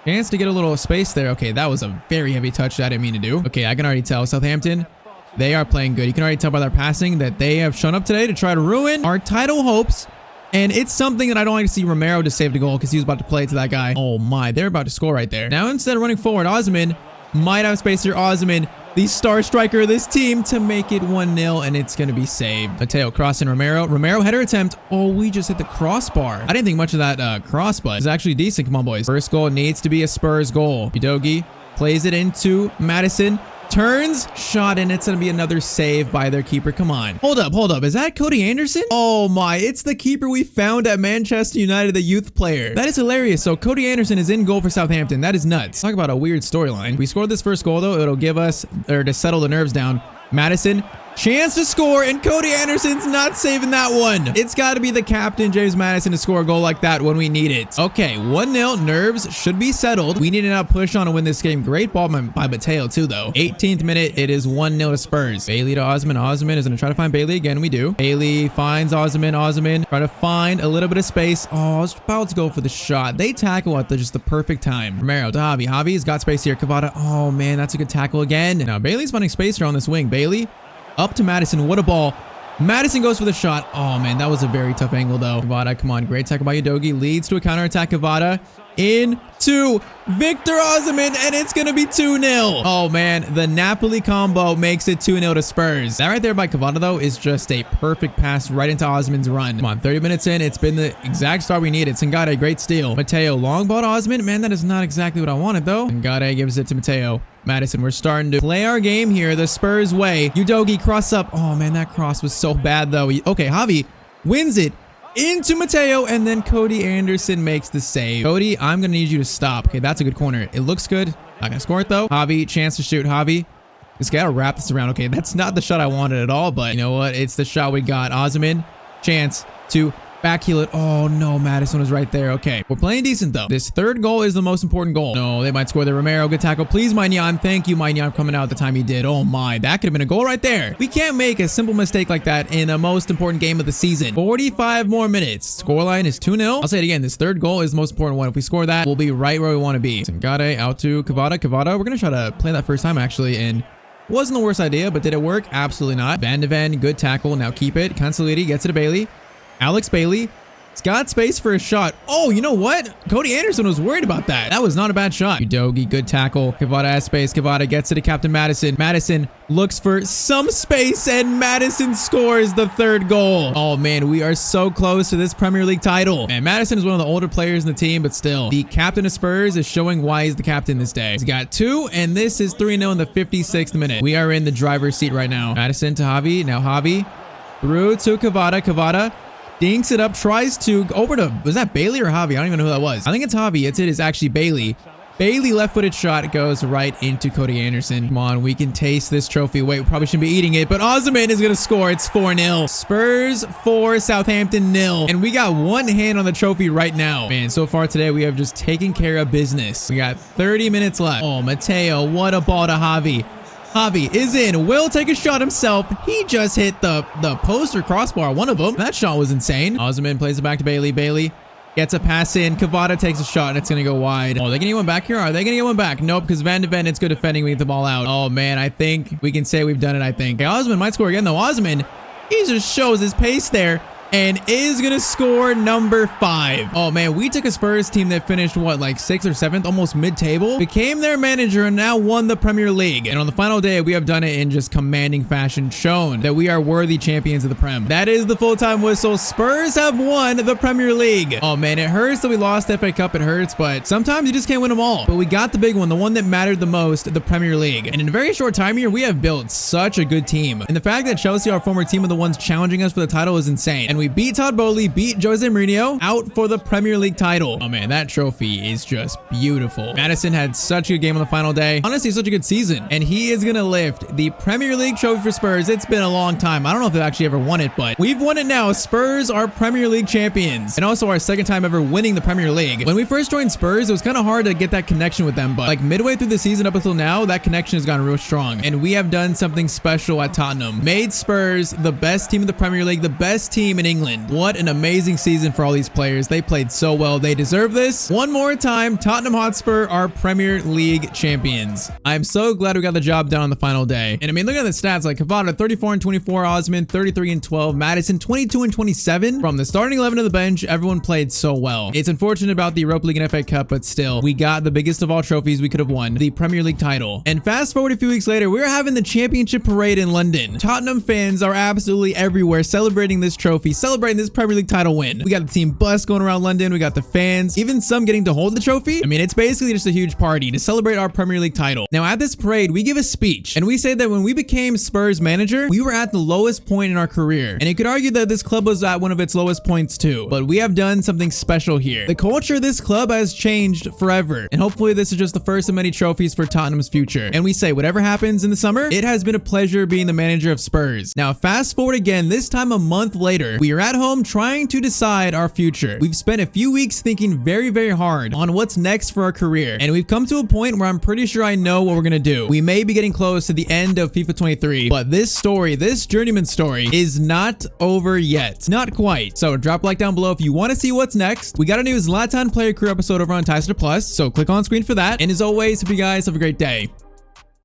Chance to get a little space there. Okay, that was a very heavy touch that I didn't mean to do. Okay, I can already tell Southampton, they are playing good. You can already tell by their passing that they have shown up today to try to ruin our title hopes. And it's something that I don't like to see Romero just save the goal because he was about to play it to that guy. Oh my, they're about to score right there. Now instead of running forward, Osman might have space here. Osman, the star striker of this team, to make it 1-0, and it's going to be saved. Mateo crossing Romero. Romero header attempt. Oh, we just hit the crossbar. I didn't think much of that cross, but it's actually decent. Come on, boys. First goal needs to be a Spurs goal. Udogi plays it into Madison. Turns, shot, and it's going to be another save by their keeper. Come on. Hold up. Is that Cody Anderson? Oh my, it's the keeper we found at Manchester United, the youth player. That is hilarious. So Cody Anderson is in goal for Southampton. That is nuts. Talk about a weird storyline. We scored this first goal, though. It'll give us, or to settle the nerves down. Madison Chance to score, and Cody Anderson's not saving that one. It's got to be the captain, James Maddison, to score a goal like that when we need it. Okay, 1-0. Nerves should be settled. We need to now push on and win this game. Great ball by Mateo, too, though. 18th minute, it is 1-0 to Spurs. Bailey to Osman. Osman is going to try to find Bailey again. We do. Bailey finds Osman. Osman try to find a little bit of space. Oh, I was about to go for the shot. They tackle at just the perfect time. Romero to Javi. Javi's got space here. Cavada. Oh, man, that's a good tackle again. Now, Bailey's finding space here on this wing. Bailey up to Maddison. What a ball. Madison goes for the shot. Oh, man, that was a very tough angle, though. Cavada, come on. Great tackle by Udogi. Leads to a counterattack. Cavada into Victor Osimhen, and it's going to be 2-0. Oh, man, the Napoli combo makes it 2-0 to Spurs. That right there by Cavada, though, is just a perfect pass right into Osman's run. Come on, 30 minutes in. It's been the exact start we needed. Sangare, great steal. Mateo, long ball to Osman. Man, that is not exactly what I wanted, though. Sangare gives it to Mateo. Madison, we're starting to play our game here the Spurs way. Udogi, cross up. Oh, man, that cross was so bad, though. Okay, Javi wins it into Mateo, and then Cody Anderson makes the save. Cody, I'm going to need you to stop. Okay, that's a good corner. It looks good. Not going to score it, though. Javi, chance to shoot. Javi, just got to wrap this around. Okay, that's not the shot I wanted at all, but you know what? It's the shot we got. Osman, chance to backheel it. Oh, no, Madison was right there. Okay, we're playing decent, though. This third goal is the most important goal. No, they might score the Romero. Good tackle. Please, Maignan. Thank you, Maignan, coming out at the time he did. Oh, my. That could have been a goal right there. We can't make a simple mistake like that in the most important game of the season. 45 more minutes. Scoreline is 2-0. I'll say it again. This third goal is the most important one. If we score that, we'll be right where we want to be. Sangare out to Cavada. Cavada, we're going to try to play that first time, actually, and wasn't the worst idea, but did it work? Absolutely not. Van de Ven, good tackle. Now keep it. Canceliti gets it to Bailey. Alex Bailey. It's got space for a shot. Oh, you know what? Cody Anderson was worried about that. That was not a bad shot. Udogi, good tackle. Cavada has space. Cavada gets it to Captain Madison. Madison looks for some space, and Madison scores the third goal. Oh, man, we are so close to this Premier League title. And Madison is one of the older players in the team, but still, the captain of Spurs is showing why he's the captain this day. He's got 2, and this is 3-0 in the 56th minute. We are in the driver's seat right now. Madison to Javi. Now Javi through to Cavada. Cavada dinks it up, tries to over to, was that Bailey or Javi? I don't even know who that was. I think it's Javi. It is actually Bailey. Bailey left-footed shot goes right into Cody Anderson. Come on, we can taste this trophy. Wait, we probably shouldn't be eating it, but Osimhen is going to score. It's 4-0. Spurs 4, Southampton 0. And we got one hand on the trophy right now. Man, so far today, we have just taken care of business. We got 30 minutes left. Oh, Mateo, what a ball to Javi. Javi is in, will take a shot himself. He just hit the post or crossbar, one of them. That shot was insane. Osman plays it back to Bailey. Bailey gets a pass in. Cavada takes a shot, and it's going to go wide. Oh, are they going to get one back here? Are they going to get one back? Nope, because Van de Ven, it's good defending. We get the ball out. Oh, man, I think we can say we've done it, I think. Okay, Osman might score again, though. Osman, he just shows his pace there and is going to score number 5. Oh, man, we took a Spurs team that finished, what, like 6th or 7th, almost mid-table, became their manager, and now won the Premier League. And on the final day, we have done it in just commanding fashion, shown that we are worthy champions of the Prem. That is the full-time whistle. Spurs have won the Premier League. Oh, man, it hurts that we lost the FA Cup. It hurts, but sometimes you just can't win them all. But we got the big one, the one that mattered the most, the Premier League. And in a very short time here, we have built such a good team. And the fact that Chelsea, our former team, are the ones challenging us for the title is insane. And we beat Todd Bowley, beat Jose Mourinho out for the Premier League title. Oh, man, that trophy is just beautiful. Madison had such a good game on the final day. Honestly, such a good season. And he is going to lift the Premier League trophy for Spurs. It's been a long time. I don't know if they've actually ever won it, but we've won it now. Spurs are Premier League champions. And also our second time ever winning the Premier League. When we first joined Spurs, it was kind of hard to get that connection with them. But like midway through the season up until now, that connection has gotten real strong. And we have done something special at Tottenham. Made Spurs the best team in the Premier League, the best team in England. What an amazing season for all these players. They played so well. They deserve this. One more time, Tottenham Hotspur are Premier League champions. I'm so glad we got the job done on the final day. And I mean, look at the stats, like Cavada 34 and 24, Osman 33 and 12, Madison 22 and 27. From the starting 11 to the bench, everyone played so well. It's unfortunate about the Europa League and FA Cup, but still, we got the biggest of all trophies we could have won, the Premier League title. And fast forward a few weeks later, we're having the championship parade in London. Tottenham fans are absolutely everywhere celebrating this trophy, celebrating this Premier League title win. We got the team bus going around London. We got the fans, even some getting to hold the trophy. I mean, it's basically just a huge party to celebrate our Premier League title. Now at this parade, we give a speech and we say that when we became Spurs manager, we were at the lowest point in our career. And you could argue that this club was at one of its lowest points too, but we have done something special here. The culture of this club has changed forever. And hopefully this is just the first of many trophies for Tottenham's future. And we say whatever happens in the summer, it has been a pleasure being the manager of Spurs. Now fast forward again, this time a month later, we are at home trying to decide our future. We've spent a few weeks thinking very hard on what's next for our career. And we've come to a point where I'm pretty sure I know what we're gonna do. We may be getting close to the end of FIFA 23, but this story, this journeyman story is not over yet. Not quite. So drop a like down below if you want to see what's next. We got a new Zlatan player career episode over on Tyztir Plus, so click on screen for that. And as always, hope you guys have a great day.